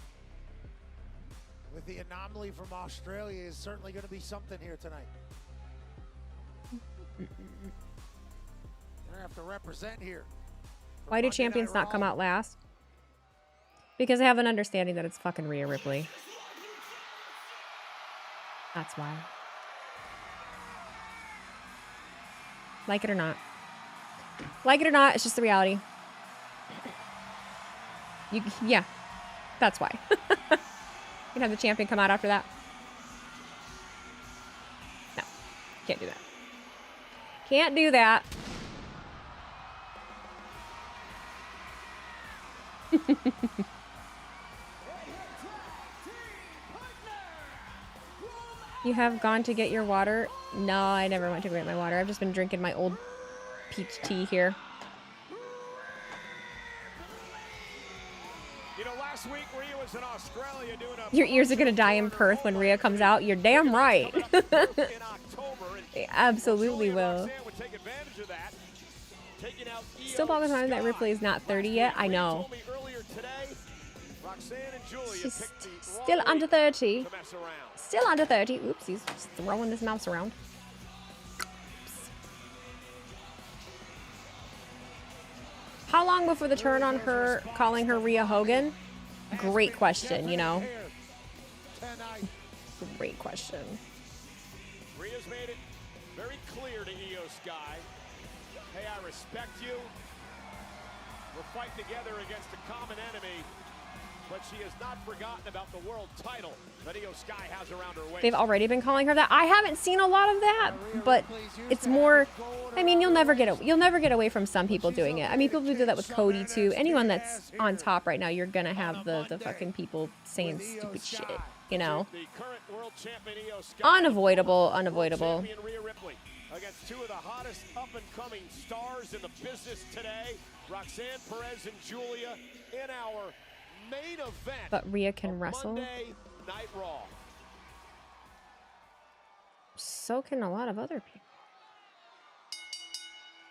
with the anomaly from Australia is certainly going to be something here tonight. We're going to have to represent here. Why do champions not come out last? Because I have an understanding that it's fucking Rhea Ripley. That's why. Like it or not. Like it or not, it's just the reality. Yeah, that's why. You can have the champion come out after that. No, can't do that. Can't do that. You have gone to get your water? No, I never went to get my water. I've just been drinking my old peach tea here. You know, last week Rhea was in Australia doing a... Your ears are gonna die in Perth when Rhea comes out. You're damn right. They absolutely will. Still boggles my mind that Ripley is not 30 yet. I know. today, Roxanne and Julia She's picked the still wrong under week 30. to mess around. Still under 30. Oops, he's just throwing this mouse around. How long before the turn on her calling her Rhea Hogan? Great question, you know. Great question. Rhea's made it very clear to Io Sky. Hey, I respect you. We'll fight together against a common enemy. But she has not forgotten about the world title that Io Sky has around her waist. They've already been calling her that. I haven't seen a lot of that, but it's more. I mean, you'll never get away from some people doing it. I mean, people do that with Cody too. Anyone that's on top right now, you're gonna have the fucking people saying stupid shit. You know. Unavoidable. Champion Rhea Ripley against two of the hottest up-and-coming stars in the business today, Roxanne Perez and Julia, in our main event. But Rhea can wrestle. Monday Night Raw. So can a lot of other people.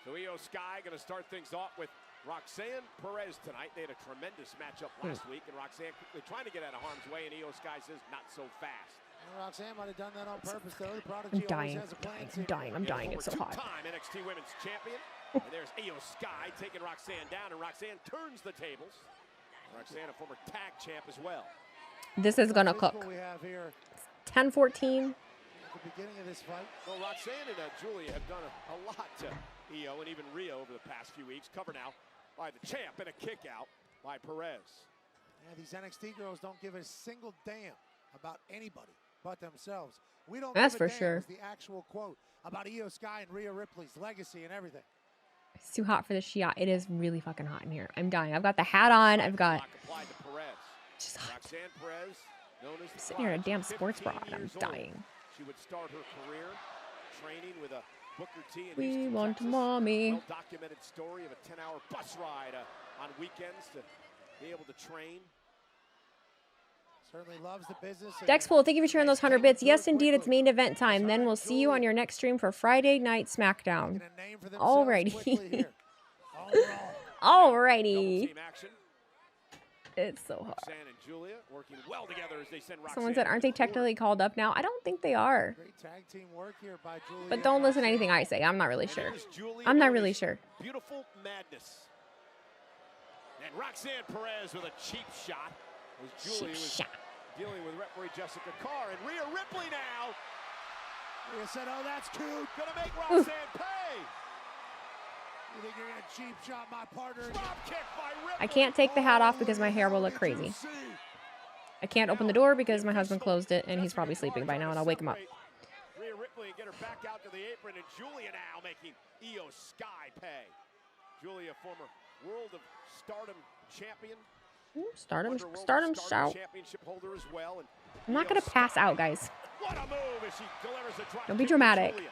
So Io Sky going to start things off with Roxanne Perez tonight. They had a tremendous matchup last week, and Roxanne quickly trying to get out of harm's way, and Io Sky says, not so fast. Well, Roxanne might have done that on purpose, though. The Prodigy I'm dying. always has a plan. I'm dying. It's so hot. Two-time NXT Women's Champion. And there's Io Sky taking Roxanne down, and Roxanne turns the tables. Roxanne, a former tag champ as well. This is gonna cook. 10-14. At the beginning of this fight. Well, Roxanne and Julia have done a lot to Io and even Rhea over the past few weeks. Cover now by the champ and a kick out by Perez. Yeah, these NXT girls don't give a single damn about anybody but themselves. We don't. That's give a for damn sure. is the actual quote about Io Sky and Rhea Ripley's legacy and everything. It's too hot for this shot. It is really fucking hot in here. I'm dying. I've got the hat on. I've got. Just hot. Roxanne Perez, known as I'm sitting here in a damn sports bra. And I'm dying. She would start her career training with a Booker T in We Houston, want Texas. mommy. Well-documented story of a 10-hour bus ride on weekends to be able to train. Certainly loves the business. Dexpool, thank you for sharing those 100 bits. Yes, indeed, it's main event time. Then we'll see you on your next stream for Friday Night SmackDown. Alrighty. Alrighty. It's so hot. Roxanne and Julia working well together as they send Roxanne. Someone said, aren't they technically called up now? I don't think they are. Great tag team work here by Julia. But don't listen to anything I say. I'm not really sure. I'm not really sure. Beautiful madness. And Roxanne Perez with a cheap shot. As Julia was dealing with referee Jessica Carr. And Rhea Ripley now. Rhea said, oh, that's cute. Gonna make Roxanne pay. You think you're gonna cheap shot my partner? Drop kick by Ripley. I can't take the hat off because my hair will look crazy. I can't open the door because my husband closed it and he's probably sleeping by now and I'll wake him up. Rhea Ripley and get her back out to the apron, and Julia now making Io Sky pay. Julia, former World of Stardom champion. Ooh, Stardom shout. Championship holder as well. And I'm not gonna pass out, guys. what a move as she delivers a drop Don't be kick to dramatic. Julia.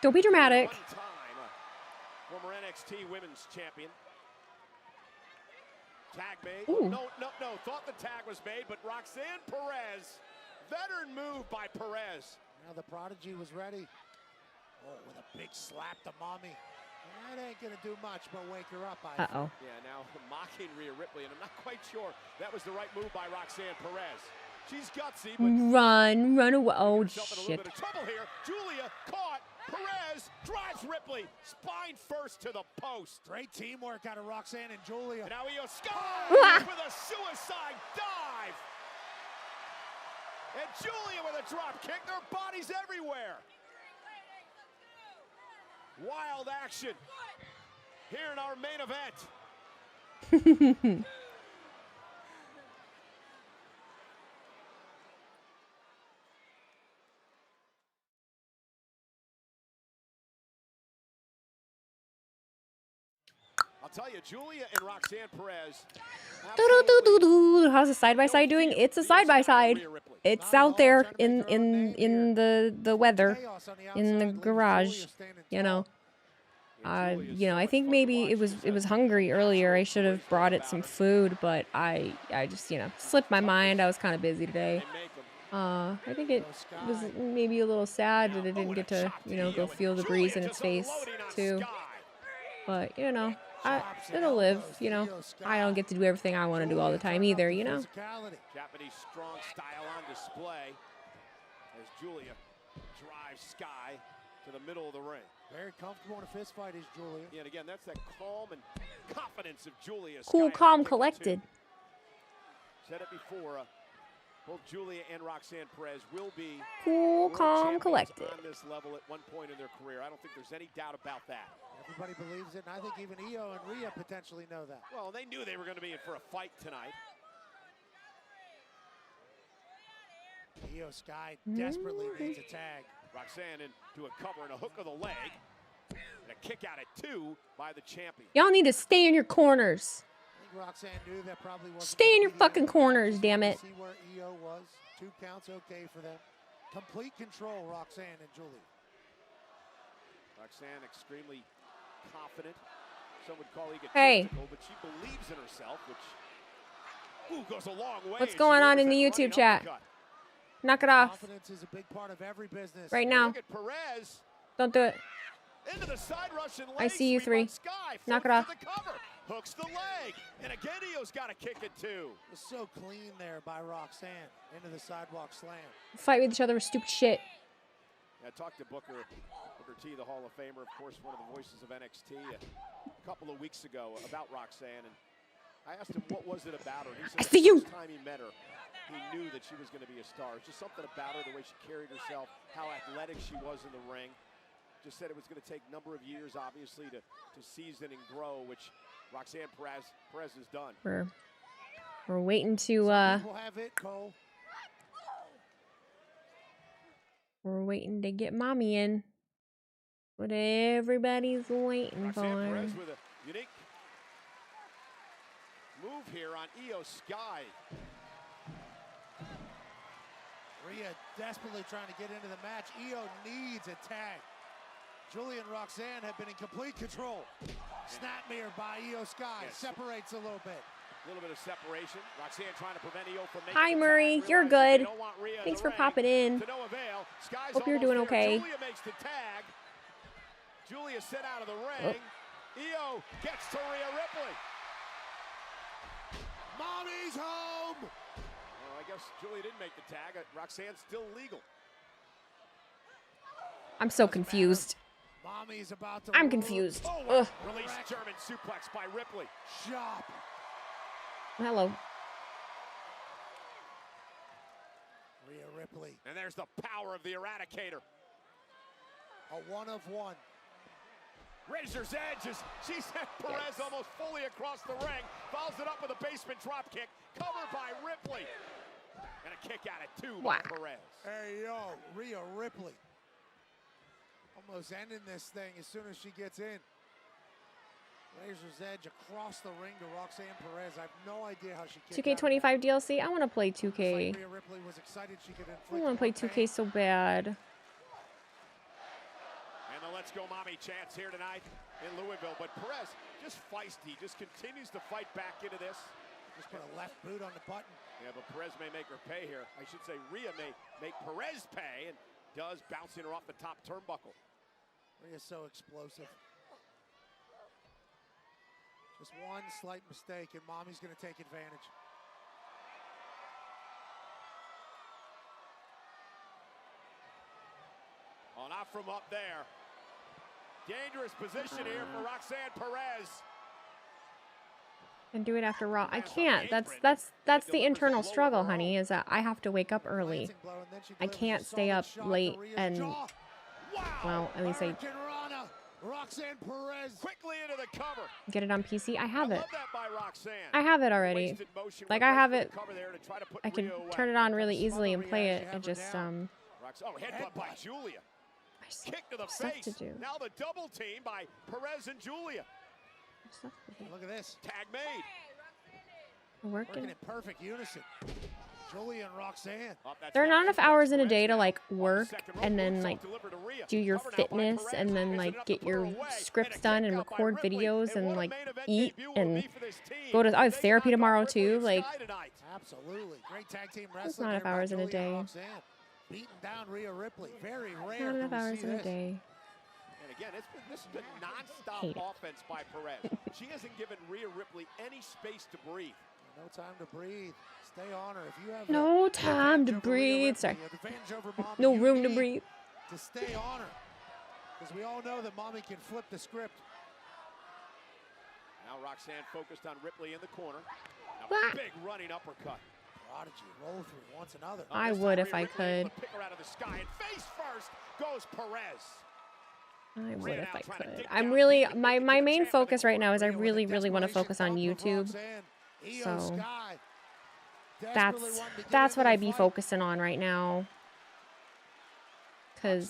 Don't be dramatic. One time, former NXT Women's Champion. Tag made. Ooh. No. Thought the tag was made, but Roxanne Perez, veteran move by Perez. Now the Prodigy was ready. Oh, with a big slap to mommy. That ain't gonna do much but wake her up. Uh-oh. Yeah, now mocking Rhea Ripley, and I'm not quite sure that was the right move by Roxanne Perez. She's gutsy, but Run away. Oh, herself in a little shit. bit of trouble here. Julia caught. Perez drives Ripley spine first to the post. Great teamwork out of Roxanne and Julia. And now Io Sky Ah. with a suicide dive. And Julia with a drop kick. Their bodies everywhere. Wild action here in our main event. I'll tell you, Julia and Roxanne Perez. How's a side-by-side doing? It's a side-by-side. It's out there in the weather, in the garage, you know. I think maybe it was hungry earlier. I should have brought it some food, but I just, slipped my mind. I was kind of busy today. I think it was maybe a little sad that it didn't get to, go feel the breeze in its face too. But, It'll live, you know. I don't get to do everything I want to do all the time either, you know. Japanese strong style on display as Julia drives Sky to the middle of the ring. Very comfortable in a fist fight is Julia. Yeah, and again, that's that calm and confidence of Julia. Cool, calm, collected. Said it before. Both Julia and Roxanne Perez will be cool, calm, collected on this level at one point in their career. I don't think there's any doubt about that. Everybody believes it, and I think even Io and Rhea potentially know that. Well, they knew they were going to be in for a fight tonight. Io Sky desperately needs a tag. Roxanne into a cover and a hook of the leg. And a kick out at 2 by the champion. Y'all need to stay in your corners. Roxanne knew that probably wasn't. Stay in your fucking corners, damn it. See where Io was. 2 counts okay for them. Complete control, Roxanne and Julie. Roxanne extremely confident. Some would call egotistical, but she believes in herself, which goes a long way. What's going on in the YouTube chat? Knock it off. Confidence is a big part of every business. Right now. Look at Perez. Don't do it. Into the side Russian leg I see you 3. Knock it off. Hooks the leg, and again Io's got to kick it too. It's so clean there by Roxanne into the sidewalk slam. Fight with each other with stupid shit. I talked to Booker T, the Hall of Famer, of course, one of the voices of NXT, a couple of weeks ago about Roxanne, and I asked him what was it about her. And he said the first time he met her, he knew that she was going to be a star. It's just something about her, the way she carried herself, how athletic she was in the ring. Just said it was going to take a number of years, obviously, to season and grow, which Roxanne Perez has done. We're waiting to People have it, Cole. We're waiting to get mommy in. What everybody's waiting Roxanne for. Perez with a unique move here on Io Sky. Rhea desperately trying to get into the match. Io needs a tag. Julie and Roxanne have been in complete control. Snap mirror by Io Sky. Separates a little bit. A little bit of separation. Roxanne trying to prevent Io from making Hi, Murray. You're good. Thanks for popping in. To no avail. Sky's Hope you're doing okay. Julia makes the tag. Julia sent out of the ring. Io gets to Rhea Ripley. Mommy's home. Well, I guess Julia didn't make the tag. Roxanne's still legal. I'm so confused. Mommy's about to I'm confused. Release German suplex by Ripley. Shop. Hello. Rhea Ripley. And there's the power of the Eradicator. A 1-of-1. Razor's Edge as she sent Perez almost fully across the ring. Follows it up with a basement drop kick. Covered by Ripley. And a kick out at 2 by Perez. Hey, yo, Rhea Ripley. Almost ending this thing as soon as she gets in. Razor's Edge across the ring to Roxanne Perez. I have no idea how she kicked 2K25 DLC. I want to play 2K. Like Rhea Ripley was excited she could I want to play 2K so bad. And the Let's Go Mommy chants here tonight in Louisville. But Perez just feisty, just continues to fight back into this. Just put a left boot on the button. Yeah, but Perez may make her pay here. I should say Rhea may make Perez pay, and does, bouncing her off the top turnbuckle. Rhea's so explosive. Just one slight mistake, and Mommy's going to take advantage. Oh, not from up there. Dangerous position here for Roxanne Perez. And do it after Raw. I can't. That's the internal struggle, honey, is that I have to wake up early. I can't stay up late and, well, at least I Roxanne Perez quickly into the cover. Get it on PC. I have it. Love that by Roxanne. I have it already. Like, I have it. I can turn it on really easily and play it. It just, Oh, headbutt by Julia. Kick to the face. To do. Now the double team by Perez and Julia. Look at this. Tag made. Working in perfect unison. Julia and Roxanne. There are not enough hours in a day to like work and then like do your fitness and then like get your scripts done and record videos and like eat and go to. I have therapy tomorrow too. Like, absolutely great tag team wrestling. That's not enough hours in a day. Beating down Rhea Ripley. Very rare. Not enough hours in a day. And again, this has been non-stop Hate it. offense by Perez. She hasn't given Rhea Ripley any space to breathe. No time to breathe. Stay on her. If you have No time to breathe. Sorry. No room to breathe. To stay on her. Because we all know that Mommy can flip the script. Now Roxanne focused on Ripley in the corner. Now What? big running uppercut. Prodigy, roll through, once another. I would if I could. Pick her out of the sky and face first goes Perez. I would if I could. I'm really my main focus right now is I really want to focus on YouTube. So that's what I'd be focusing on right now. Cause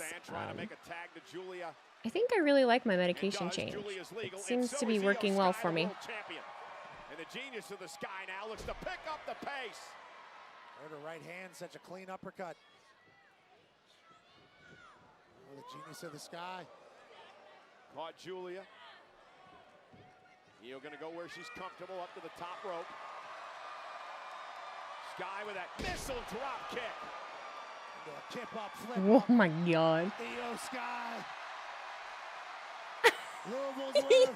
I think I really like my medication change. It seems to be working well for me. And the genius of the sky now looks to pick up the pace. Her right hand, such a clean uppercut. Oh, the genius of the sky. Caught Julia. Io gonna go where she's comfortable, up to the top rope. Sky with that missile drop kick. Kip up, flip Oh up. my god. Io Sky. Louisville's winner.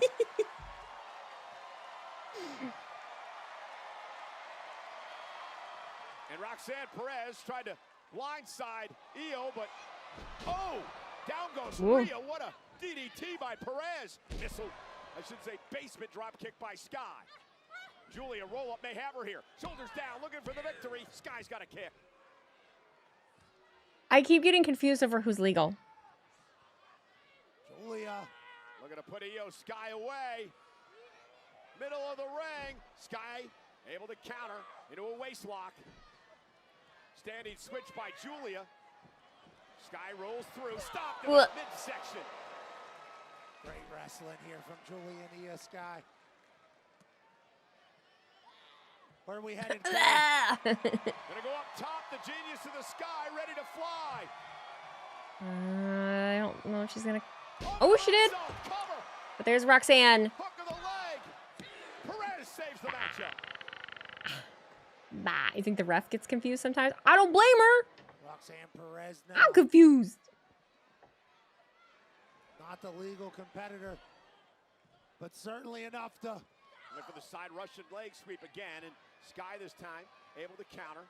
And Roxanne Perez tried to blindside Io, but oh, down goes Whoa. Rhea. What a DDT by Perez. Missile, I should say basement drop kick by Sky. Julia roll up may have her here. Shoulders down, looking for the victory. Sky's got a kick. I keep getting confused over who's legal. Julia. Looking to put Io Sky away. Middle of the ring. Sky able to counter into a waist lock. Standing switch by Julia. Sky rolls through. Stopped in the midsection. Great wrestling here from Julia and Io Sky. Where are we headed? Gonna go up top. The genius of the sky, ready to fly. I don't know if she's gonna. Oh, she did. But there's Roxanne. Hook of the leg. Perez saves the matchup. Bah. You think the ref gets confused sometimes? I don't blame her. Roxanne Perez now. I'm confused. Not the legal competitor, but certainly enough to. Went for the side Russian leg sweep again, and Sky this time able to counter.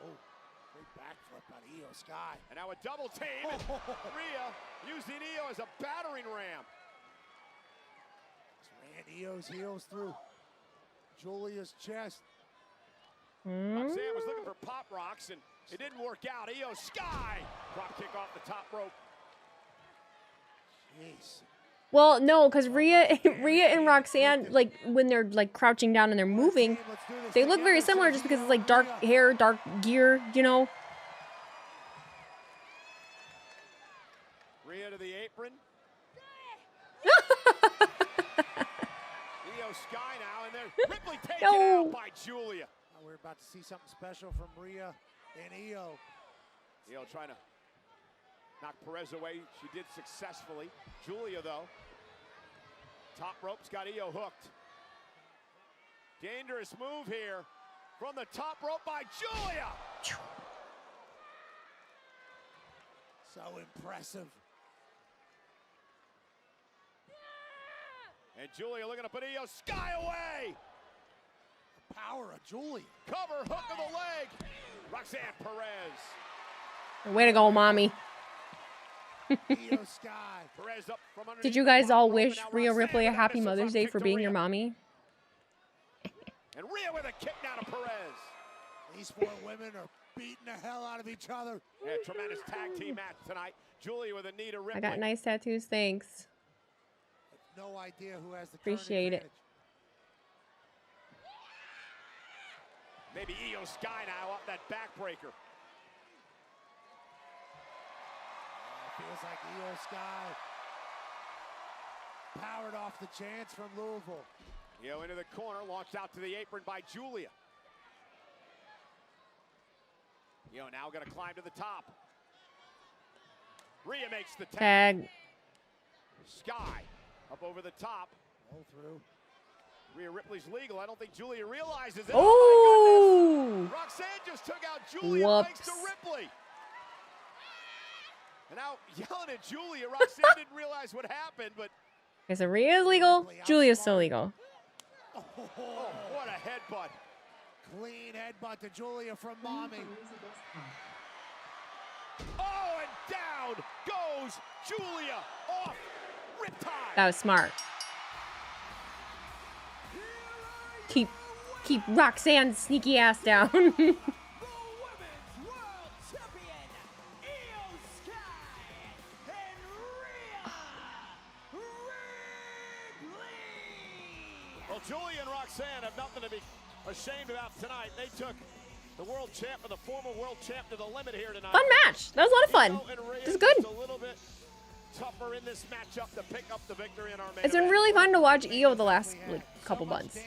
Oh, great backflip by Io Sky. And now a double team. And Rhea using Io as a battering ram. Just ran Io's heels through Julia's chest. Roxanne was looking for pop rocks, and it didn't work out. Io Sky drop kick off the top rope. Jeez. Well, no, because Rhea and Roxanne, like when they're like crouching down and they're moving, they look very similar just because it's like dark hair, dark gear, you know. Rhea to the apron. Io Sky now, and then Ripley taken out by Julia. Now we're about to see something special from Rhea and Io. Io trying to knock Perez away. She did successfully. Julia, though. Top rope's got Io hooked. Dangerous move here from the top rope by Julia. So impressive. And Julia looking to put Io Sky away. The power of Julia. Cover, hook of the leg. Roxanne Perez. Way to go, mommy. Io Sky. Perez up from underneath. Did you guys all wish Rhea Ripley a happy Mother's Day for being your mommy? And Rhea with a kick now to Perez. These four women are beating the hell out of each other. Yeah, tremendous tag team match tonight. Julia with a knee to Ripley. I got nice tattoos, thanks. No idea who has the Appreciate it. Maybe Io Sky now up that backbreaker. Feels like Io Sky powered off the chance from Louisville. Io into the corner, launched out to the apron by Julia. Io now gonna climb to the top. Rhea makes the tag. Sky up over the top. Roll through. Rhea Ripley's legal. I don't think Julia realizes it. Oh! Roxanne just took out Julia Whoops. thanks to Ripley. And now yelling at Julia. Roxanne didn't realize what happened, but... Okay, so Rhea is legal. Julia's still legal. Oh, what a headbutt. Clean headbutt to Julia from Mommy. Oh, and down goes Julia off Riptide. That was smart. Keep Roxanne's sneaky ass down. Well, Julia and Roxanne have nothing to be ashamed about tonight. They took the world champ and the former world champ to the limit here tonight. Fun match. That was a lot of fun. It was good. A little bit tougher in this matchup to pick up the victory in our main It's been really fun to watch Io the last couple months.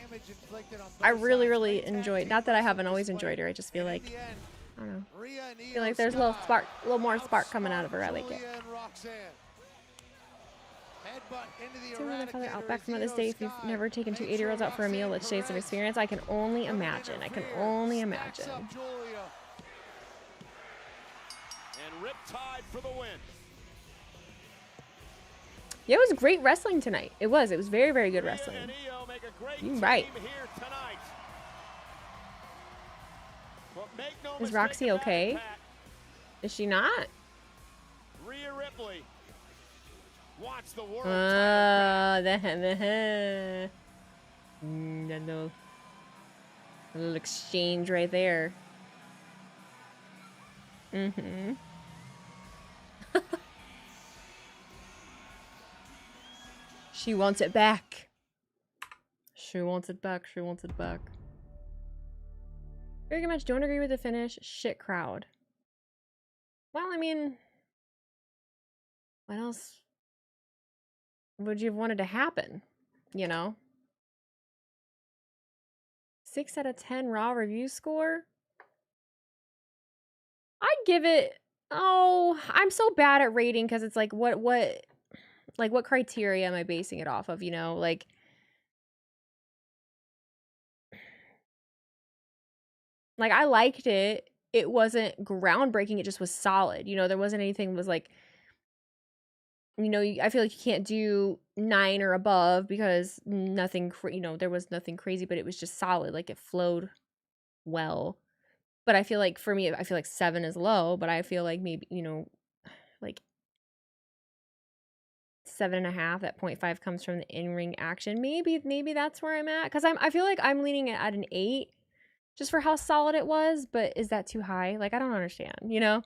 I really enjoyed. Not that I haven't always enjoyed her. I just feel like, I don't know. I feel like there's a little more spark coming out of her. I like it. So when I father out back from Mother's Day, if you've never taken two 80-year-olds out for a meal, let's share some experience. I can only imagine. I can only imagine. And Riptide for the win. Yeah, it was great wrestling tonight. It was very good wrestling. You're right. Is Roxy okay? Is she not? Rhea Ripley. Watch the world. A little exchange right there. She wants it back. She wants it back. She wants it back. Very good match. Don't agree with the finish. Shit crowd. Well, I mean, what else would you have wanted to happen? You know? 6 out of 10 Raw review score? I'd give it... Oh, I'm so bad at rating because it's like, what criteria am I basing it off of, you know? Like, I liked it. It wasn't groundbreaking. It just was solid. You know, there wasn't anything that was like, you know, I feel like you can't do 9 or above because nothing, you know, there was nothing crazy, but it was just solid. Like, it flowed well. But I feel like for me, I feel like 7 is low, but I feel like maybe, you know, like 7.5, that 0.5 comes from the in-ring action. Maybe that's where I'm at. Because I feel like I'm leaning at an 8 just for how solid it was. But is that too high? Like, I don't understand, you know?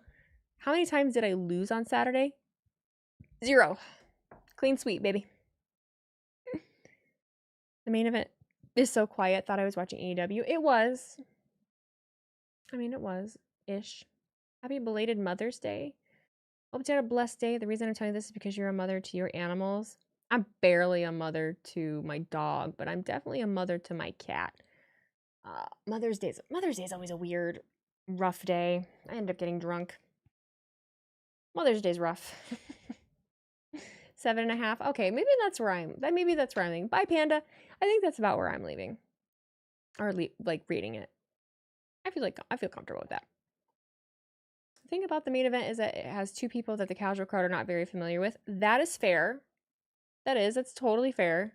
How many times did I lose on Saturday? 0. Clean sweep, baby. The main event is so quiet. Thought I was watching AEW. It was. I mean, it was-ish. Happy belated Mother's Day. Hope you had a blessed day. The reason I'm telling you this is because you're a mother to your animals. I'm barely a mother to my dog, but I'm definitely a mother to my cat. Mother's Day is always a weird, rough day. I end up getting drunk. Mother's Day's rough. 7.5. Okay, maybe that's where I'm leaving. Bye, Panda. I think that's about where I'm leaving. Or like reading it. I feel comfortable with that. The thing about the main event is that it has 2 people that the casual crowd are not very familiar with. That is fair. That's totally fair.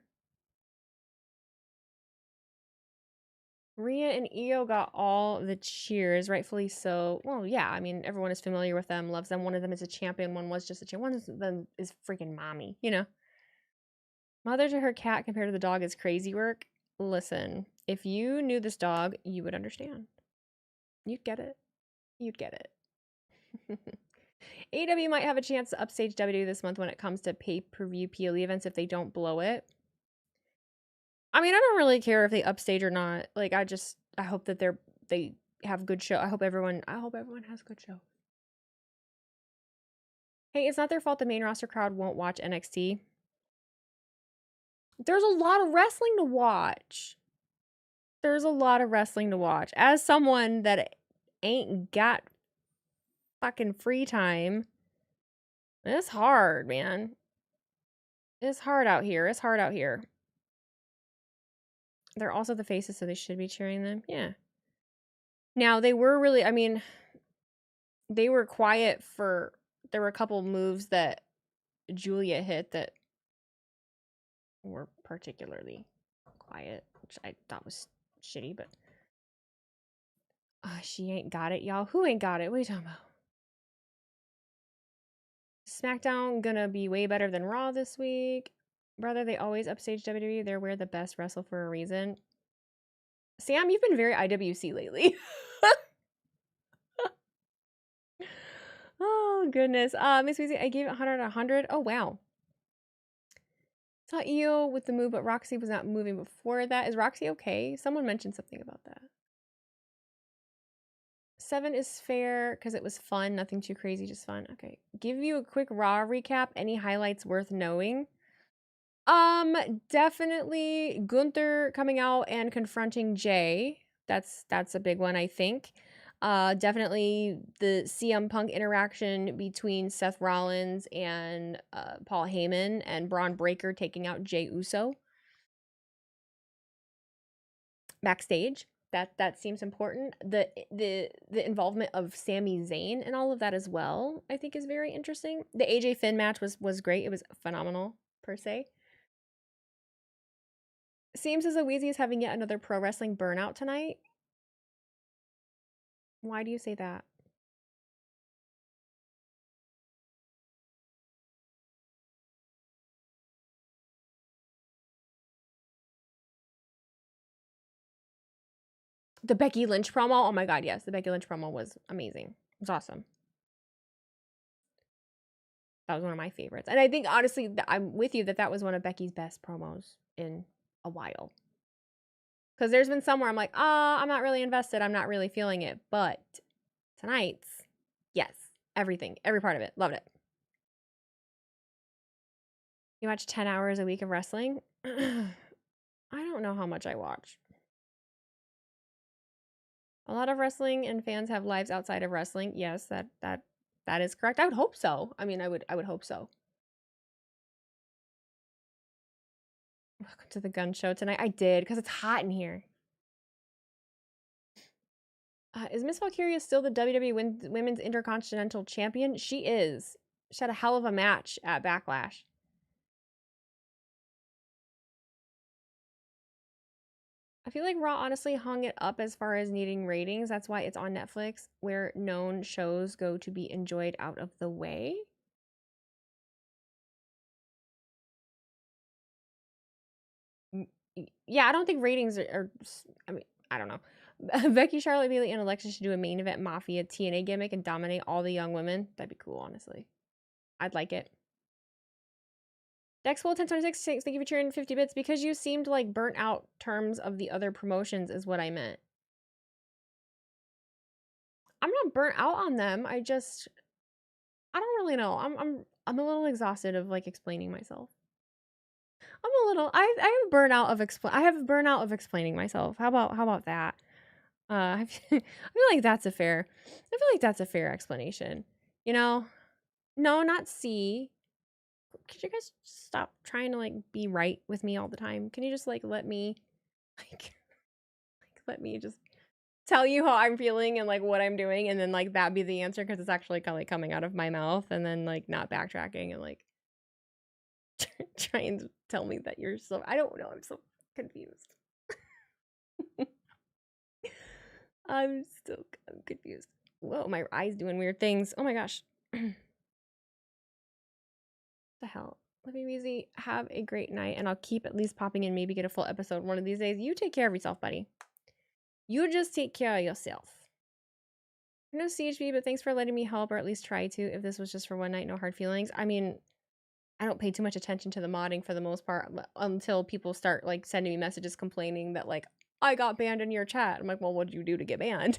Rhea and Io got all the cheers, rightfully so. Well, yeah, I mean, everyone is familiar with them, loves them. One of them is a champion, one was just a champion. One of them is freaking mommy, you know? Mother to her cat compared to the dog is crazy work. Listen, if you knew this dog, you would understand. You'd get it. You'd get it. AEW might have a chance to upstage WWE this month when it comes to pay-per-view PLE events if they don't blow it. I mean, I don't really care if they upstage or not. Like, I hope that they have good show. I hope everyone has good show. Hey, it's not their fault the main roster crowd won't watch NXT. There's a lot of wrestling to watch. As someone that ain't got fucking free time, it's hard, man. It's hard out here. They're also the faces, so they should be cheering them. Yeah. Now, they were really, I mean, they were quiet for there were a couple moves that Julia hit that were particularly quiet, which I thought was shitty, but she ain't got it, y'all. Who ain't got it? What are you talking about? SmackDown gonna be way better than Raw this week. Brother, they always upstage WWE. They're where the best wrestle for a reason. Sam, you've been very IWC lately. Oh, goodness. Miss Weezy, I gave it 100 out of 100. Oh, wow. Saw Io with the move, but Roxy was not moving before that. Is Roxy okay? Someone mentioned something about that. 7 is fair because it was fun. Nothing too crazy, just fun. Okay. Give you a quick Raw recap. Any highlights worth knowing? Definitely Gunther coming out and confronting Jay. That's a big one, I think. Definitely the CM Punk interaction between Seth Rollins and Paul Heyman, and Braun Breaker taking out Jay Uso backstage. That seems important. The involvement of Sami Zayn and all of that as well, I think, is very interesting. The AJ Finn match was great. It was phenomenal per se. Seems as though Weezy is having yet another pro wrestling burnout tonight. Why do you say that? The Becky Lynch promo? Oh my god, yes. The Becky Lynch promo was amazing. It was awesome. That was one of my favorites. And I think, honestly, I'm with you that was one of Becky's best promos in a while. Because there's been some where I'm like, I'm not really invested. I'm not really feeling it. But tonight's, yes. Everything. Every part of it. Loved it. You watch 10 hours a week of wrestling? I don't know how much I watch. A lot of wrestling and fans have lives outside of wrestling. Yes, that is correct. I would hope so. I mean, I would hope so. Welcome to the gun show tonight. I did, because it's hot in here. Is Miss Valkyria still the WWE Women's Intercontinental Champion? She is. She had a hell of a match at Backlash. I feel like Raw honestly hung it up as far as needing ratings. That's why it's on Netflix, where known shows go to be enjoyed out of the way. Yeah, I don't think ratings are I mean, I don't know. Becky, Charlotte, Bayley, and Alexa should do a main event Mafia TNA gimmick and dominate all the young women. That'd be cool, honestly. I'd like it. Dexwell 1026, thank you for cheering 50 bits. Because you seemed like burnt out terms of the other promotions is what I meant. I'm not burnt out on them. I don't really know. I'm a little exhausted of like explaining myself. I have a burnout of explaining myself. How about that? I feel like that's a fair explanation. You know? No, not C. Could you guys stop trying to like be right with me all the time? Can you just like let me just tell you how I'm feeling and like what I'm doing, and then like that be the answer, because it's actually kind of like coming out of my mouth, and then like not backtracking and like trying to tell me that you're so, I don't know, I'm so confused. I'm confused. Whoa, my eye's doing weird things. Oh my gosh. The hell? Let me, Weezy, have a great night, and I'll keep at least popping in, maybe get a full episode one of these days. You take care of yourself, buddy. You just take care of yourself. No CHB, but thanks for letting me help, or at least try to. If this was just for one night, no hard feelings. I mean, I don't pay too much attention to the modding for the most part until people start like sending me messages complaining that like, I got banned in your chat. I'm like, well, what did you do to get banned?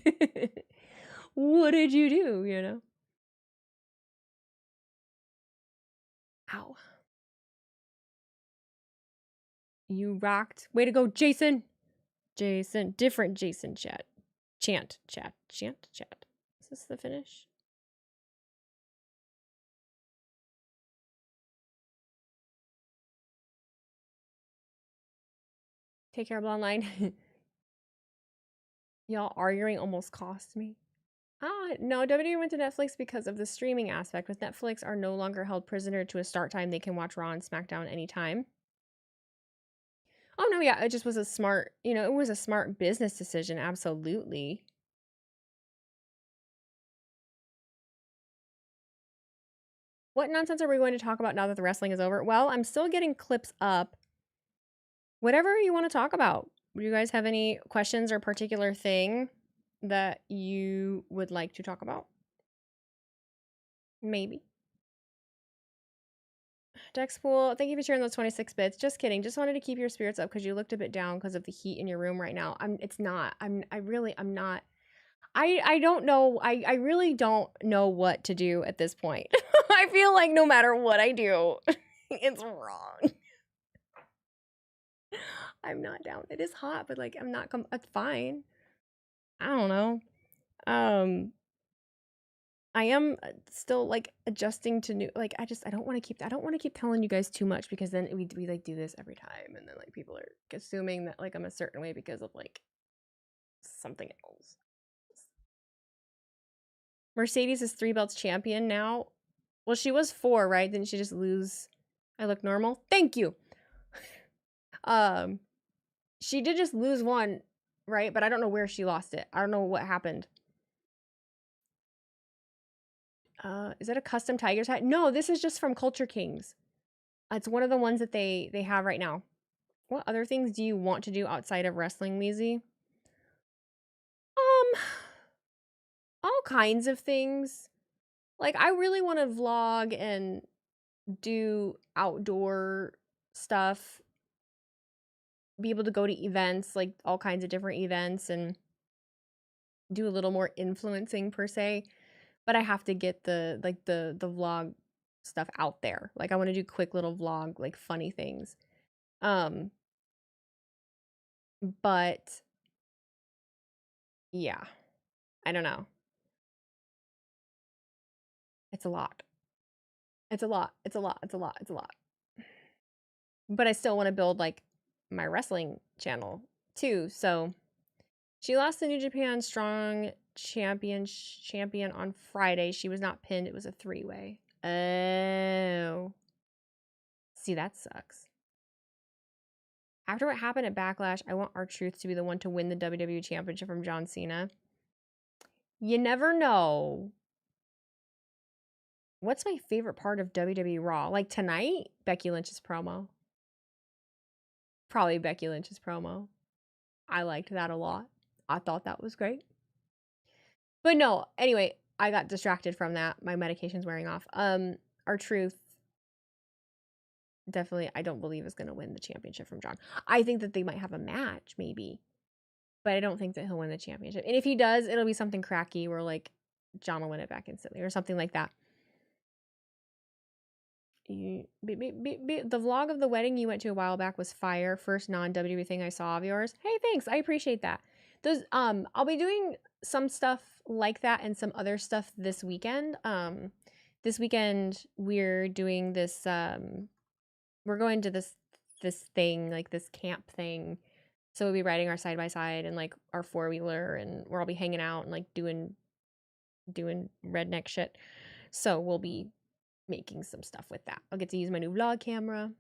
What did you do, you know? Ow. You rocked. Way to go, Jason. Jason. Different Jason chat. Chant. Is this the finish? Take care, blonde line. Y'all arguing almost cost me. No, WWE went to Netflix because of the streaming aspect. With Netflix are no longer held prisoner to a start time. They can watch Raw and SmackDown anytime. Oh, no, yeah, it just was a smart, it was a smart business decision, absolutely. What nonsense are we going to talk about now that the wrestling is over? Well, I'm still getting clips up. Whatever you want to talk about. Do you guys have any questions or particular thing that you would like to talk about? Maybe. Dexpool, thank you for sharing those 26 bits. Just kidding. Just wanted to keep your spirits up because you looked a bit down because of the heat in your room right now. I'm not. I don't know. I really don't know what to do at this point. I feel like no matter what I do, it's wrong. I'm not down. It is hot, but like I'm not it's fine. I don't know. I am still like adjusting to new like I don't want to keep telling you guys too much because then we like do this every time and then like people are assuming that like I'm a certain way because of like something else. Mercedes is 3 belts champion now. Well, she was 4, right? Didn't she just lose? I look normal. Thank you. She did just lose 1, right? But I don't know where she lost it. I don't know what happened. Is that a custom Tigers hat? No, this is just from Culture Kings. It's one of the ones that they have right now. What other things do you want to do outside of wrestling, Weezy? All kinds of things. Like, I really want to vlog and do outdoor stuff. Be able to go to events, like all kinds of different events, and do a little more influencing per se. But I have to get the vlog stuff out there. Like I want to do quick little vlog, like funny things. But yeah. I don't know. It's a lot. It's a lot. It's a lot. It's a lot. It's a lot. But I still want to build like my wrestling channel too. So she lost the New Japan Strong champion on Friday. She was not pinned. It was a 3-way. Oh. See, that sucks. After what happened at Backlash, I want R-Truth to be the one to win the WWE Championship from John Cena. You never know. What's my favorite part of WWE RAW? Like tonight, Becky Lynch's promo. Probably Becky Lynch's promo. I liked that a lot. I thought that was great. But no, anyway, I got distracted from that. My medication's wearing off. R-Truth definitely, I don't believe is going to win the championship from John. I think that they might have a match, maybe. But I don't think that he'll win the championship. And if he does, it'll be something cracky where, like, John will win it back instantly or something like that. The vlog of the wedding you went to a while back was fire. First non-WWE thing I saw of yours. Hey, thanks. I appreciate that. Those I'll be doing some stuff like that and some other stuff this weekend. This weekend we're doing this we're going to this thing, like this camp thing. So we'll be riding our side by side and like our 4-wheeler and we'll all be hanging out and like doing redneck shit. So we'll be making some stuff with that. I'll get to use my new vlog camera.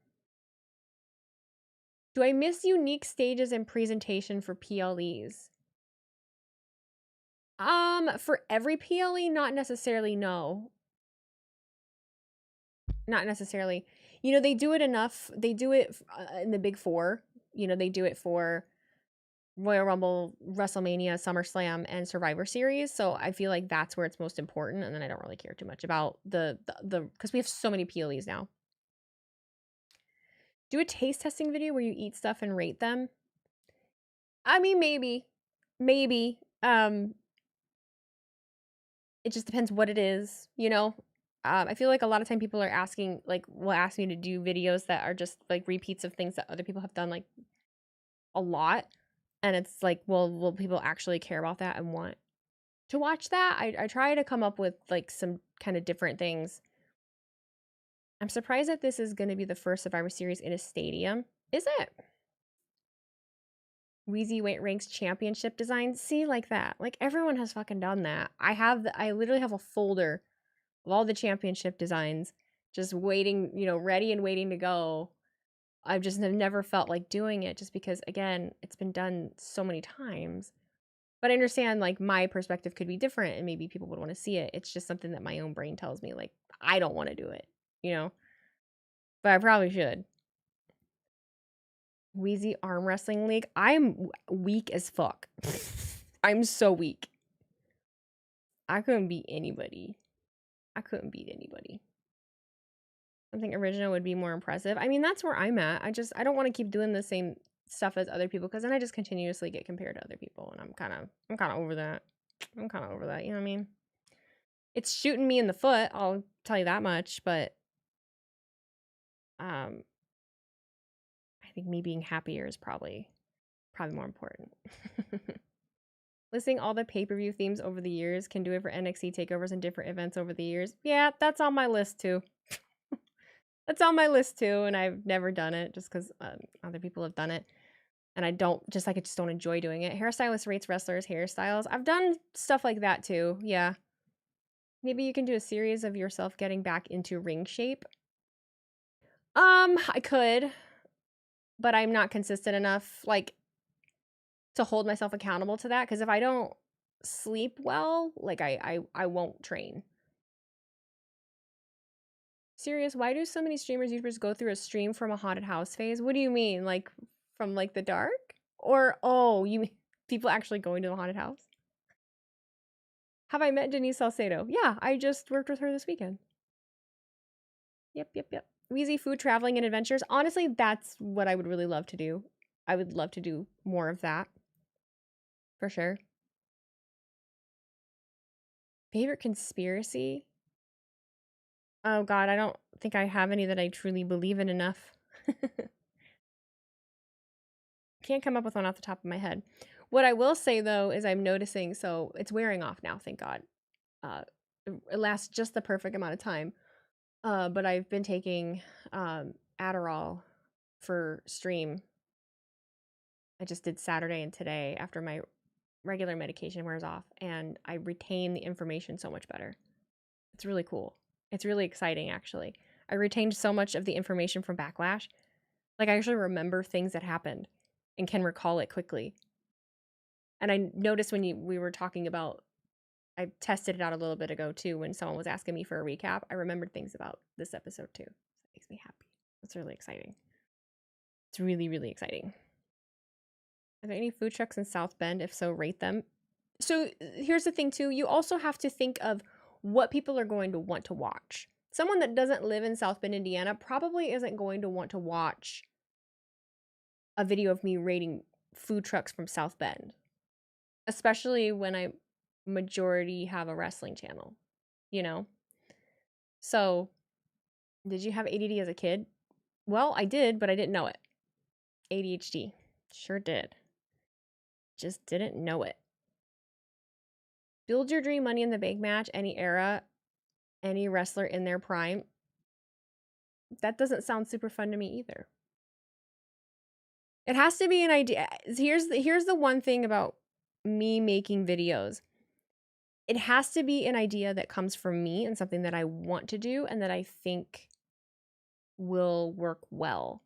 Do I miss unique stages and presentation for PLEs? For every PLE, not necessarily, no. Not necessarily. You know, they do it enough. They do it in the Big 4. You know, they do it for Royal Rumble, WrestleMania, SummerSlam, and Survivor Series. So I feel like that's where it's most important. And then I don't really care too much about the because we have so many PLEs now. Do a taste testing video where you eat stuff and rate them. I mean, maybe. It just depends what it is, you know? I feel like a lot of time people are asking, like, will ask me to do videos that are just like repeats of things that other people have done like a lot. And it's like, well, will people actually care about that and want to watch that? I try to come up with like some kind of different things. I'm surprised that this is going to be the first Survivor Series in a stadium. Is it? Wheezy Weight Ranks Championship design. See, like that. Like, everyone has fucking done that. I literally have a folder of all the championship designs just waiting, you know, ready and waiting to go. I've just never felt like doing it just because, again, it's been done so many times. But I understand, like, my perspective could be different and maybe people would want to see it. It's just something that my own brain tells me, like, I don't want to do it, you know? But I probably should. Wheezy Arm Wrestling League. I'm weak as fuck. I'm so weak. I couldn't beat anybody. Something original would be more impressive. I mean, that's where I'm at. I don't want to keep doing the same stuff as other people because then I just continuously get compared to other people, and I'm kind of over that. You know what I mean? It's shooting me in the foot, I'll tell you that much, but I think me being happier is probably more important. Listing all the pay-per-view themes over the years, can do it for NXT takeovers and different events over the years. Yeah, that's on my list too. That's on my list too, and I've never done it just because other people have done it. And I just don't enjoy doing it. Hairstylist rates wrestlers' hairstyles. I've done stuff like that too, yeah. Maybe you can do a series of yourself getting back into ring shape. I could, but I'm not consistent enough, like, to hold myself accountable to that. Because if I don't sleep well, like, I won't train. Serious, why do so many streamers, YouTubers go through a stream from a haunted house phase? What do you mean? Like, from, like, the dark? Or, oh, you mean people actually going to the haunted house? Have I met Denise Salcedo? Yeah, I just worked with her this weekend. Yep. Wheezy food, traveling, and adventures. Honestly, that's what I would really love to do. I would love to do more of that. For sure. Favorite conspiracy? Oh god, I don't think I have any that I truly believe in enough. Can't come up with one off the top of my head. What I will say though is I'm noticing, so it's wearing off now, thank God. It lasts just the perfect amount of time. But I've been taking Adderall for stream. I just did Saturday and today after my regular medication wears off, and I retain the information so much better. It's really cool. It's really exciting, actually. I retained so much of the information from Backlash. Like, I actually remember things that happened and can recall it quickly. And I noticed when we were talking about, I tested it out a little bit ago too, when someone was asking me for a recap. I remembered things about this episode too. It makes me happy. It's really exciting. It's really, really exciting. Are there any food trucks in South Bend? If so, rate them. So here's the thing too. You also have to think of what people are going to want to watch. Someone that doesn't live in South Bend, Indiana probably isn't going to want to watch a video of me rating food trucks from South Bend. Especially when I majority have a wrestling channel, you know? So, did you have ADD as a kid? Well, I did, but I didn't know it. ADHD. Sure did. Just didn't know it. Build your dream Money in the Bank match, any era, any wrestler in their prime. That doesn't sound super fun to me either. It has to be an idea. Here's the one thing about me making videos. It has to be an idea that comes from me and something that I want to do and that I think will work well.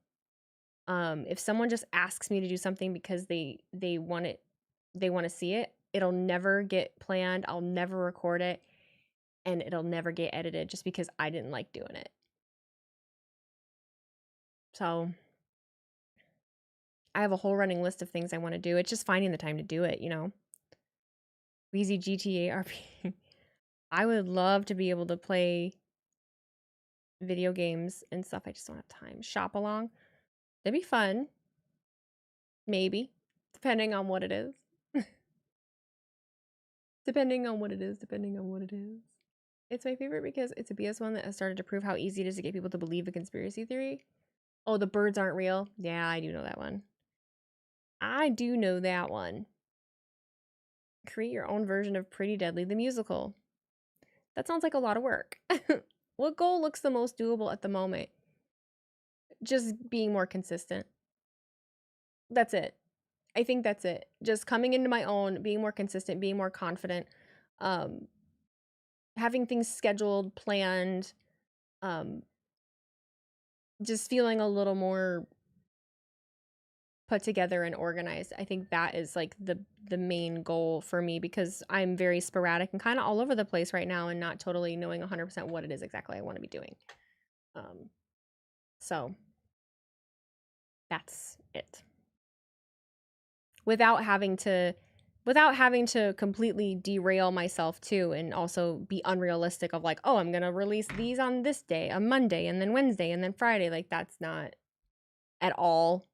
If someone just asks me to do something because they want to see it, it'll never get planned. I'll never record it, and it'll never get edited just because I didn't like doing it. So I have a whole running list of things I want to do. It's just finding the time to do it, you know. Weezy GTA RP. I would love to be able to play video games and stuff. I just don't have time. Shop along. That'd be fun. Maybe. Depending on what it is. Depending on what it is. It's my favorite because it's a BS one that has started to prove how easy it is to get people to believe a conspiracy theory. Oh, the birds aren't real? Yeah, I do know that one. Create your own version of Pretty Deadly, the musical. That sounds like a lot of work. What goal looks the most doable at the moment? Just being more consistent. That's it. I think that's it. Just coming into my own, being more consistent, being more confident, having things scheduled, planned, just feeling a little more put together and organized. I think that is like the main goal for me, because I'm very sporadic and kind of all over the place right now and not totally knowing 100% what it is exactly I want to be doing. So that's it. Without having to completely derail myself too, and also be unrealistic of like, oh, I'm gonna release these on this day, a Monday, and then Wednesday, and then Friday. Like, that's not at all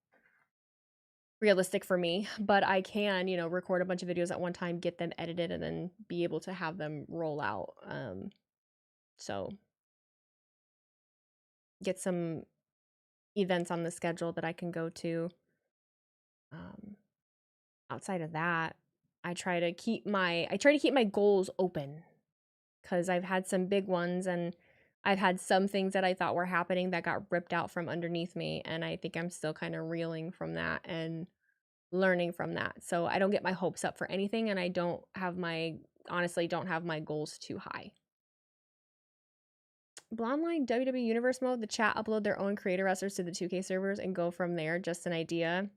realistic for me. But I can, you know, record a bunch of videos at one time, get them edited, and then be able to have them roll out. So get some events on the schedule that I can go to. Outside of that, I try to keep my goals open, because I've had some big ones, and I've had some things that I thought were happening that got ripped out from underneath me, and I think I'm still kind of reeling from that and learning from that. So I don't get my hopes up for anything, and I honestly don't have my goals too high. Blonde WWE Universe mode, the chat upload their own creator wrestlers to the 2K servers and go from there. Just an idea.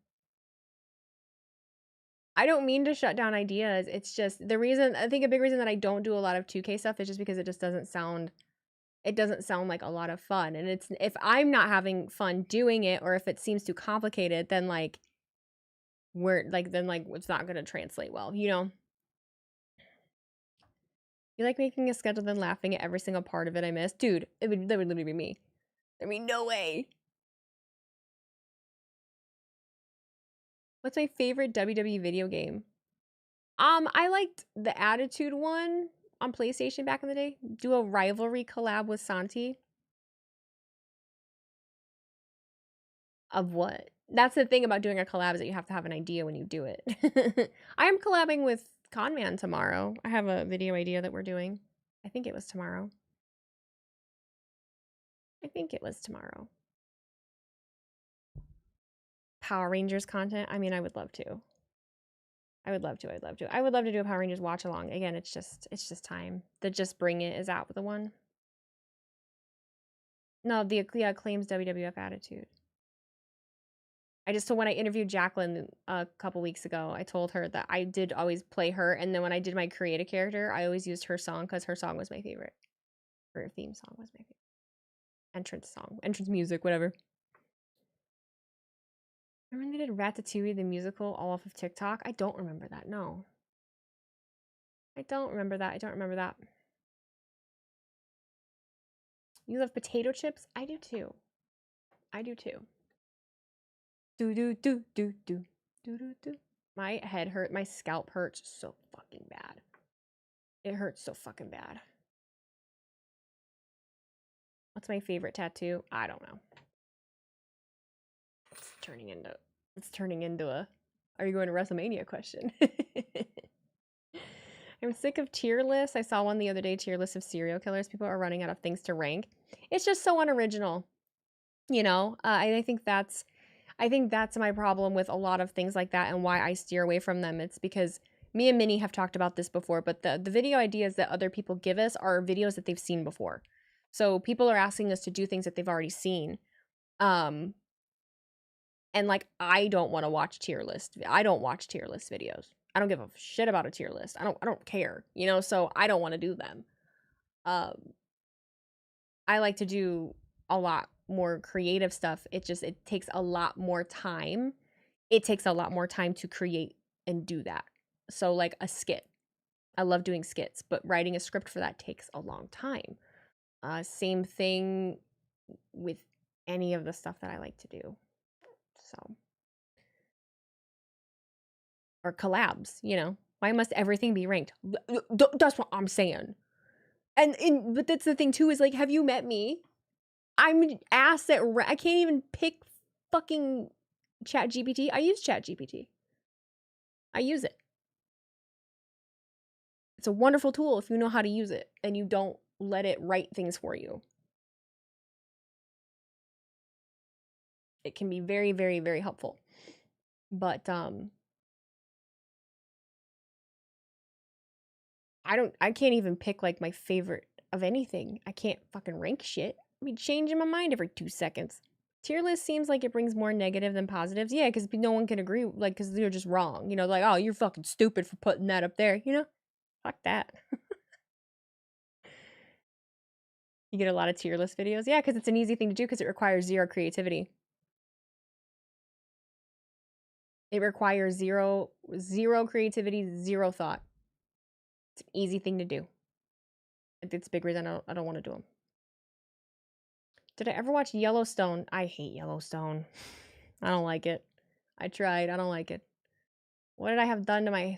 I don't mean to shut down ideas. It's just I think a big reason that I don't do a lot of 2K stuff is just because it just doesn't sound like a lot of fun. And it's, if I'm not having fun doing it, or if it seems too complicated, then like it's not going to translate well, you know? You like making a schedule then laughing at every single part of it I missed? Dude, that would literally be me. There'd be no way. What's my favorite WWE video game? I liked the Attitude one on PlayStation back in the day. Do a rivalry collab with Santi. Of what? That's the thing about doing a collab, is that you have to have an idea when you do it. I am collabing with Conman tomorrow. I have a video idea that we're doing. I think it was tomorrow. Power Rangers content. I mean, I would love to. I would love to do a Power Rangers watch along. Again, it's just time. The Just Bring It is out with the one. No, the Acclaim's WWF Attitude. When I interviewed Jacqueline a couple weeks ago, I told her that I did always play her, and then when I did my create a character, I always used her song because her song was my favorite. Her theme song was my favorite. Entrance music, whatever. Remember when they did Ratatouille the musical all off of TikTok? I don't remember that. No. I don't remember that. You love potato chips? I do too. Do. My head hurt. My scalp hurts so fucking bad. It hurts so fucking bad. What's my favorite tattoo? I don't know. It's turning into a are you going to WrestleMania question. I'm sick of tier lists. I saw one the other day, tier list of serial killers. People are running out of things to rank. It's just so unoriginal. You know, I think that's my problem with a lot of things like that, and why I steer away from them. It's because me and Minnie have talked about this before, but the video ideas that other people give us are videos that they've seen before. So people are asking us to do things that they've already seen. And like, I don't want to watch tier list. I don't watch tier list videos. I don't give a shit about a tier list. I don't care, you know, so I don't want to do them. I like to do a lot more creative stuff. It takes a lot more time. It takes a lot more time to create and do that. So like a skit. I love doing skits, but writing a script for that takes a long time. Same thing with any of the stuff that I like to do. So, or collabs, you know, why must everything be ranked? That's what I'm saying. But that's the thing too, is like, have you met me? I'm ass at I can't even pick fucking ChatGPT. I use ChatGPT. I use it. It's a wonderful tool if you know how to use it and you don't let it write things for you. It can be very, very, very helpful. But I can't even pick like my favorite of anything. I can't fucking rank shit. I be changing my mind every 2 seconds. Tier list seems like it brings more negative than positives. Yeah, because no one can agree, like, because they're just wrong. You know, like, oh, you're fucking stupid for putting that up there. You know? Fuck that. You get a lot of tier list videos. Yeah, because it's an easy thing to do because it requires zero creativity. It requires zero creativity, zero thought. It's an easy thing to do. It's a big reason I don't want to do them. Did I ever watch Yellowstone? I hate Yellowstone. I don't like it. I tried. I don't like it. What did I have done to my...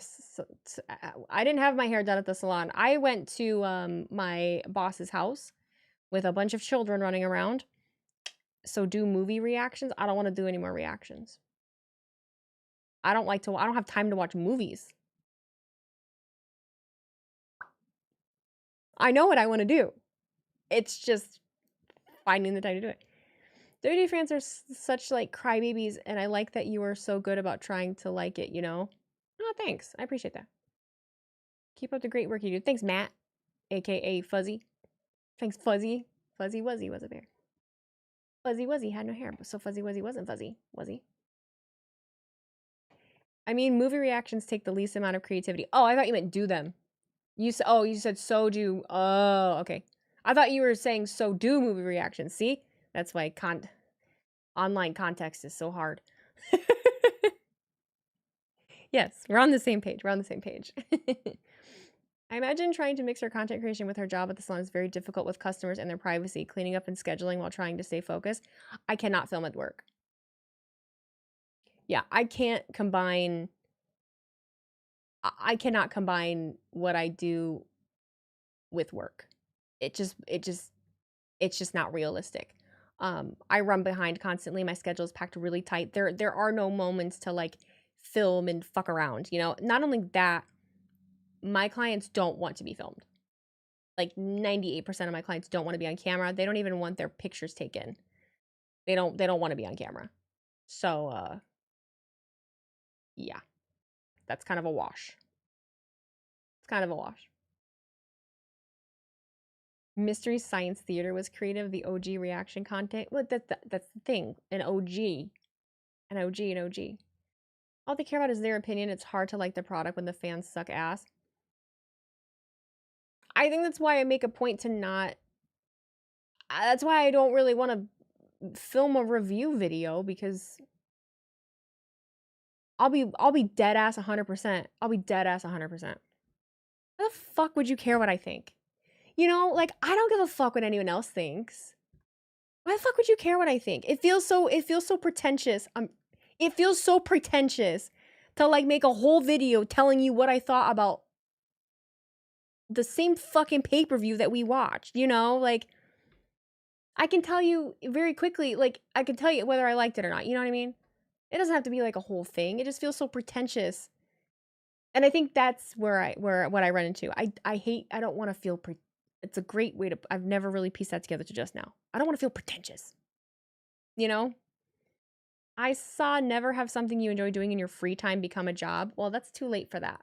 I didn't have my hair done at the salon. I went to my boss's house with a bunch of children running around. So do movie reactions. I don't want to do any more reactions. I don't have time to watch movies. I know what I want to do. It's just finding the time to do it. WWE fans are such like crybabies, and I like that you are so good about trying to like it, you know? Oh, thanks. I appreciate that. Keep up the great work you do. Thanks, Matt, aka Fuzzy. Thanks, Fuzzy. Fuzzy Wuzzy was a bear. Fuzzy Wuzzy had no hair, so Fuzzy Wuzzy wasn't fuzzy, was he? I mean, movie reactions take the least amount of creativity. Oh, I thought you meant do them. You said so do. Oh, okay. I thought you were saying so do movie reactions. See? That's why online context is so hard. Yes, we're on the same page. We're on the same page. I imagine trying to mix her content creation with her job at the salon is very difficult with customers and their privacy, cleaning up and scheduling while trying to stay focused. I cannot film at work. Yeah, I can't combine... I cannot combine what I do with work. It's just not realistic. I run behind constantly. My schedule is packed really tight. There are no moments to like film and fuck around, you know? Not only that, my clients don't want to be filmed. Like 98% of my clients don't want to be on camera. They don't even want their pictures taken. They don't want to be on camera. So yeah. That's kind of a wash. It's kind of a wash. Mystery Science Theater was creative. The OG reaction content. Well, that's the thing. An OG. All they care about is their opinion. It's hard to like the product when the fans suck ass. I think that's why I make a point to not... That's why I don't really want to film a review video, because I'll be dead ass 100%. I'll be dead ass 100%. Why the fuck would you care what I think? You know, like, I don't give a fuck what anyone else thinks. Why the fuck would you care what I think? It feels so pretentious. It feels so pretentious to like make a whole video telling you what I thought about the same fucking pay-per-view that we watched, you know? Like, I can tell you very quickly, like, I can tell you whether I liked it or not, you know what I mean? It doesn't have to be like a whole thing. It just feels so pretentious. And I think that's what I run into. I don't want to feel it's a great way to... I've never really pieced that together to just now. I don't want to feel pretentious. You know? I saw never have something you enjoy doing in your free time become a job. Well, that's too late for that.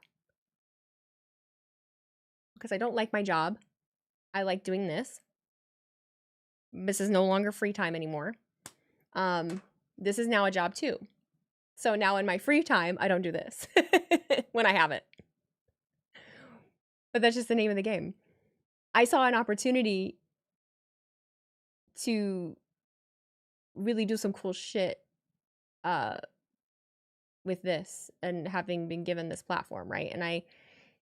Because I don't like my job. I like doing this. This is no longer free time anymore. This is now a job too. So now in my free time, I don't do this. When I have it. But that's just the name of the game. I saw an opportunity to really do some cool shit with this, and having been given this platform, right? And I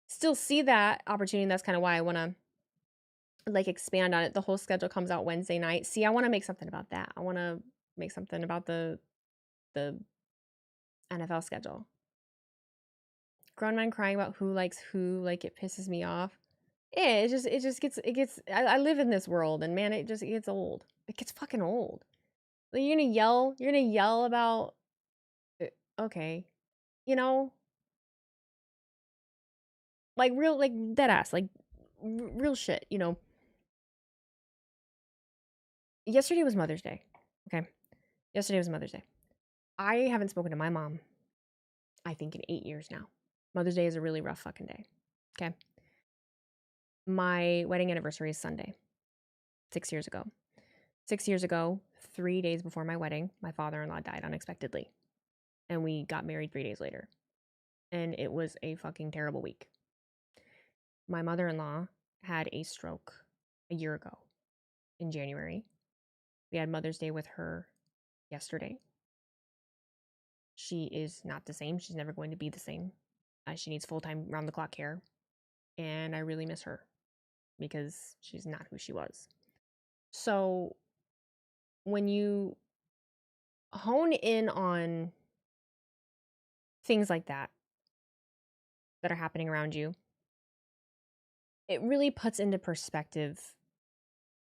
still see that opportunity, and that's kind of why I want to like expand on it. The whole schedule comes out Wednesday night. See, I want to make something about that. I want to make something about the NFL schedule. Grown men crying about who likes who, like, it pisses me off. Yeah, it just gets I live in this world, and man, it gets old. It gets fucking old. Like, you're gonna yell about... Okay. You know? Like, real, like, dead ass, like, real shit, you know? Yesterday was Mother's Day. Okay. Yesterday was Mother's Day. I haven't spoken to my mom, I think, in 8 years now. Mother's Day is a really rough fucking day. Okay. My wedding anniversary is Sunday. 6 years ago. 6 years ago, 3 days before my wedding, my father-in-law died unexpectedly. And we got married 3 days later. And it was a fucking terrible week. My mother-in-law had a stroke a year ago in January. We had Mother's Day with her yesterday. She is not the same. She's never going to be the same. She needs full-time, round-the-clock care. And I really miss her because she's not who she was. So when you hone in on things like that are happening around you, it really puts into perspective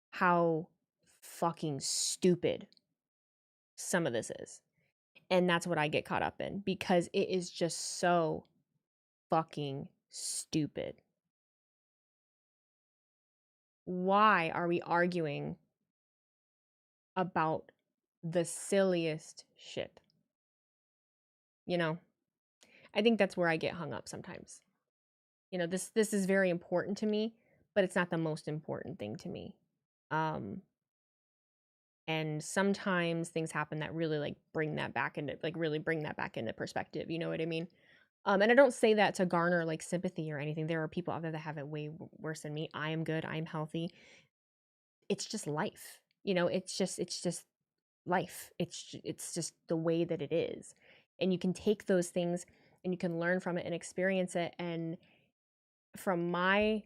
how fucking stupid some of this is. And that's what I get caught up in because it is just so fucking stupid. Why are we arguing about the silliest shit? You know, I think that's where I get hung up sometimes. You know, this is very important to me, but it's not the most important thing to me. And sometimes things happen that really like bring that back into perspective. You know what I mean? And I don't say that to garner like sympathy or anything. There are people out there that have it way worse than me. I am good. I am healthy. It's just life. You know, it's just life. It's just the way that it is. And you can take those things and you can learn from it and experience it. And from my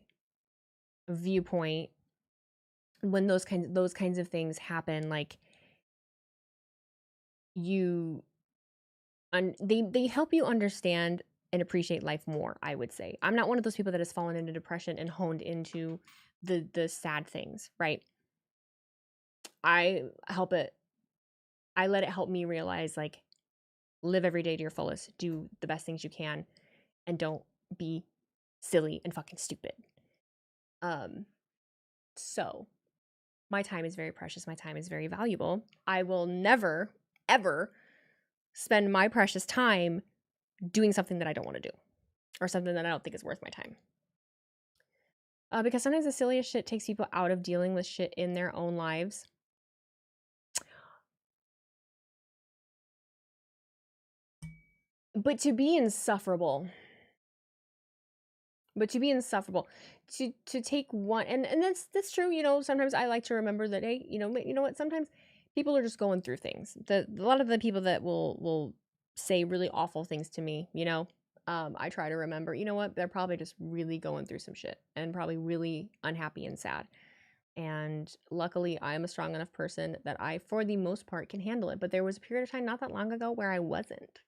viewpoint, when those kinds of things happen, like they help you understand and appreciate life more, I would say. I'm not one of those people that has fallen into depression and honed into the sad things, right? I let it help me realize, like, live every day to your fullest, do the best things you can, and don't be silly and fucking stupid. So my time is very precious. My time is very valuable. I will never, ever spend my precious time doing something that I don't want to do or something that I don't think is worth my time. Because sometimes the silliest shit takes people out of dealing with shit in their own lives. But to be insufferable, to take one, and that's true, you know, sometimes I like to remember that, hey, you know what, sometimes people are just going through things. A lot of the people that will say really awful things to me, you know, I try to remember, you know what, they're probably just really going through some shit and probably really unhappy and sad. And luckily, I'm a strong enough person that I, for the most part, can handle it. But there was a period of time not that long ago where I wasn't.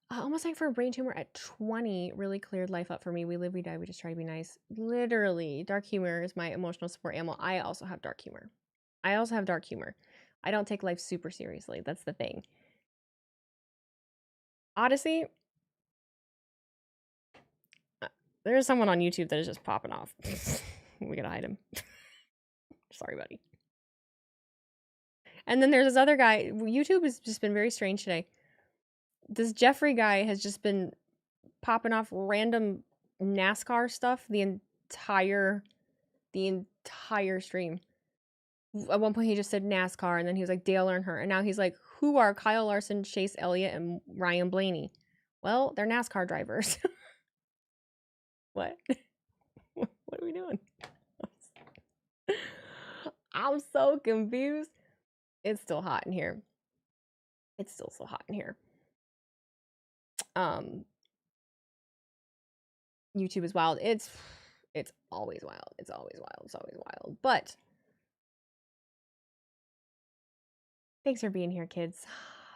Almost like for a brain tumor at 20 really cleared life up for me. We live, we die, we just try to be nice. Literally, dark humor is my emotional support animal. I also have dark humor. I don't take life super seriously. That's the thing. Odyssey, there's someone on YouTube that is just popping off. We gotta hide him. Sorry, buddy. And then there's this other guy. YouTube has just been very strange today. This Jeffrey guy has just been popping off random NASCAR stuff the entire stream. At one point he just said NASCAR, and then he was like Dale Earnhardt, and now he's like, who are Kyle Larson, Chase Elliott, and Ryan Blaney? Well, they're NASCAR drivers. What? What are we doing? I'm so confused. It's still hot in here. It's still so hot in here. YouTube is wild. It's always wild. It's always wild. It's always wild. But thanks for being here, kids.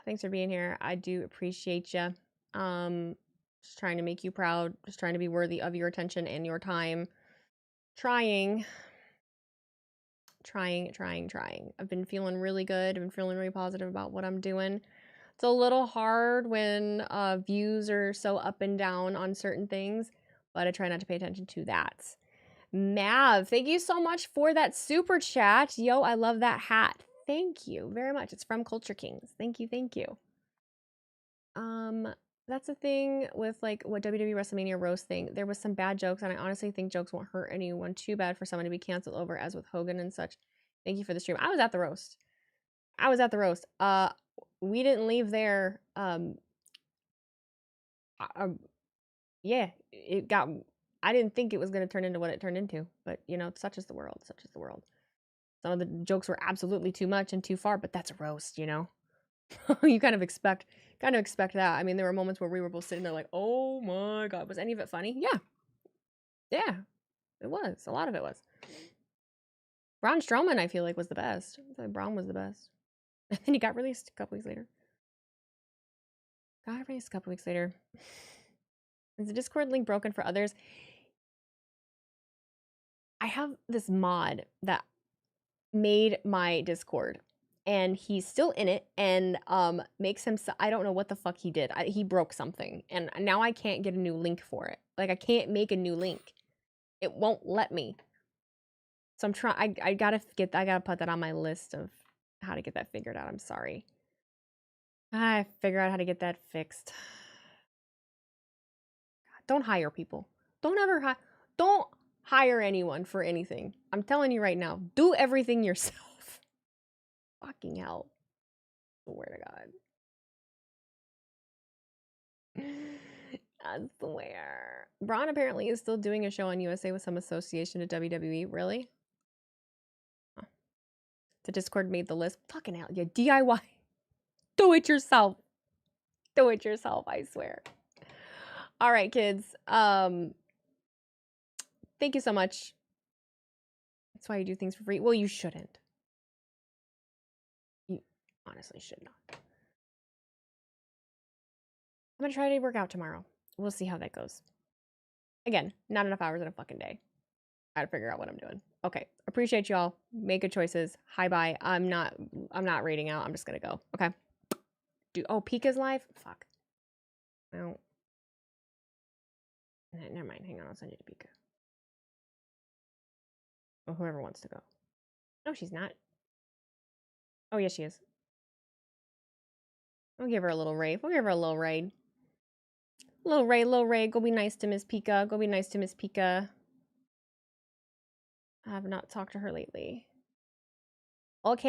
Thanks for being here. I do appreciate you. Just trying to make you proud. Just trying to be worthy of your attention and your time. Trying. I've been feeling really good. I've been feeling really positive about what I'm doing. It's a little hard when views are so up and down on certain things, but I try not to pay attention to that. Mav, thank you so much for that super chat. Yo, I love that hat. Thank you very much. It's from Culture Kings. Thank you. That's the thing with like what WWE WrestleMania roast thing. There was some bad jokes, and I honestly think jokes won't hurt anyone too bad for someone to be canceled over, as with Hogan and such. Thank you for the stream. I was at the roast. We didn't leave there. Yeah, it got. I didn't think it was going to turn into what it turned into, but you know, such is the world. Such is the world. Some of the jokes were absolutely too much and too far, but that's a roast, you know. You kind of expect that. I mean, there were moments where we were both sitting there like, "Oh my god, was any of it funny?" Yeah, it was. A lot of it was. Braun Strowman, I feel like, was the best. I feel like Braun was the best. And then he got released a couple weeks later. Is the Discord link broken for others? I have this mod that made my Discord, and he's still in it, and makes him. I don't know what the fuck he did. He broke something, and now I can't get a new link for it. Like I can't make a new link. It won't let me. So I'm trying. I gotta put that on my list of how to get that figured out. I'm sorry. I figure out how to get that fixed. Don't hire people. Don't hire anyone for anything. I'm telling you right now. Do everything yourself. Fucking hell. Swear to God. I swear. Braun apparently is still doing a show on USA with some association to WWE. Really? Huh. The Discord made the list. Fucking hell. Yeah, DIY. Do it yourself. Do it yourself, I swear. All right, kids. Thank you so much. That's why you do things for free. Well, you shouldn't. You honestly should not. I'm gonna try to work out tomorrow. We'll see how that goes. Again, not enough hours in a fucking day. I gotta figure out what I'm doing. Okay. Appreciate y'all. Make good choices. Hi bye. I'm not raiding out. I'm just gonna go. Okay. Pika's live? Fuck. No. Never mind. Hang on. I'll send you to Pika. Or whoever wants to go. No, she's not. Oh, yes, she is. We'll give her a little raid. Little raid. Go be nice to Miss Pika. I have not talked to her lately. Okay.